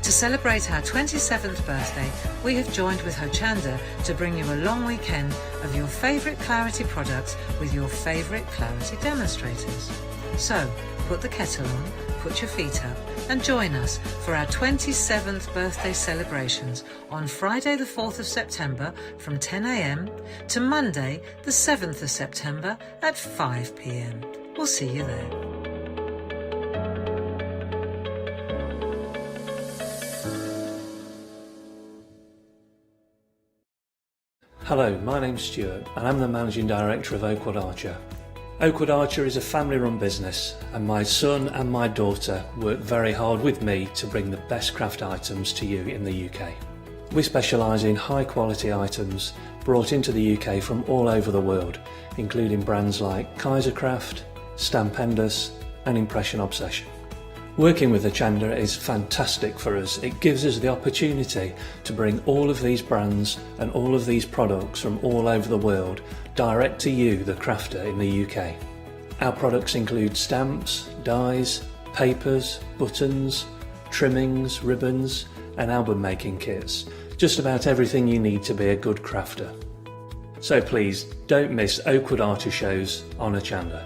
To celebrate our 27th birthday, we have joined with Hochanda to bring you a long weekend of your favourite Clarity products with your favourite Clarity demonstrators. So, put the kettle on, put your feet up and join us for our 27th birthday celebrations on Friday the 4th of September from 10 a.m. to Monday the 7th of September at 5 p.m. We'll see you there. Hello, my name's Stuart and I'm the Managing Director of Oakwood Archer. Oakwood Archer is a family-run business and my son and my daughter work very hard with me to bring the best craft items to you in the UK. We specialise in high-quality items brought into the UK from all over the world, including brands like Kaisercraft, Stampendous and Impression Obsession. Working with Hochanda is fantastic for us. It gives us the opportunity to bring all of these brands and all of these products from all over the world direct to you, the crafter in the UK. Our products include stamps, dies, papers, buttons, trimmings, ribbons and album making kits. Just about everything you need to be a good crafter. So please don't miss Oakwood Archer shows on Hochanda.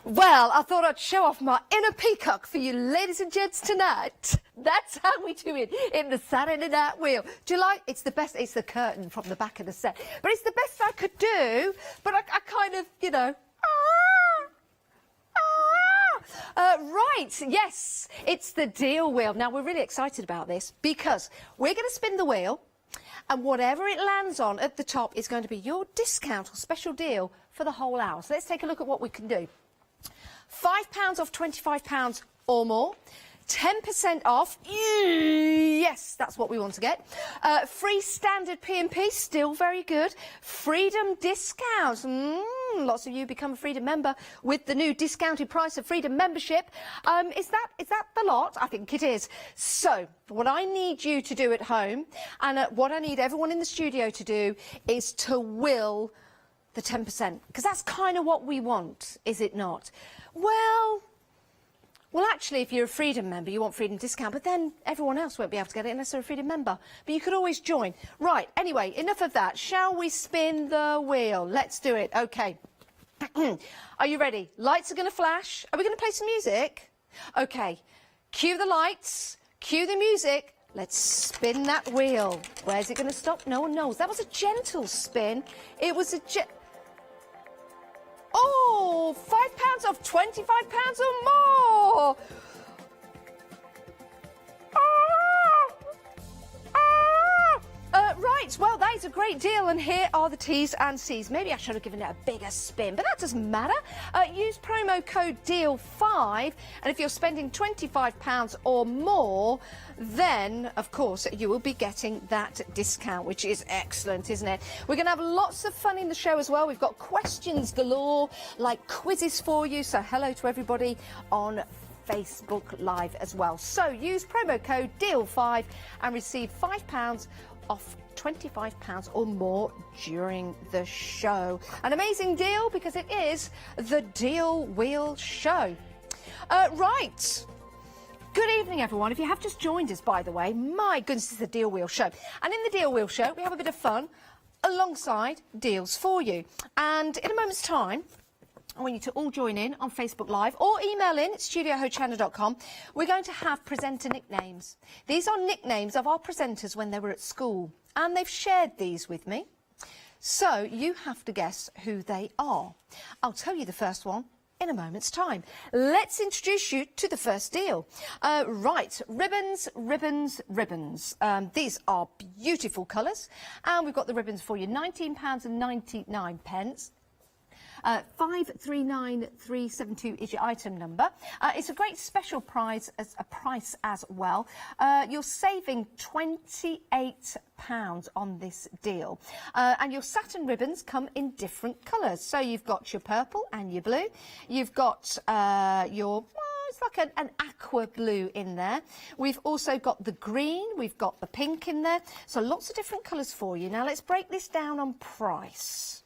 Well, I thought I'd show off my inner peacock for you ladies and gents tonight. That's how we do it in the Saturday Night Wheel. Do you like? It's the best. It's the curtain from the back of the set. But it's the best I could do. But I kind of, you know. Right, yes, it's the deal wheel. Now, we're really excited about this because we're going to spin the wheel and whatever it lands on at the top is going to be your discount or special deal for the whole hour. So let's take a look at what we can do. £5 off £25 or more. 10% off, yes, that's what we want to get. Free standard P&P, still very good. Freedom discounts, lots of you become a Freedom member with the new discounted price of Freedom membership. Is that the lot? I think it is. So, what I need you to do at home, and what I need everyone in the studio to do, is to will the 10%, because that's kind of what we want, is it not? Well, actually, if you're a Freedom member, you want Freedom discount, but then everyone else won't be able to get it unless they're a Freedom member. But you could always join. Right, anyway, enough of that. Shall we spin the wheel? Let's do it. OK. Are you ready? Lights are going to flash. Are we going to play some music? OK. Cue the lights. Cue the music. Let's spin that wheel. Where's it going to stop? No one knows. That was a gentle spin. It was a Oh, £5 of £25 or more. Right, well, that is a great deal, and here are the T's and C's. Maybe I should have given it a bigger spin, but that doesn't matter. Use promo code DEAL5, and if you're spending £25 or more, then, of course, you will be getting that discount, which is excellent, isn't it? We're going to have lots of fun in the show as well. We've got questions galore, like quizzes for you, so hello to everybody on Facebook Live as well. So use promo code DEAL5 and receive £5 off £25 or more during the show. An amazing deal because it is the Deal Wheel Show. Right. Good evening, everyone. If you have just joined us, by the way, my goodness, it's the Deal Wheel Show. And in the Deal Wheel Show, we have a bit of fun alongside deals for you. And in a moment's time, I want you to all join in on Facebook Live or email in at studio@hochanda.com. We're going to have presenter nicknames. These are nicknames of our presenters when they were at school, and they've shared these with me. So you have to guess who they are. I'll tell you the first one in a moment's time. Let's introduce you to the first deal. Right, ribbons, ribbons, ribbons. These are beautiful colours, and we've got the ribbons for you, £19.99. 539372 is your item number. It's a great special price as well. You're saving £28 on this deal. And your satin ribbons come in different colours. So you've got your purple and your blue. You've got your... it's like an aqua blue in there. We've also got the green, we've got the pink in there. So lots of different colours for you. Now let's break this down on price.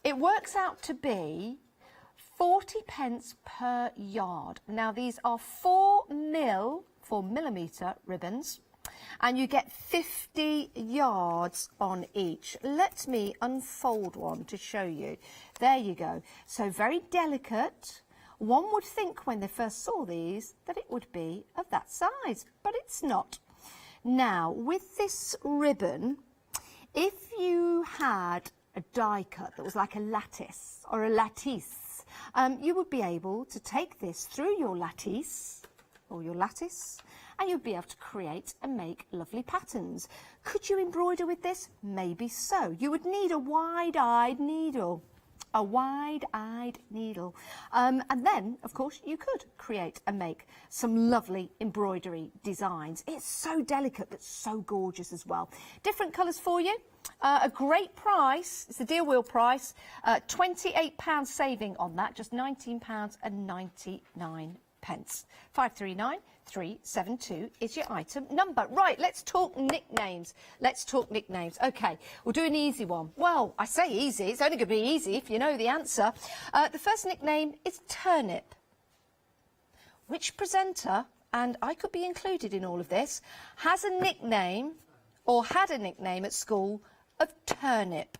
It works out to be 40p per yard. Now these are 4mm ribbons, and you get 50 yards on each. Let me unfold one to show you. There you go. So very delicate. One would think when they first saw these that it would be of that size, but it's not. Now with this ribbon, if you had a die cut that was like a lattice or a lattice, you would be able to take this through your lattice or your lattice, and you'd be able to create and make lovely patterns. Could you embroider with this? Maybe so. You would need a wide-eyed needle. A wide-eyed needle. And then, of course, you could create and make some lovely embroidery designs. It's so delicate but so gorgeous as well. Different colours for you. A great price. It's the Deal Wheel price. £28 saving on that. Just £19.99. 539372 is your item number. Right, let's talk nicknames. Let's talk nicknames. Okay, we'll do an easy one. Well, I say easy. It's only going to be easy if you know the answer. The first nickname is Turnip. Which presenter, and I could be included in all of this, has a nickname or had a nickname at school of Turnip?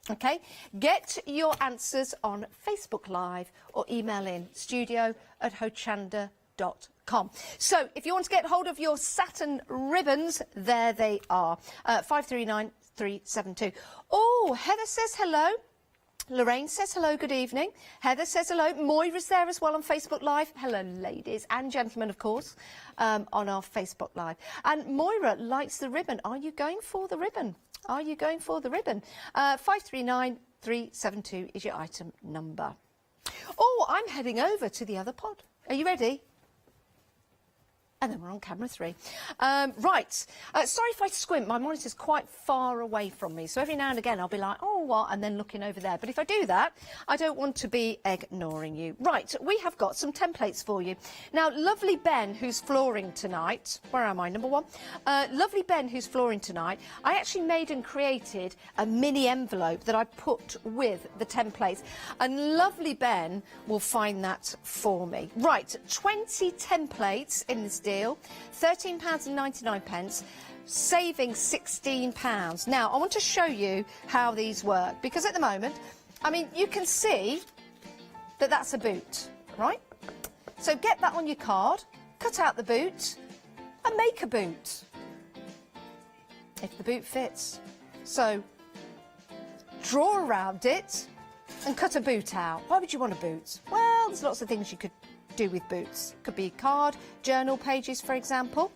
Okay, get your answers on Facebook Live or email in studio@hochanda.com. So if you want to get hold of your satin ribbons, there they are. 539372. Oh, Heather says hello. Lorraine says hello, good evening. Heather says hello. Moira's there as well on Facebook Live. Hello, ladies and gentlemen, of course, on our Facebook Live. And Moira likes the ribbon. Are you going for the ribbon? Are you going for the ribbon? 539372 is your item number. Oh, I'm heading over to the other pod. Are you ready? And then we're on camera 3. Right. Sorry if I squint. My monitor's quite far away from me. So every now and again I'll be like, oh, what? And then looking over there. But if I do that, I don't want to be ignoring you. Right. We have got some templates for you. Now, lovely Ben, who's flooring tonight. Where am I? Number 1. Lovely Ben, who's flooring tonight. I actually made and created a mini envelope that I put with the templates. And lovely Ben will find that for me. Right. 20 templates in this deal, £13.99, saving £16. Now, I want to show you how these work, because at the moment, I mean, you can see that that's a boot, right? So get that on your card, cut out the boot, and make a boot, if the boot fits. So draw around it, and cut a boot out. Why would you want a boot? Well, there's lots of things you could do with boots. Could be a card, journal pages, for example.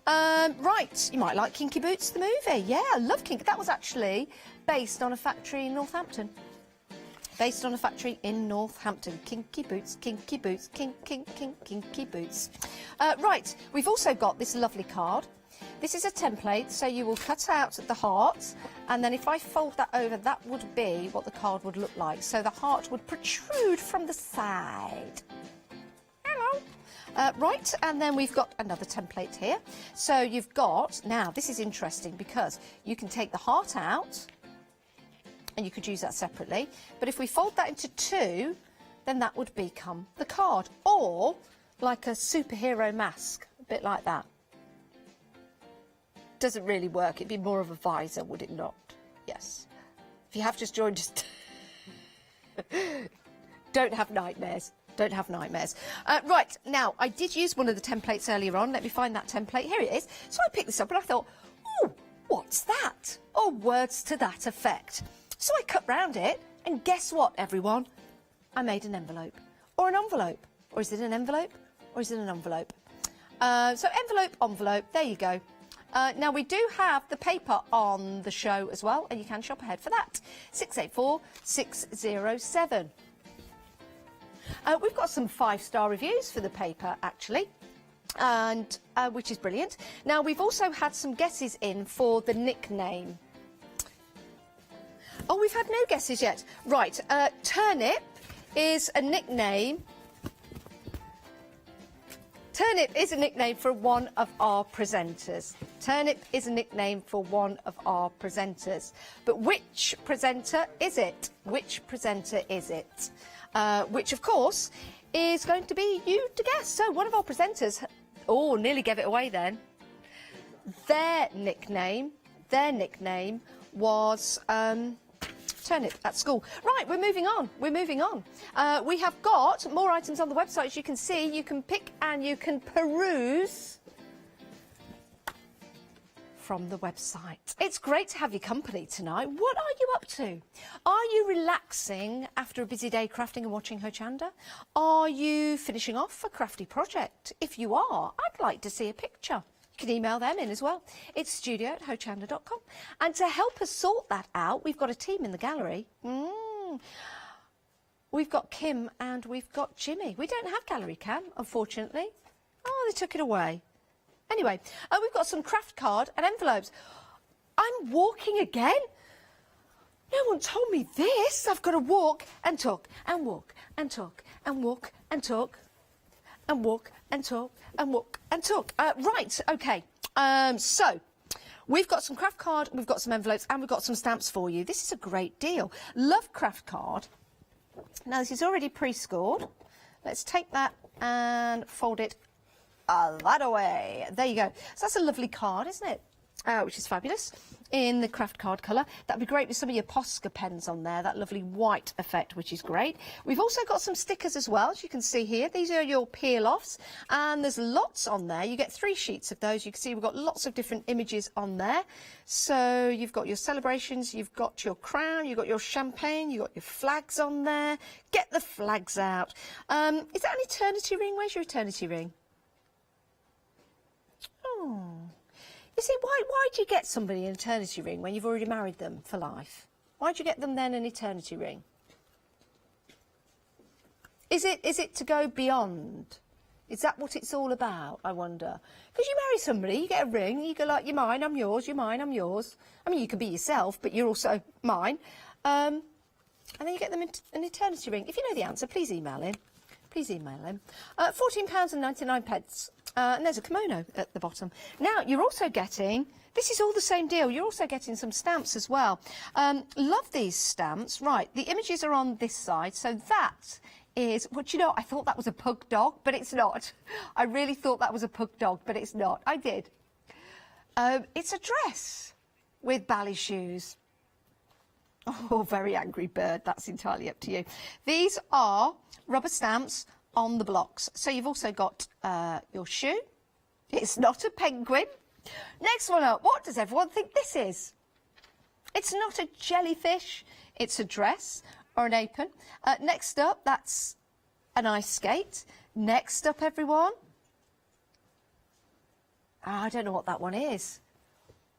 Right, you might like Kinky Boots, the movie. Yeah, I love Kinky. That was actually based on a factory in Northampton. Based on a factory in Northampton. Kinky Boots, Kinky Boots, Kinky Boots. Right, we've also got this lovely card. This is a template, so you will cut out the heart, and then if I fold that over, that would be what the card would look like. So the heart would protrude from the side. Hello. Right, and then we've got another template here. So you've got, now this is interesting because you can take the heart out, and you could use that separately, but if we fold that into two, then that would become the card, or like a superhero mask, a bit like that. Doesn't really work. It'd be more of a visor, would it not? Yes. If you have just joined us, don't have nightmares. Don't have nightmares. Right, now, I did use one of the templates earlier on. Let me find that template. Here it is. So I picked this up and I thought, oh, what's that? Or words to that effect. So I cut round it, and guess what, everyone? I made an envelope. Or an envelope. Or is it an envelope? Or is it an envelope? So envelope, there you go. Now, we do have the paper on the show as well, and you can shop ahead for that. 684607. We've got some 5-star reviews for the paper, actually, and which is brilliant. Now, we've also had some guesses in for the nickname. Oh, we've had no guesses yet. Right, Turnip is a nickname. Turnip is a nickname for one of our presenters. Turnip is a nickname for one of our presenters. But which presenter is it? Which presenter is it? Which, of course, is going to be you to guess. So one of our presenters, oh, nearly gave it away then. Their nickname was Turnip at school. Right, we're moving on. We have got more items on the website, as you can see. You can pick and you can peruse from the website. It's great to have your company tonight. What are you up to? Are you relaxing after a busy day crafting and watching Hochanda? Are you finishing off a crafty project? If you are, I'd like to see a picture. You can email them in as well. It's studio@hochanda.com. And to help us sort that out, we've got a team in the gallery. We've got Kim and we've got Jimmy. We don't have gallery cam, unfortunately. Oh, they took it away. Anyway, we've got some craft card and envelopes. I'm walking again? No one told me this. I've got to walk and talk and walk and talk and walk and talk and walk and talk and walk and talk. Right, okay. So we've got some craft card, we've got some envelopes, and we've got some stamps for you. This is a great deal. Love craft card. Now, this is already pre-scored. Let's take that and fold it that away. There you go. So that's a lovely card, isn't it? Which is fabulous in the craft card colour. That'd be great with some of your Posca pens on there, that lovely white effect, which is great. We've also got some stickers as well, as you can see here. These are your peel-offs, and there's lots on there. You get 3 sheets of those. You can see we've got lots of different images on there. So you've got your celebrations, you've got your crown, you've got your champagne, you've got your flags on there. Get the flags out. Is that an eternity ring? Where's your eternity ring? Oh. You see, why do you get somebody an eternity ring when you've already married them for life? Why do you get them then an eternity ring? Is it to go beyond? Is that what it's all about, I wonder? Because you marry somebody, you get a ring, you go like, you're mine, I'm yours, you're mine, I'm yours. I mean, you can be yourself, but you're also mine. And then you get them an eternity ring. If you know the answer, please email in. Please email him. £14.99. And there's a kimono at the bottom. Now, you're also getting, this is all the same deal, you're also getting some stamps as well. Love these stamps. Right, the images are on this side, so that is, well, you know, I thought that was a pug dog, but it's not. I really thought that was a pug dog, but it's not. I did. It's a dress with ballet shoes. Oh, very angry bird. That's entirely up to you. These are rubber stamps on the blocks. So you've also got your shoe. It's not a penguin. Next one up. What does everyone think this is? It's not a jellyfish. It's a dress. or an apron. Next up, that's an ice skate. Next up, everyone. I don't know what that one is.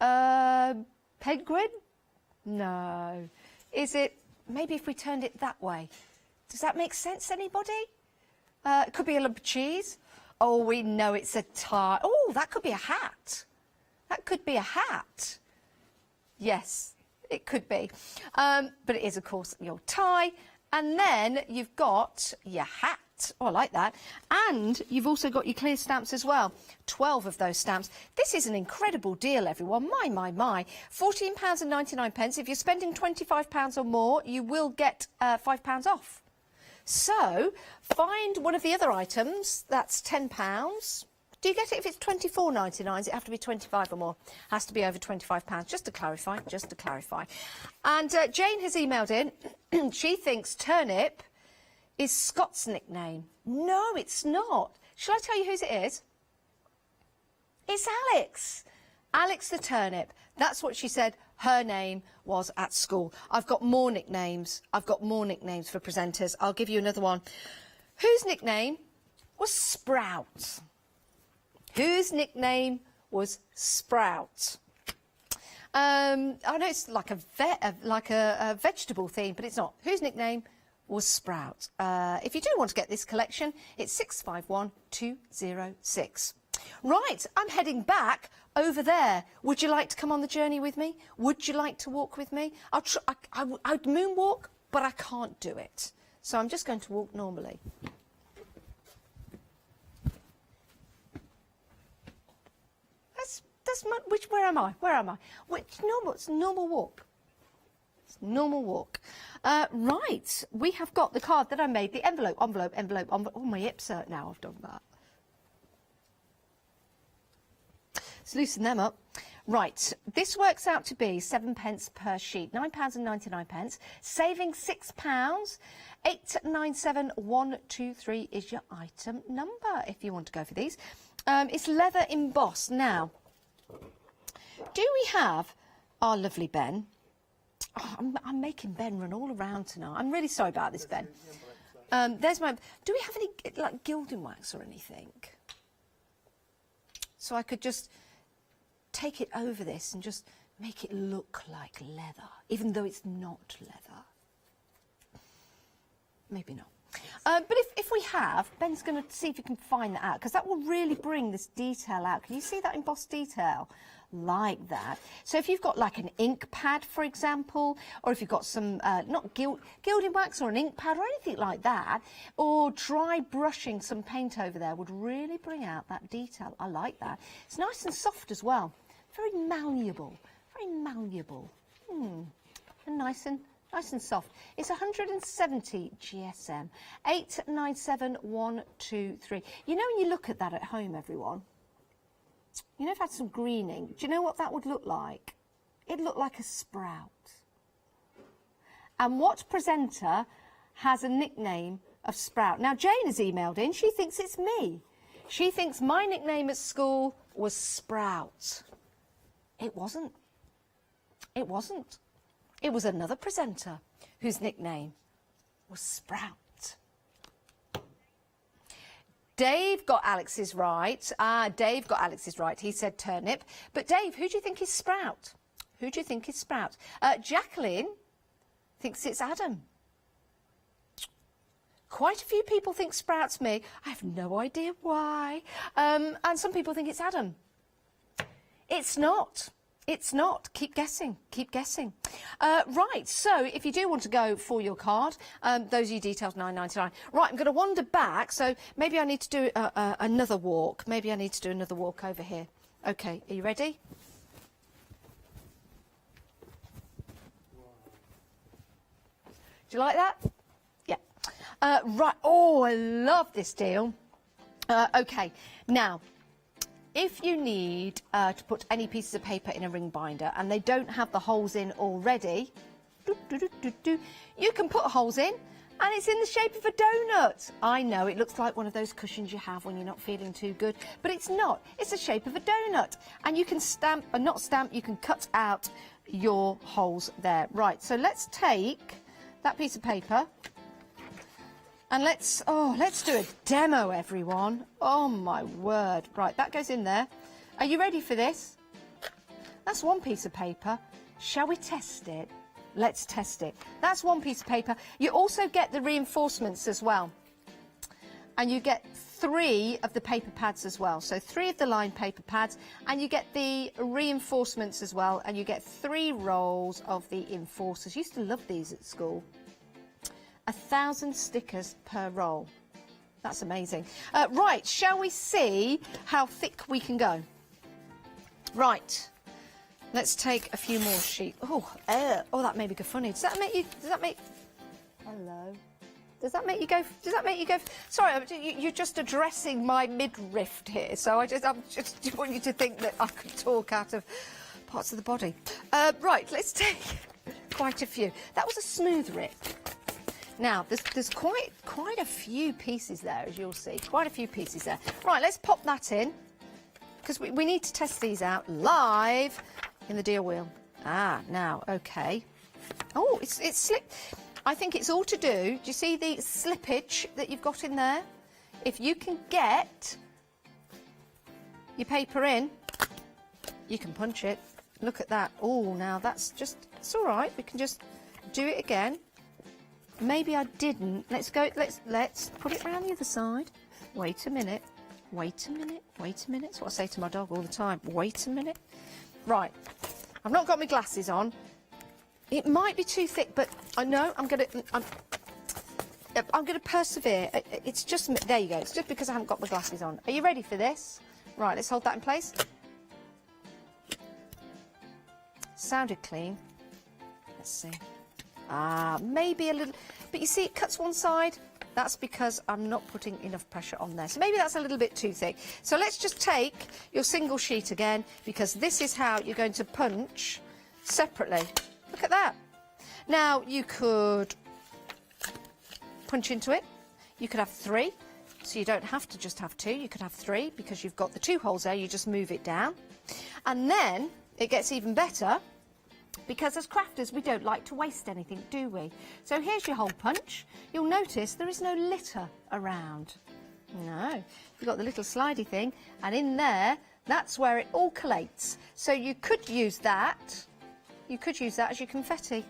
Penguin? No. Is it, maybe if we turned it that way? Does that make sense, anybody? It could be a lump of cheese. Oh, we know it's a tie. Oh, that could be a hat. That could be a hat. Yes, it could be. But it is, of course, your tie. And then you've got your hat. Oh, I like that. And you've also got your clear stamps as well. 12 of those stamps. This is an incredible deal, everyone. My. £14.99. If you're spending £25 or more, you will get £5 off. So, find one of the other items. That's £10. Do you get it if it's £24.99? Does it have to be 25 or more? Has to be over £25, just to clarify, And Jane has emailed in. She thinks turnip is Scott's nickname. No, it's not. Shall I tell you whose it is? It's Alex. Alex the turnip. That's what she said her name was at school. I've got more nicknames. for presenters. I'll give you another one. Whose nickname was Sprout? Whose nickname was Sprout? I know it's like a vegetable theme, but it's not. Whose nickname was Sprout? If you do want to get this collection, it's 651206. Right, I'm heading back over there. Would you like to come on the journey with me? Would you like to walk with me? I'd moonwalk, but I can't do it. So I'm just going to walk normally. Where am I? It's normal walk. It's normal walk. Right, we have got the card that I made, the envelope. Oh, my hips hurt now I've done that. Let's loosen them up. Right, this works out to be 7p per sheet, £9.99, saving £6. 897123 is your item number if you want to go for these. It's leather embossed. Now, do we have our lovely Ben? Oh, I'm making Ben run all around tonight. I'm really sorry about this, Ben. There's my... Do we have any, like, gilding wax or anything? So I could just take it over this and just make it look like leather, even though it's not leather. Maybe not. But if we have, Ben's going to see if he can find that out, because that will really bring this detail out. Can you see that embossed detail? Like that. So if you've got like an ink pad, for example, or if you've got some, not gilding wax or an ink pad or anything like that, or dry brushing some paint over there would really bring out that detail. I like that. It's nice and soft as well. Very malleable. And nice and soft. It's 170 GSM. 897123. You know, when you look at that at home, everyone, you know, if I had some greening, do you know what that would look like? It'd look like a sprout. And what presenter has a nickname of Sprout? Now, Jane has emailed in. She thinks it's me. She thinks my nickname at school was Sprout. It wasn't. It was another presenter whose nickname was Sprout. Dave got Alex's right. Dave got Alex's right. He said turnip. But Dave, who do you think is Sprout? Jacqueline thinks it's Adam. Quite a few people think Sprout's me. I have no idea why. And some people think it's Adam. It's not. Keep guessing. Right, so if you do want to go for your card, those are your details, £9.99. Right, I'm going to wander back, so maybe I need to do another walk. Over here. Okay, are you ready? Do you like that? Yeah. Right, oh, I love this deal. Okay, now, if you need to put any pieces of paper in a ring binder and they don't have the holes in already, you can put holes in and it's in the shape of a donut. I know, it looks like one of those cushions you have when you're not feeling too good, but it's not. It's the shape of a donut. And you can you can cut out your holes there. Right, so let's take that piece of paper. And let's do a demo, everyone. Oh my word. Right, that goes in there. Are you ready for this? That's one piece of paper. Shall we test it? Let's test it. That's one piece of paper. You also get the reinforcements as well. And you get 3 of the paper pads as well. So 3 of the lined paper pads, and you get the reinforcements as well, and you get 3 rolls of the enforcers. Used to love these at school. 1,000 stickers per roll. That's amazing. Right, shall we see how thick we can go? Right, let's take a few more sheets. Oh, that made me go funny. Does that make, hello? Does that make you go, sorry, you're just addressing my midriff here, so I just want you to think that I could talk out of parts of the body. Right, let's take quite a few. That was a smooth rip. Now, there's quite a few pieces there, as you'll see. Quite a few pieces there. Right, let's pop that in, because we need to test these out live in the deal wheel. Now, okay. Oh, it's slipped. I think it's all to do you see the slippage that you've got in there? If you can get your paper in, you can punch it. Look at that. Oh, now it's all right. We can just do it again. Maybe I didn't. Let's put it around the other side. Wait a minute. Wait a minute. Wait a minute. That's what I say to my dog all the time. Wait a minute. Right. I've not got my glasses on. It might be too thick, but I know I'm gonna persevere. It's just, there you go. It's just because I haven't got my glasses on. Are you ready for this? Right, let's hold that in place. Sounded clean. Let's see. Maybe a little, but you see it cuts one side. That's because I'm not putting enough pressure on there. So maybe that's a little bit too thick. So let's just take your single sheet again, because this is how you're going to punch separately. Look at that. Now, you could punch into it. You could have 3, so you don't have to just have 2. You could have 3, because you've got the 2 holes there. You just move it down. And then it gets even better, because as crafters, we don't like to waste anything, do we? So here's your hole punch. You'll notice there is no litter around. No. You've got the little slidey thing, and in there, that's where it all collates. So you could use that. You could use that as your confetti.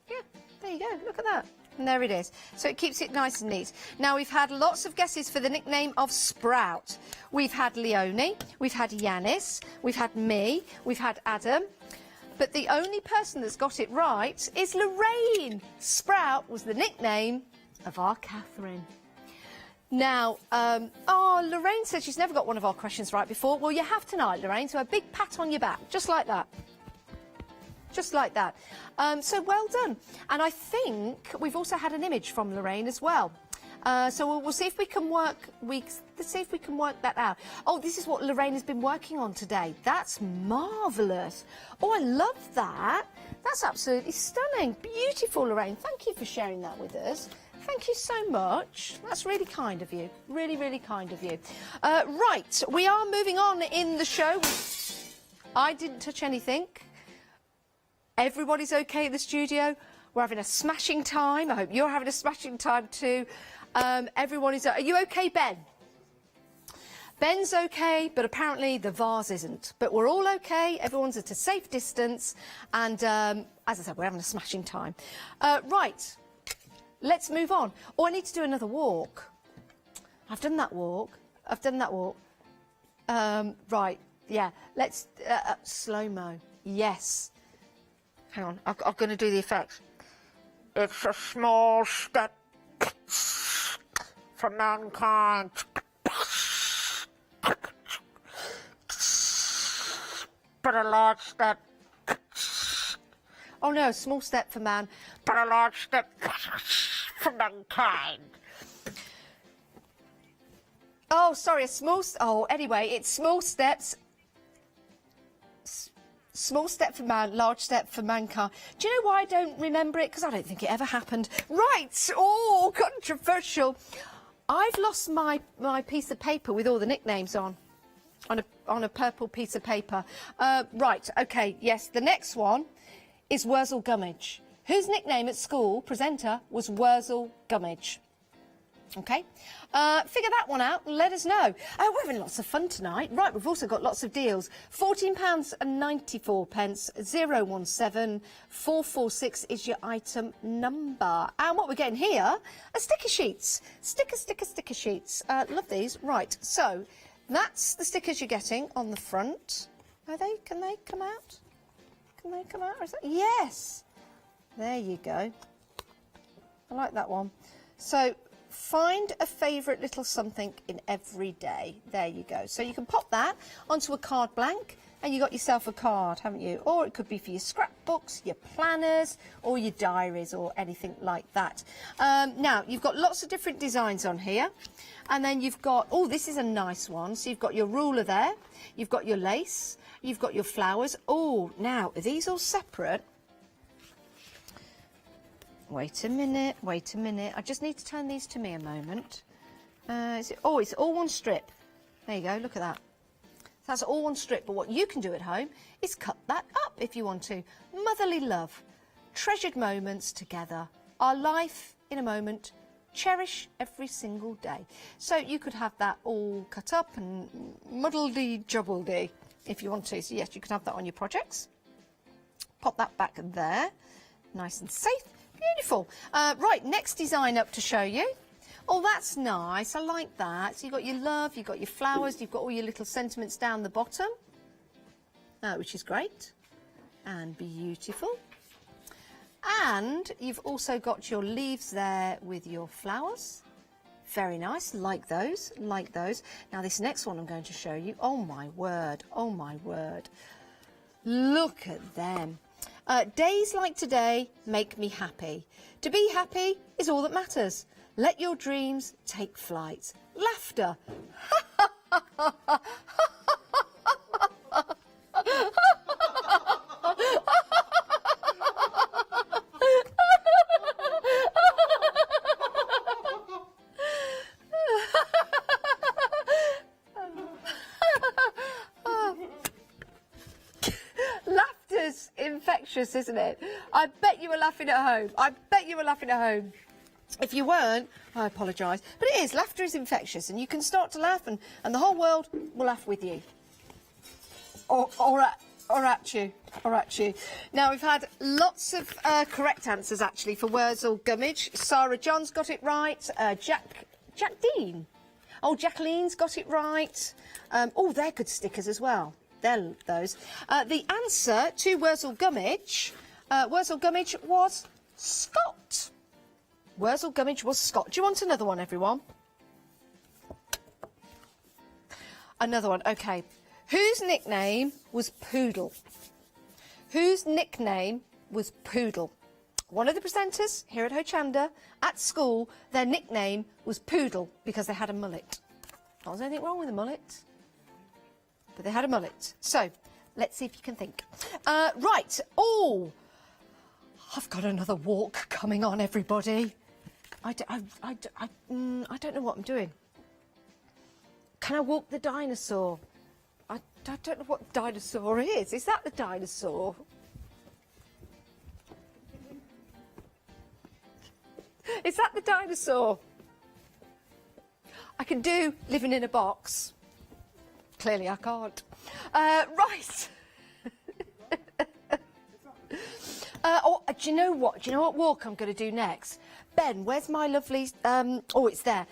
Yeah, there you go. Look at that. And there it is. So it keeps it nice and neat. Now, we've had lots of guesses for the nickname of Sprout. We've had Leonie, we've had Yanis, we've had me, we've had Adam. But the only person that's got it right is Lorraine. Sprout was the nickname of our Catherine. Now, Lorraine said she's never got one of our questions right before. Well, you have tonight, Lorraine, so a big pat on your back, just like that. Just like that. So well done. And I think we've also had an image from Lorraine as well. So we'll see if we can work. Let's see if we can work that out. Oh, this is what Lorraine has been working on today. That's marvellous. Oh, I love that. That's absolutely stunning. Beautiful, Lorraine. Thank you for sharing that with us. Thank you so much. That's really kind of you. Really, really kind of you. Right, we are moving on in the show. I didn't touch anything. Everybody's okay at the studio. We're having a smashing time. I hope you're having a smashing time too. Everyone is... Are you okay, Ben? Ben's okay, but apparently the vase isn't. But we're all okay. Everyone's at a safe distance. And as I said, we're having a smashing time. Right, let's move on. Oh, I need to do another walk. I've done that walk. Right, yeah. Let's... slow-mo. Yes. Hang on, I'm going to do the effect. It's a small step for mankind, but a large step. Oh no, small step for man, but a large step for mankind. Oh, sorry, anyway, it's small steps. Small step for man, large step for mankind. Do you know why I don't remember it? Because I don't think it ever happened. Right, oh, controversial. I've lost my piece of paper with all the nicknames on a purple piece of paper. Right, okay, yes, the next one is Wurzel Gummidge. whose nickname at school, presenter, was Wurzel Gummidge. Okay, figure that one out and let us know. Oh, we're having lots of fun tonight. Right, we've also got lots of deals. £14.94, 017 446 is your item number. And what we're getting here are sticker sheets. Sticker sheets. Love these. Right, so that's the stickers you're getting on the front. Can they come out? Can they come out? Or is that? Yes. There you go. I like that one. So find a favourite little something in every day. There you go. So you can pop that onto a card blank and you got yourself a card, haven't you? Or it could be for your scrapbooks, your planners, or your diaries, or anything like that. Now, you've got lots of different designs on here. And then you've got, oh, this is a nice one. So you've got your ruler there. You've got your lace. You've got your flowers. Oh, now, are these all separate? Wait a minute. I just need to turn these to me a moment. It's all one strip. There you go, look at that. That's all one strip, but what you can do at home is cut that up if you want to. Motherly love, treasured moments together, our life in a moment, cherish every single day. So you could have that all cut up and muddledy-jubbledy if you want to. So yes, you can have that on your projects. Pop that back there, nice and safe. Beautiful. Right, next design up to show you. Oh, that's nice. I like that. So you've got your love, you've got your flowers, you've got all your little sentiments down the bottom, which is great and beautiful. And you've also got your leaves there with your flowers. Very nice. Like those. Now, this next one I'm going to show you. Oh, my word. Look at them. Days like today make me happy. To be happy is all that matters. Let your dreams take flight. Laughter. Infectious, isn't it? I bet you were laughing at home. If you weren't, I apologise. But it is. Laughter is infectious, and you can start to laugh, and the whole world will laugh with you. Or at you. Now, we've had lots of correct answers, actually, for Wurzel Gummidge. Sarah John's got it right. Jack Dean. Oh, Jacqueline's got it right. Oh, they're good stickers as well. They're those. The answer to Wurzel Gummidge was Scott. Wurzel Gummidge was Scott. Do you want another one, everyone? Another one, okay. Whose nickname was Poodle? One of the presenters here at Hochanda, at school, their nickname was Poodle because they had a mullet. Not there's anything wrong with a mullet, but they had a mullet. So, let's see if you can think. Right. Oh, I've got another walk coming on, everybody. I don't know what I'm doing. Can I walk the dinosaur? I don't know what dinosaur is. Is that the dinosaur? Is that the dinosaur? I can do living in a box. Clearly I can't. Right. Do you know what? Walk I'm going to do next? Ben, where's my lovely... oh, it's there.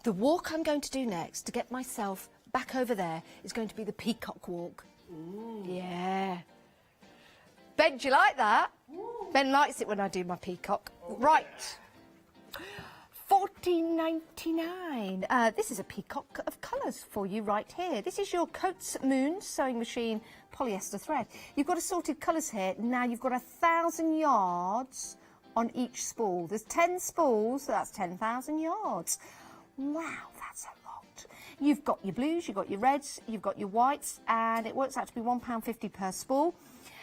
The walk I'm going to do next to get myself back over there is going to be the peacock walk. Ooh. Yeah. Ben, do you like that? Ooh. Ben likes it when I do my peacock. Oh, right. Yeah. $14.99. This is a peacock of colours for you right here. This is your Coats Moon sewing machine polyester thread. You've got assorted colours here. Now you've got 1,000 yards on each spool. There's 10 spools, so that's 10,000 yards. Wow, that's a lot. You've got your blues, you've got your reds, you've got your whites, and it works out to be £1.50 per spool.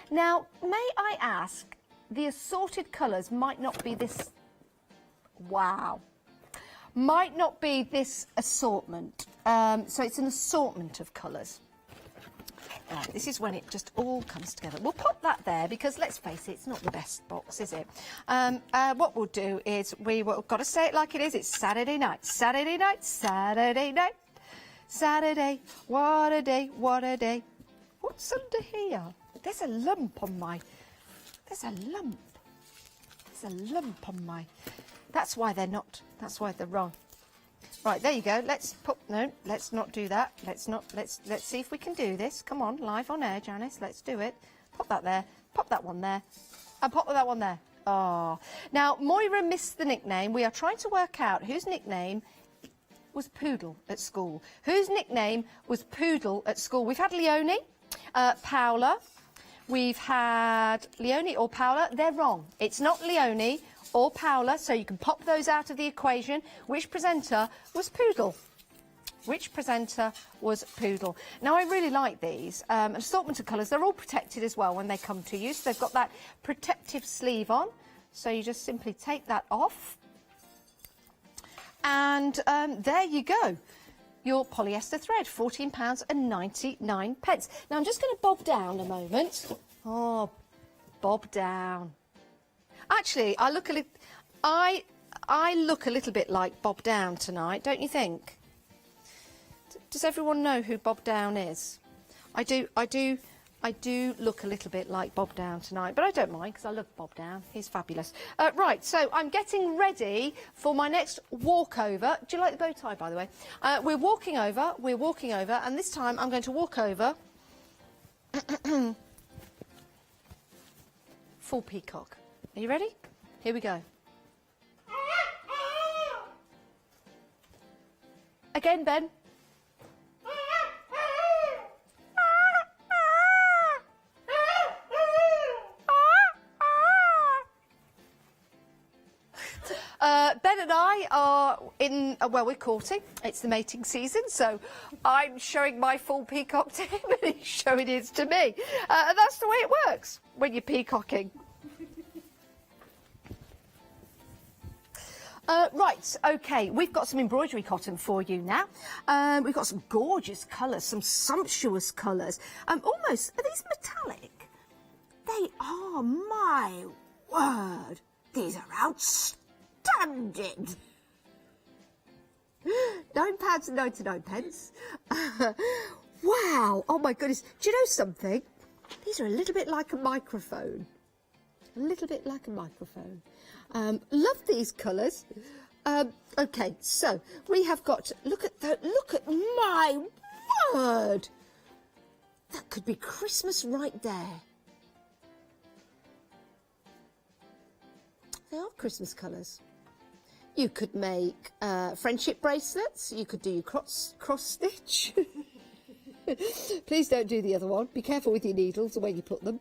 Now, may I ask, the assorted colours might not be this... Wow. Might not be this assortment. So it's an assortment of colours. Right, this is when it just all comes together. We'll pop that there because, let's face it, it's not the best box, is it? What we'll do is we've got to say it like it is. It's Saturday night, Saturday night, Saturday night. Saturday, what a day, what a day. What's under here? There's a lump on my... There's a lump. There's a lump on my... That's why they're not... That's why they're wrong. Right, there you go. Let's put... No, let's not do that. Let's see if we can do this. Come on, live on air, Janice. Let's do it. Pop that there. Pop that one there. And pop that one there. Oh. Now, Moira missed the nickname. We are trying to work out whose nickname was Poodle at school. Whose nickname was Poodle at school? We've had Leonie, Paola. We've had Leonie or Paola. They're wrong. It's not Leonie or Paola, so you can pop those out of the equation. Which presenter was Poodle? Which presenter was Poodle? Now, I really like these. An assortment of colours. They're all protected as well when they come to you. So they've got that protective sleeve on. So you just simply take that off. And there you go. Your polyester thread, £14.99. Now, I'm just going to bob down a moment. Oh, bob down. Actually, I look a little bit like Bob Down tonight, don't you think? Does everyone know who Bob Down is? I do look a little bit like Bob Down tonight, but I don't mind because I love Bob Down. He's fabulous. Right, so I'm getting ready for my next walkover. Do you like the bow tie, by the way? We're walking over, and this time I'm going to walk over full peacock. Are you ready? Here we go. Again, Ben. Ben and I are in, well, we're courting. It's the mating season, so I'm showing my full peacock to him and he's showing his to me. And that's the way it works when you're peacocking. Right, OK, we've got some embroidery cotton for you now. We've got some gorgeous colours, some sumptuous colours. Almost, are these metallic? They are, my word. These are outstanding. £9.99. Wow, oh my goodness. Do you know something? These are a little bit like a microphone. A little bit like a microphone. Love these colours. OK, so we have got, look at my word. That could be Christmas right there. They are Christmas colours. You could make friendship bracelets. You could do your cross stitch. Please don't do the other one. Be careful with your needles when you put them.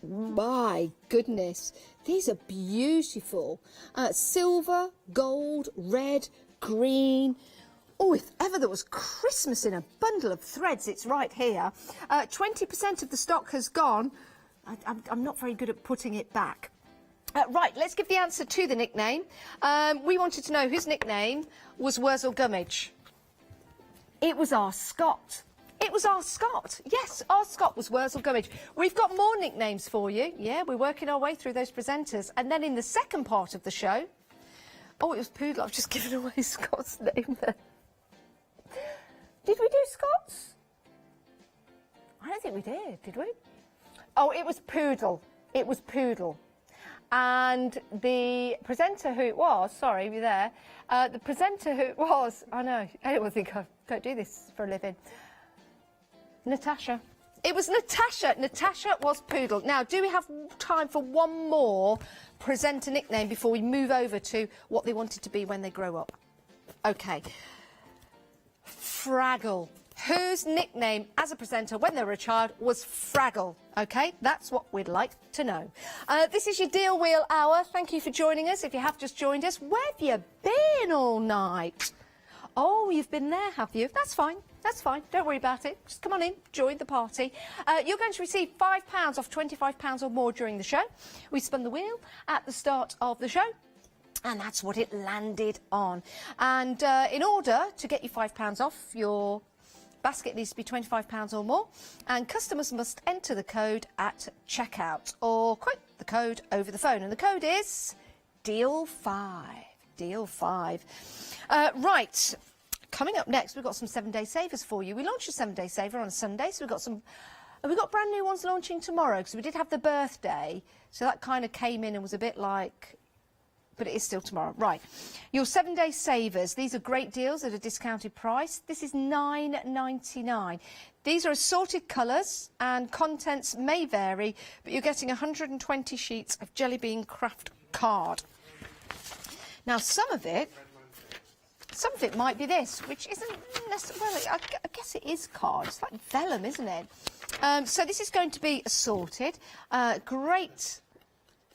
My goodness, these are beautiful. Silver, gold, red, green. Oh, if ever there was Christmas in a bundle of threads, it's right here. 20% of the stock has gone. I'm not very good at putting it back. Right, let's give the answer to the nickname. We wanted to know whose nickname was Wurzel Gummidge. It was our Scott. It was our Scott. Yes, our Scott was Wurzel Gummidge. We've got more nicknames for you. Yeah, we're working our way through those presenters. And then in the second part of the show... Oh, it was Poodle. I've just given away Scott's name there. Did we do Scott's? I don't think we did we? Oh, it was Poodle. It was Poodle. And the presenter who it was, sorry, you're there, the presenter who it was, I know, anyone think I don't do this for a living. Natasha. It was Natasha. Natasha was Poodle. Now, do we have time for one more presenter nickname before we move over to what they wanted to be when they grow up? OK. Fraggle. Whose nickname as a presenter when they were a child was Fraggle? OK, that's what we'd like to know. This is your Deal Wheel Hour. Thank you for joining us. If you have just joined us, where have you been all night? Oh, you've been there, have you? That's fine. That's fine. Don't worry about it. Just come on in, join the party. You're going to receive £5 off £25 or more during the show. We spun the wheel at the start of the show. And that's what it landed on. And in order to get you £5 off your Basket needs to be £25 or more, and customers must enter the code at checkout or quote the code over the phone, and the code is DEAL5. DEAL5. Right, coming up next, we've got some 7-day savers for you. We launched a 7-day saver on a Sunday, so we've got brand new ones launching tomorrow, because we did have the birthday, so that kind of came in and was a bit like, but it is still tomorrow. Right, your 7-day savers, these are great deals at a discounted price. This is £9.99. These are assorted colours and contents may vary, but you're getting 120 sheets of Jelly Bean Craft card. Now, some of it might be this, which isn't necessarily, I guess it is card. It's like vellum, isn't it? So this is going to be assorted. Great,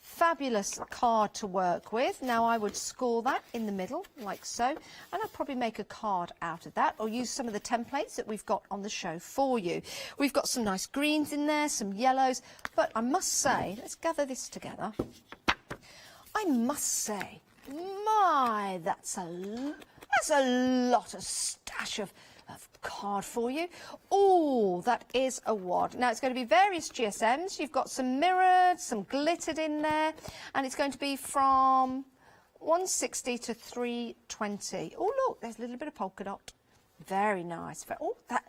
fabulous card to work with. Now, I would score that in the middle, like so, and I'd probably make a card out of that, or use some of the templates that we've got on the show for you. We've got some nice greens in there, some yellows, but I must say, let's gather this together. I must say, my, that's a lot of stash of card for you. Oh, that is a wad. Now, it's going to be various GSMs. You've got some mirrored, some glittered in there, and it's going to be from 160 to 320. Oh, look, there's a little bit of polka dot. Very nice. Oh, that.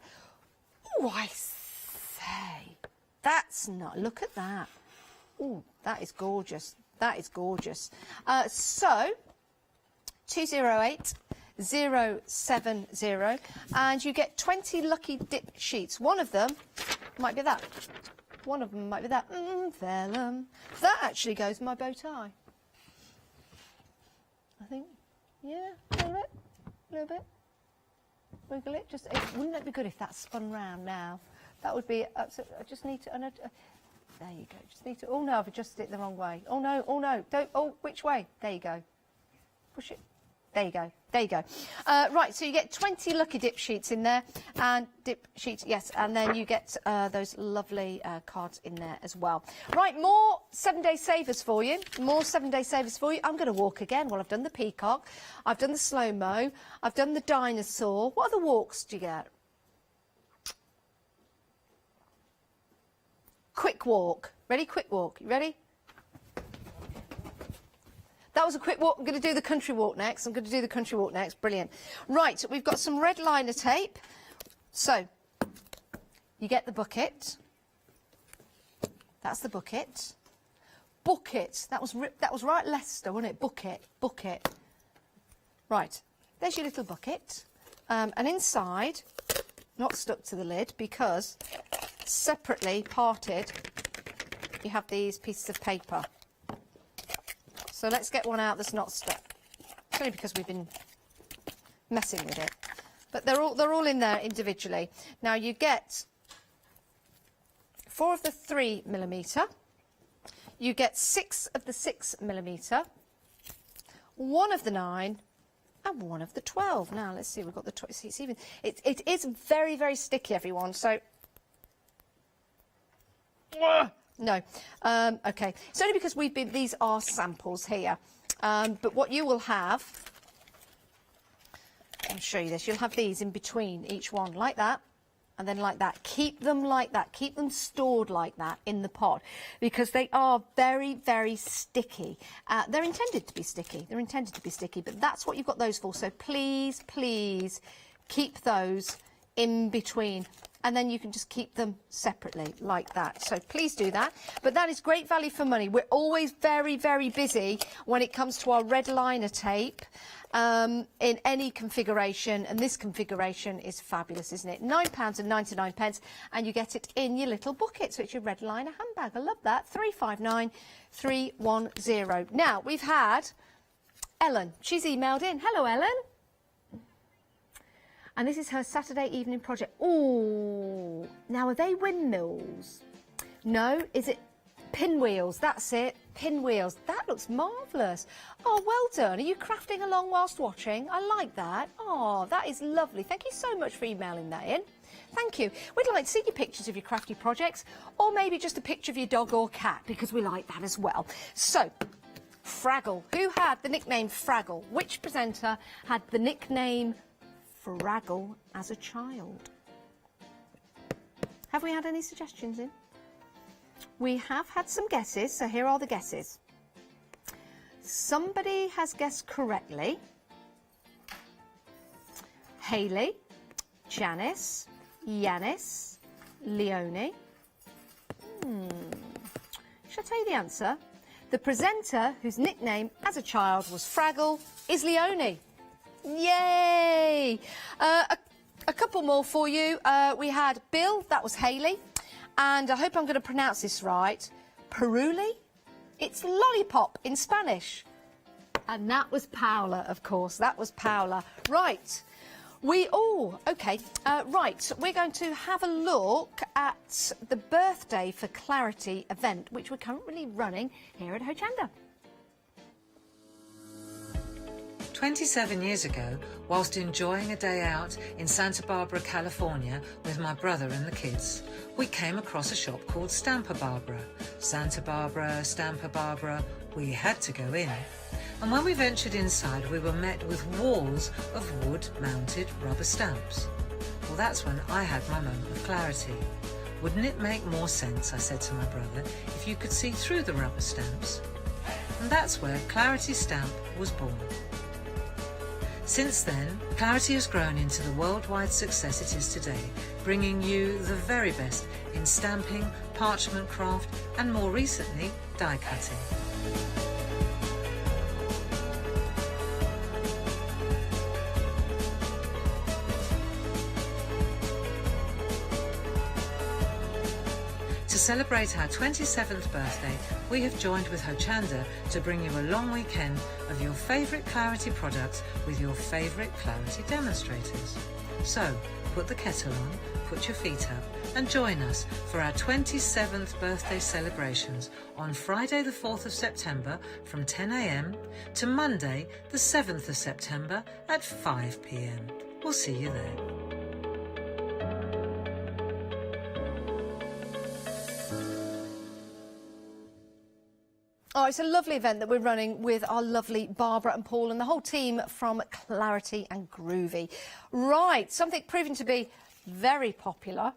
Oh, I say. That's not. Look at that. Oh, that is gorgeous. That is gorgeous. So, 208 070, and you get 20 lucky dip sheets. One of them might be that. One of them might be that. Vellum. That actually goes in my bow tie. I think. Yeah, a little bit. A little bit. Wiggle it. Just. Wouldn't it be good if that spun round now? That would be. I just need to. There you go. Just need to. Oh no, I've adjusted it the wrong way. Oh no. Oh no. Don't. Oh, which way? There you go. Push it. There you go. There you go. Right, so you get 20 lucky dip sheets in there, and dip sheets, yes, and then you get those lovely cards in there as well. Right, more 7-day savers for you. More 7-day savers for you. I'm going to walk again. Well, I've done the peacock, I've done the slow-mo, I've done the dinosaur. What other walks do you get? Quick walk. Ready? Quick walk. You ready? That was a quick walk. I'm going to do the country walk next. Brilliant. Right, we've got some red liner tape. So, you get the bucket. That's the bucket. Bucket. That was right, Leicester, wasn't it? Bucket. Right, there's your little bucket. And inside, not stuck to the lid, because separately parted, you have these pieces of paper. So let's get one out that's not stuck. It's only because we've been messing with it. But they're all in there individually. Now you get 4 of the 3mm. You get 6 of the 6mm. 1 of the 9 and 1 of the 12. Now let's see. We've got the 12. It's even. It is very, very sticky, everyone. So. No. Okay. It's only because these are samples here. But what you will have, I'll show you this. You'll have these in between each one, like that, and then like that. Keep them like that. Keep them stored like that in the pot, because they are very, very sticky. They're intended to be sticky. But that's what you've got those for. So please, please keep those in between. And then you can just keep them separately like that. So please do that. But that is great value for money. We're always very, very busy when it comes to our red liner tape in any configuration. And this configuration is fabulous, isn't it? £9.99, and you get it in your little bucket. So it's your red liner handbag. I love that. 359310. Now, we've had Ellen. She's emailed in. Hello, Ellen. And this is her Saturday evening project. Oh, now are they windmills? No, is it pinwheels? That's it, pinwheels. That looks marvellous. Oh, well done. Are you crafting along whilst watching? I like that. Oh, that is lovely. Thank you so much for emailing that in. Thank you. We'd like to see your pictures of your crafty projects, or maybe just a picture of your dog or cat, because we like that as well. So, Fraggle. Who had the nickname Fraggle? Which presenter had the nickname Fraggle as a child? Have we had any suggestions in? We have had some guesses, so here are the guesses. Somebody has guessed correctly. Hayley, Janice, Yanis, Leonie. Shall I tell you the answer? The presenter, whose nickname as a child was Fraggle, is Leonie. Yay! A couple more for you. We had Bill, that was Hayley. And I hope I'm going to pronounce this right. Peruli? It's lollipop in Spanish. And that was Paula, of course. That was Paula. Right. Right, we're going to have a look at the Birthday for Clarity event, which we're currently running here at Hochanda. 27 years ago, whilst enjoying a day out in Santa Barbara, California with my brother and the kids, we came across a shop called Stampa Barbara. Santa Barbara, Stampa Barbara, we had to go in. And when we ventured inside, we were met with walls of wood-mounted rubber stamps. Well, that's when I had my moment of clarity. Wouldn't it make more sense, I said to my brother, if you could see through the rubber stamps? And that's where Clarity Stamp was born. Since then, Clarity has grown into the worldwide success it is today, bringing you the very best in stamping, parchment craft, and more recently, die cutting. To celebrate our 27th birthday, we have joined with Hochanda to bring you a long weekend of your favourite Clarity products with your favourite Clarity demonstrators. So, put the kettle on, put your feet up and join us for our 27th birthday celebrations on Friday the 4th of September from 10 AM to Monday the 7th of September at 5 PM. We'll see you there. Oh, it's a lovely event that we're running with our lovely Barbara and Paul and the whole team from Clarity and Groovy. Right, something proven to be very popular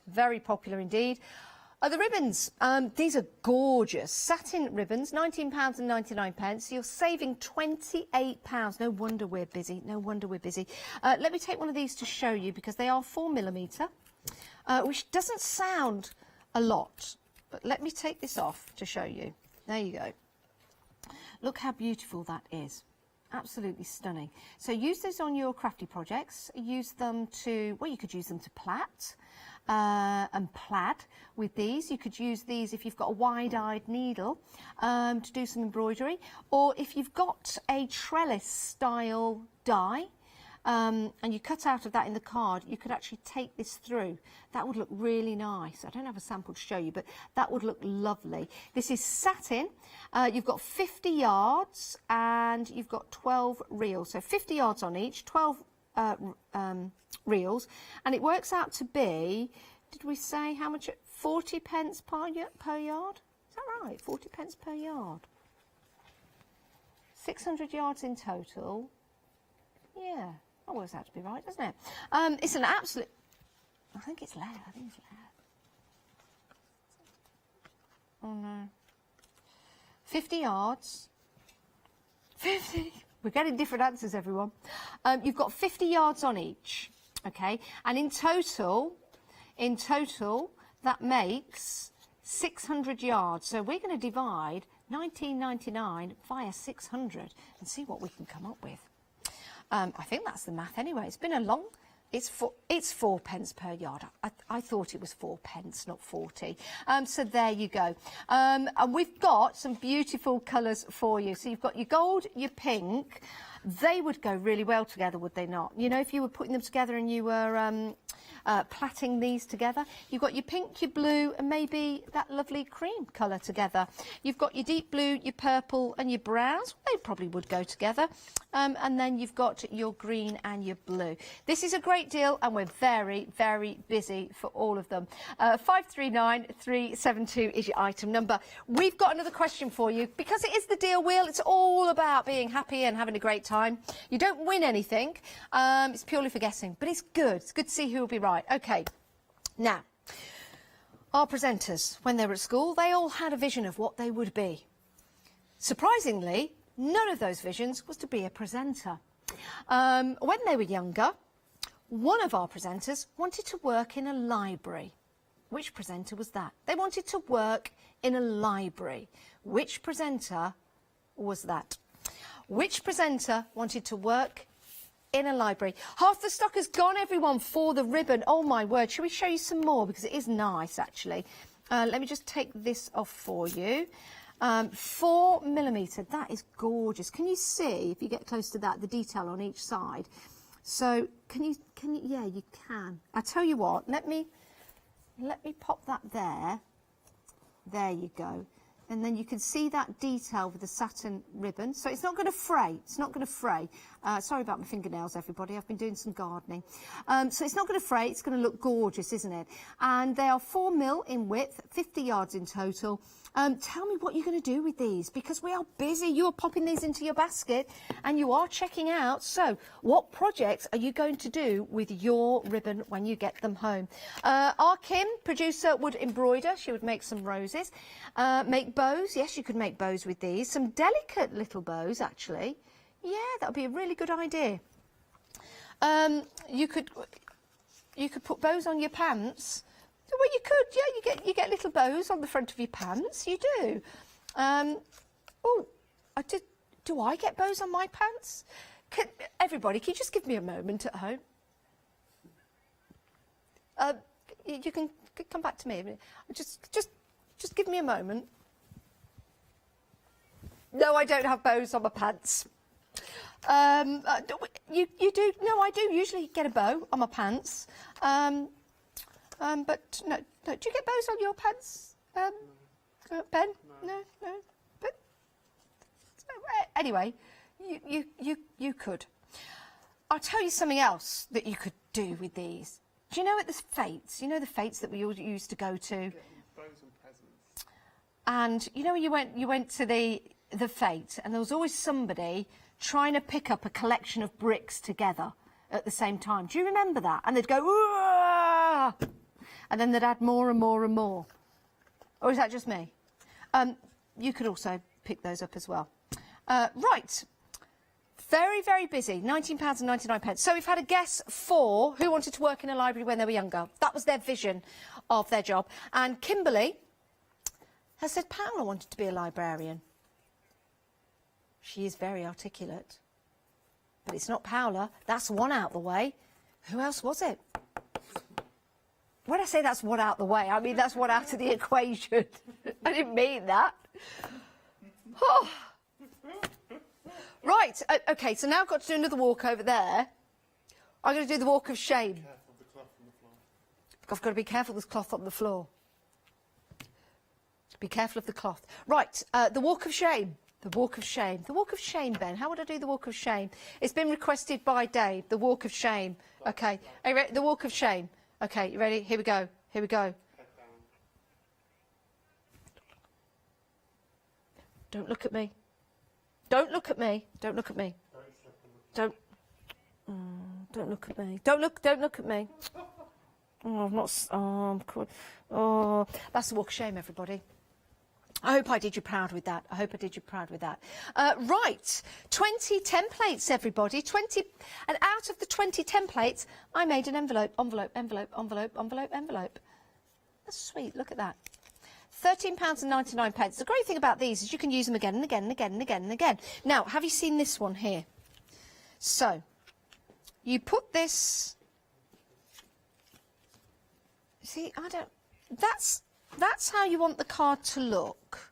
indeed, are the ribbons. These are gorgeous satin ribbons, £19.99. You're saving £28. No wonder we're busy. Let me take one of these to show you because they are 4mm, which doesn't sound a lot, but let me take this off to show you. There you go. Look how beautiful that is. Absolutely stunning. So use those on your crafty projects. Use them to, well, you could use them to plait and plaid with these. You could use these if you've got a wide-eyed needle to do some embroidery. Or if you've got a trellis style die, and you cut out of that in the card, you could actually take this through. That would look really nice. I don't have a sample to show you, but that would look lovely. This is satin. You've got 50 yards and you've got 12 reels. So 50 yards on each, 12 reels. And it works out to be, did we say how much? 40 pence per yard? Is that right? 40 pence per yard. 600 yards in total. Yeah. That works out to be right, doesn't it? It's an absolute... I think it's lead. Oh, no. 50 yards. 50. We're getting different answers, everyone. You've got 50 yards on each, okay? And in total, that makes 600 yards. So we're going to divide 19.99 via 600 and see what we can come up with. I think that's the math anyway. It's been a long... It's 4 pence per yard. I thought it was 4 pence, not 40. So there you go. And we've got some beautiful colours for you. So you've got your gold, your pink. They would go really well together, would they not? You know, if you were putting them together and you were plaiting these together, you've got your pink, your blue, and maybe that lovely cream colour together. You've got your deep blue, your purple, and your browns. They probably would go together. And then you've got your green and your blue. This is a great deal, and we're very, very busy for all of them. 539372 is your item number. We've got another question for you. Because it is the deal wheel, it's all about being happy and having a great time. You don't win anything. It's purely for guessing, but it's good. It's good to see who will be right. Okay. Now, Our presenters, when they were at school, they all had a vision of what they would be. Surprisingly, none of those visions was to be a presenter. When they were younger, one of our presenters wanted to work in a library. Which presenter was that? They wanted to work in a library. Which presenter was that? Which presenter wanted to work in a library? Half the stock has gone, everyone, for the ribbon. Oh, my word. Shall we show you some more? Because it is nice, actually. Let me just take this off for you. 4mm. That is gorgeous. Can you see, if you get close to that, the detail on each side? So, can you, yeah, you can. I tell you what, let me pop that there. There you go. And then you can see that detail with the satin ribbon. So it's not going to fray. It's not going to fray. Sorry about my fingernails, everybody. I've been doing some gardening. So it's not going to fray. It's going to look gorgeous, isn't it? And they are 4mm in width, 50 yards in total. Tell me what you're going to do with these, because we are busy. You are popping these into your basket and you are checking out. So what projects are you going to do with your ribbon when you get them home? Our Kim, producer, would embroider. She would make some roses. Make bows. Yes, you could make bows with these. Some delicate little bows, actually. Yeah, that would be a really good idea. You could put bows on your pants. Well, you could, yeah. You get little bows on the front of your pants. You do. Oh, do I get bows on my pants? Everybody, can you just give me a moment at home? You can come back to me. Just give me a moment. No, I don't have bows on my pants. You do? No, I do usually get a bow on my pants. But no, do you get bows on your pants, Ben? No. But anyway, you could. I'll tell you something else that you could do with these. Do you know at the fetes? You know the fetes that we all used to go to. Bows and presents. And you know when you went to the fete, and there was always somebody trying to pick up a collection of bricks together at the same time. Do you remember that? And they'd go, "Whoa!" And then they'd add more and more and more. Or is that just me? You could also pick those up as well. Right. Very, very busy. £19.99. So we've had a guess for who wanted to work in a library when they were younger. That was their vision of their job. And Kimberly has said Paola wanted to be a librarian. She is very articulate. But it's not Paola. That's one out the way. Who else was it? When I say that's one out the way, I mean that's one out of the equation. I didn't mean that. Oh. Right, OK, so now I've got to do another walk over there. I'm going to do the walk of shame. I've got to be careful with the cloth on the floor. Be careful of the cloth. Right, the walk of shame. The walk of shame. The walk of shame, Ben. How would I do the walk of shame? It's been requested by Dave, the walk of shame. OK, are you ready? The walk of shame. OK, you ready? Here we go. Here we go. Don't look at me. Don't look at me. Don't look at me. Don't look at me. Don't look at me. Oh, I'm not. Oh, I'm cool. Oh, that's the walk of shame, everybody. I hope I did you proud with that. I hope I did you proud with that. Right, 20 templates, everybody. 20, and out of the 20 templates, I made an envelope. That's sweet. Look at that. £13.99. The great thing about these is you can use them again and again and again and again and again. Now, have you seen this one here? So, you put this. See, I don't. That's how you want the card to look.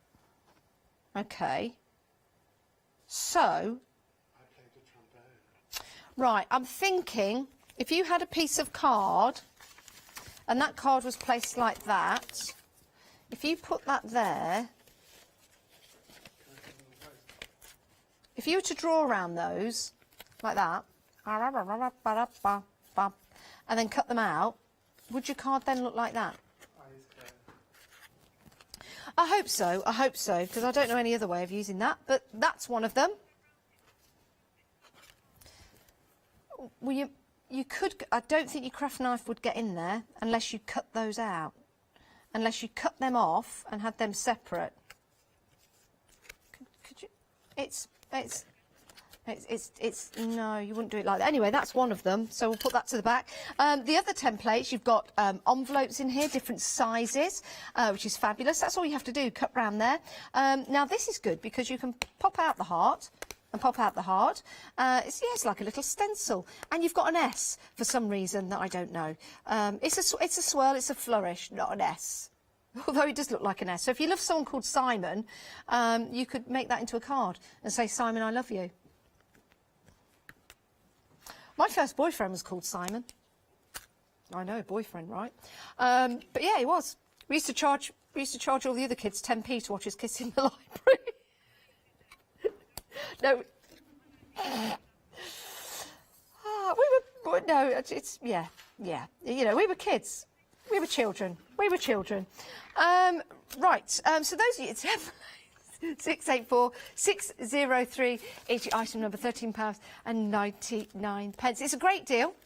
Okay. So, right, I'm thinking if you had a piece of card and that card was placed like that, if you put that there, if you were to draw around those like that, and then cut them out, would your card then look like that? I hope so, because I don't know any other way of using that, but that's one of them. Well, you could, I don't think your craft knife would get in there unless you cut those out. unless you cut them off and had them separate. Could you? It's no, you wouldn't do it like that. Anyway, that's one of them, so we'll put that to the back. The other templates, you've got envelopes in here, different sizes, which is fabulous. That's all you have to do, cut round there. Now this is good because you can pop out the heart and pop out the heart. It's like a little stencil, and you've got an S for some reason that I don't know. It's a swirl, it's a flourish, not an S. Although it does look like an S. So if you love someone called Simon, you could make that into a card and say, Simon, I love you. My first boyfriend was called Simon. I know, boyfriend, right? But yeah, he was. We used to charge all the other kids 10p to watch us kiss in the library. No. Yeah. You know, we were kids. We were children. Right, so those are your templates. 684 603, each item number £13.99. It's a great deal.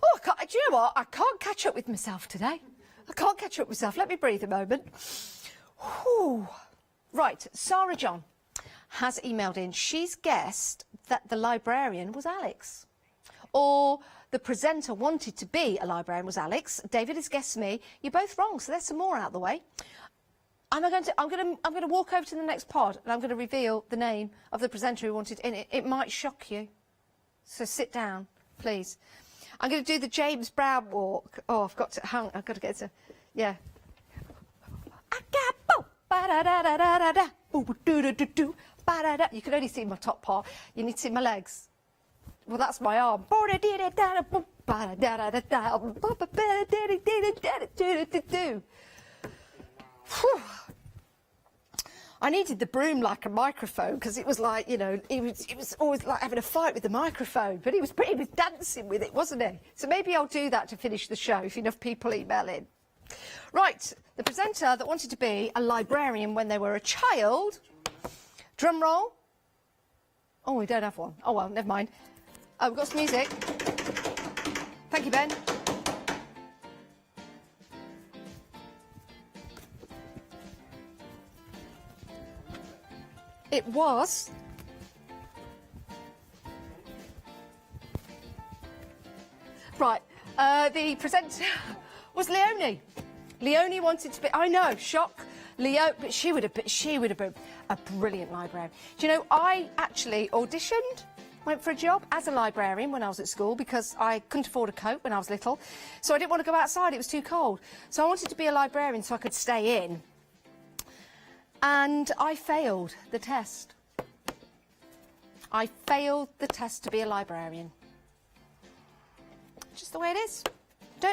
Oh, do you know what? I can't catch up with myself today. Let me breathe a moment. Whew. Right, Sarah John has emailed in. She's guessed that the librarian was Alex. Or the presenter wanted to be a librarian was Alex. David has guessed me. You're both wrong, so there's some more out of the way. I'm going to walk over to the next pod and I'm going to reveal the name of the presenter who wanted in it. It might shock you. So sit down, please. I'm going to do the James Brown walk. Oh, I've got to get to, yeah. You can only see my top part. You need to see my legs. Well, that's my arm. I needed the broom like a microphone because it was like, you know, it was always like having a fight with the microphone, but he was dancing with it, wasn't he? So maybe I'll do that to finish the show if enough people email in. Right, the presenter that wanted to be a librarian when they were a child. Drum roll. Oh, we don't have one. Oh, well, never mind. Oh, we've got some music. Thank you, Ben. It was right. The presenter was Leonie. Leonie wanted to be. I know, shock. Leo, but she would have been a brilliant librarian. Do you know? I actually auditioned, went for a job as a librarian when I was at school because I couldn't afford a coat when I was little, so I didn't want to go outside. It was too cold. So I wanted to be a librarian so I could stay in. And I failed the test. I failed the test to be a librarian. Just the way it is.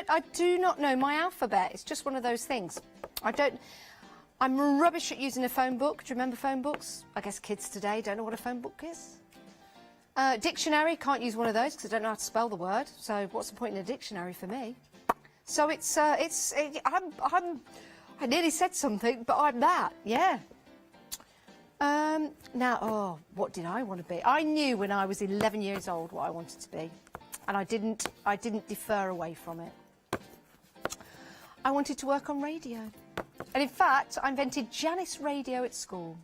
I do not know my alphabet. It's just one of those things. I'm rubbish at using a phone book. Do you remember phone books? I guess kids today don't know what a phone book is. Dictionary, can't use one of those because I don't know how to spell the word. So what's the point in a dictionary for me? So I nearly said something, but I'm that, yeah. Now, what did I want to be? I knew when I was 11 years old what I wanted to be, and I didn't defer away from it. I wanted to work on radio, and in fact, I invented Janice Radio at school.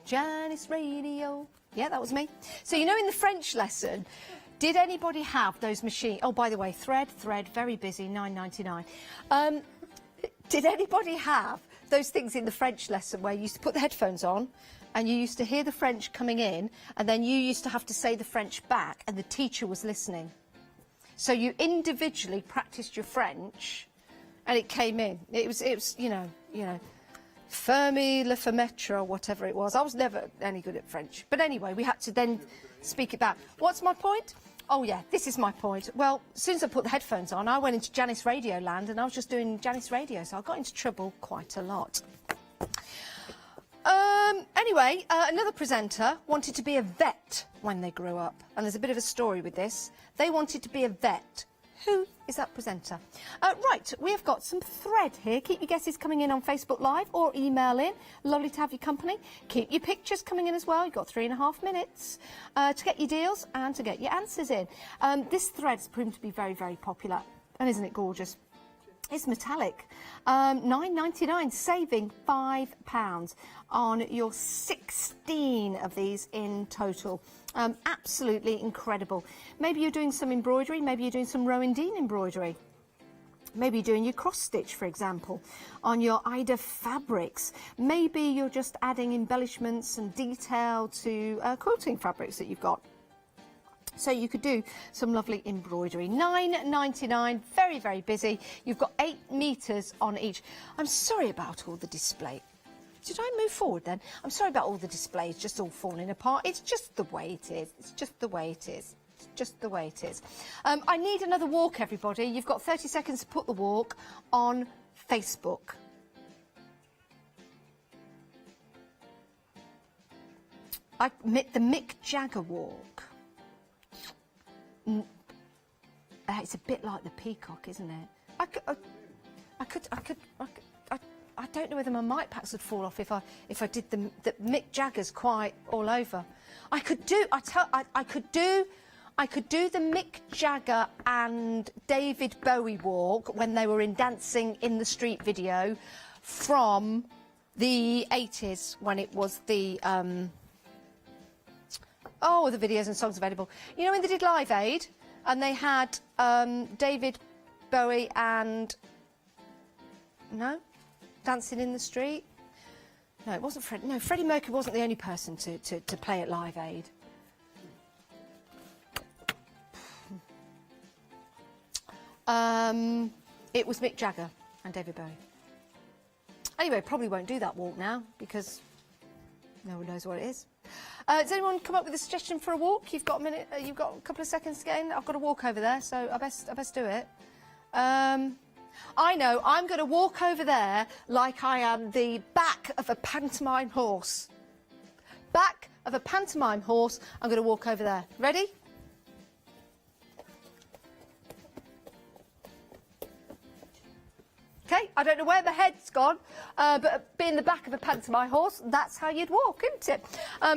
Janice Radio. Yeah, that was me. So you know, in the French lesson, did anybody have those machines? Oh, by the way, thread, very busy, £9.99. Did anybody have those things in the French lesson where you used to put the headphones on and you used to hear the French coming in and then you used to have to say the French back and the teacher was listening? So you individually practiced your French and it came in. It was you know, Fermi le fenêtre or whatever it was. I was never any good at French. But anyway, we had to then speak it back. What's my point? Oh, yeah, this is my point. Well, as soon as I put the headphones on, I went into Janice Radio land and I was just doing Janice Radio, so I got into trouble quite a lot. Anyway, another presenter wanted to be a vet when they grew up. And there's a bit of a story with this. They wanted to be a vet. Who is that presenter? Right, we have got some thread here. Keep your guesses coming in on Facebook Live or email in. Lovely to have your company. Keep your pictures coming in as well. You've got 3.5 minutes to get your deals and to get your answers in. This thread's proven to be very, very popular. And isn't it gorgeous? It's metallic. £9.99, saving £5 on your 16 of these in total. Absolutely incredible. Maybe you're doing some embroidery, maybe you're doing some Rowan Dean embroidery. Maybe you're doing your cross stitch, for example, on your Ida fabrics. Maybe you're just adding embellishments and detail to quilting fabrics that you've got. So you could do some lovely embroidery. £9.99, very, very busy. You've got 8 metres on each. I'm sorry about all the display. Did I move forward then? I'm sorry about all the displays just all falling apart. It's just the way it is. It's just the way it is. It's just the way it is. I need another walk, everybody. You've got 30 seconds to put the walk on Facebook. The Mick Jagger walk. It's a bit like the peacock, isn't it? I don't know whether my mic packs would fall off if I did the Mick Jagger's quite all over. I could do the Mick Jagger and David Bowie walk when they were in Dancing in the Street video from the 80s when it was the the videos and songs available. You know when they did Live Aid and they had David Bowie and Dancing in the Street? No, it wasn't Freddie. No, Freddie Mercury wasn't the only person to play at Live Aid. It was Mick Jagger and David Bowie. Anyway, probably won't do that walk now because no one knows what it is. Does anyone come up with a suggestion for a walk? You've got a minute. You've got a couple of seconds to get in. I've got a walk over there, so I best do it. I know. I'm going to walk over there like I am the back of a pantomime horse. Back of a pantomime horse. I'm going to walk over there. Ready? Okay, I don't know where the head's gone, but being the back of a pantomime horse, that's how you'd walk, isn't it?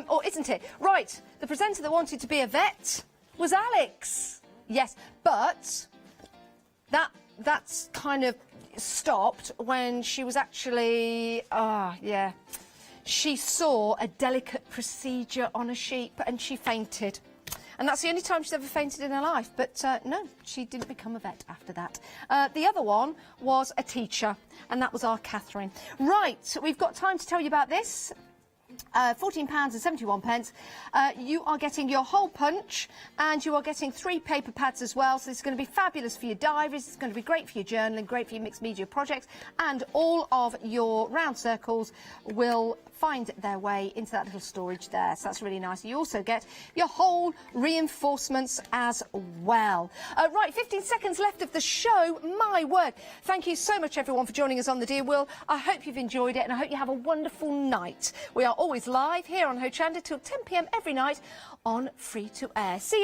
Or isn't it? Right, the presenter that wanted to be a vet was Alex. Yes, but that's kind of stopped when she was actually, she saw a delicate procedure on a sheep and she fainted. And that's the only time she's ever fainted in her life. But no, she didn't become a vet after that. The other one was a teacher, and that was our Catherine. Right, so we've got time to tell you about this. £14.71. You are getting your hole punch and you are getting 3 paper pads as well. So this is going to be fabulous for your diaries. It's going to be great for your journaling, great for your mixed media projects, and all of your round circles will find their way into that little storage there. So that's really nice. You also get your whole reinforcements as well. Right, 15 seconds left of the show. My word. Thank you so much, everyone, for joining us on The Dear Will. I hope you've enjoyed it and I hope you have a wonderful night. We are always live here on Hochanda till 10 p.m. every night on Free to Air. See you.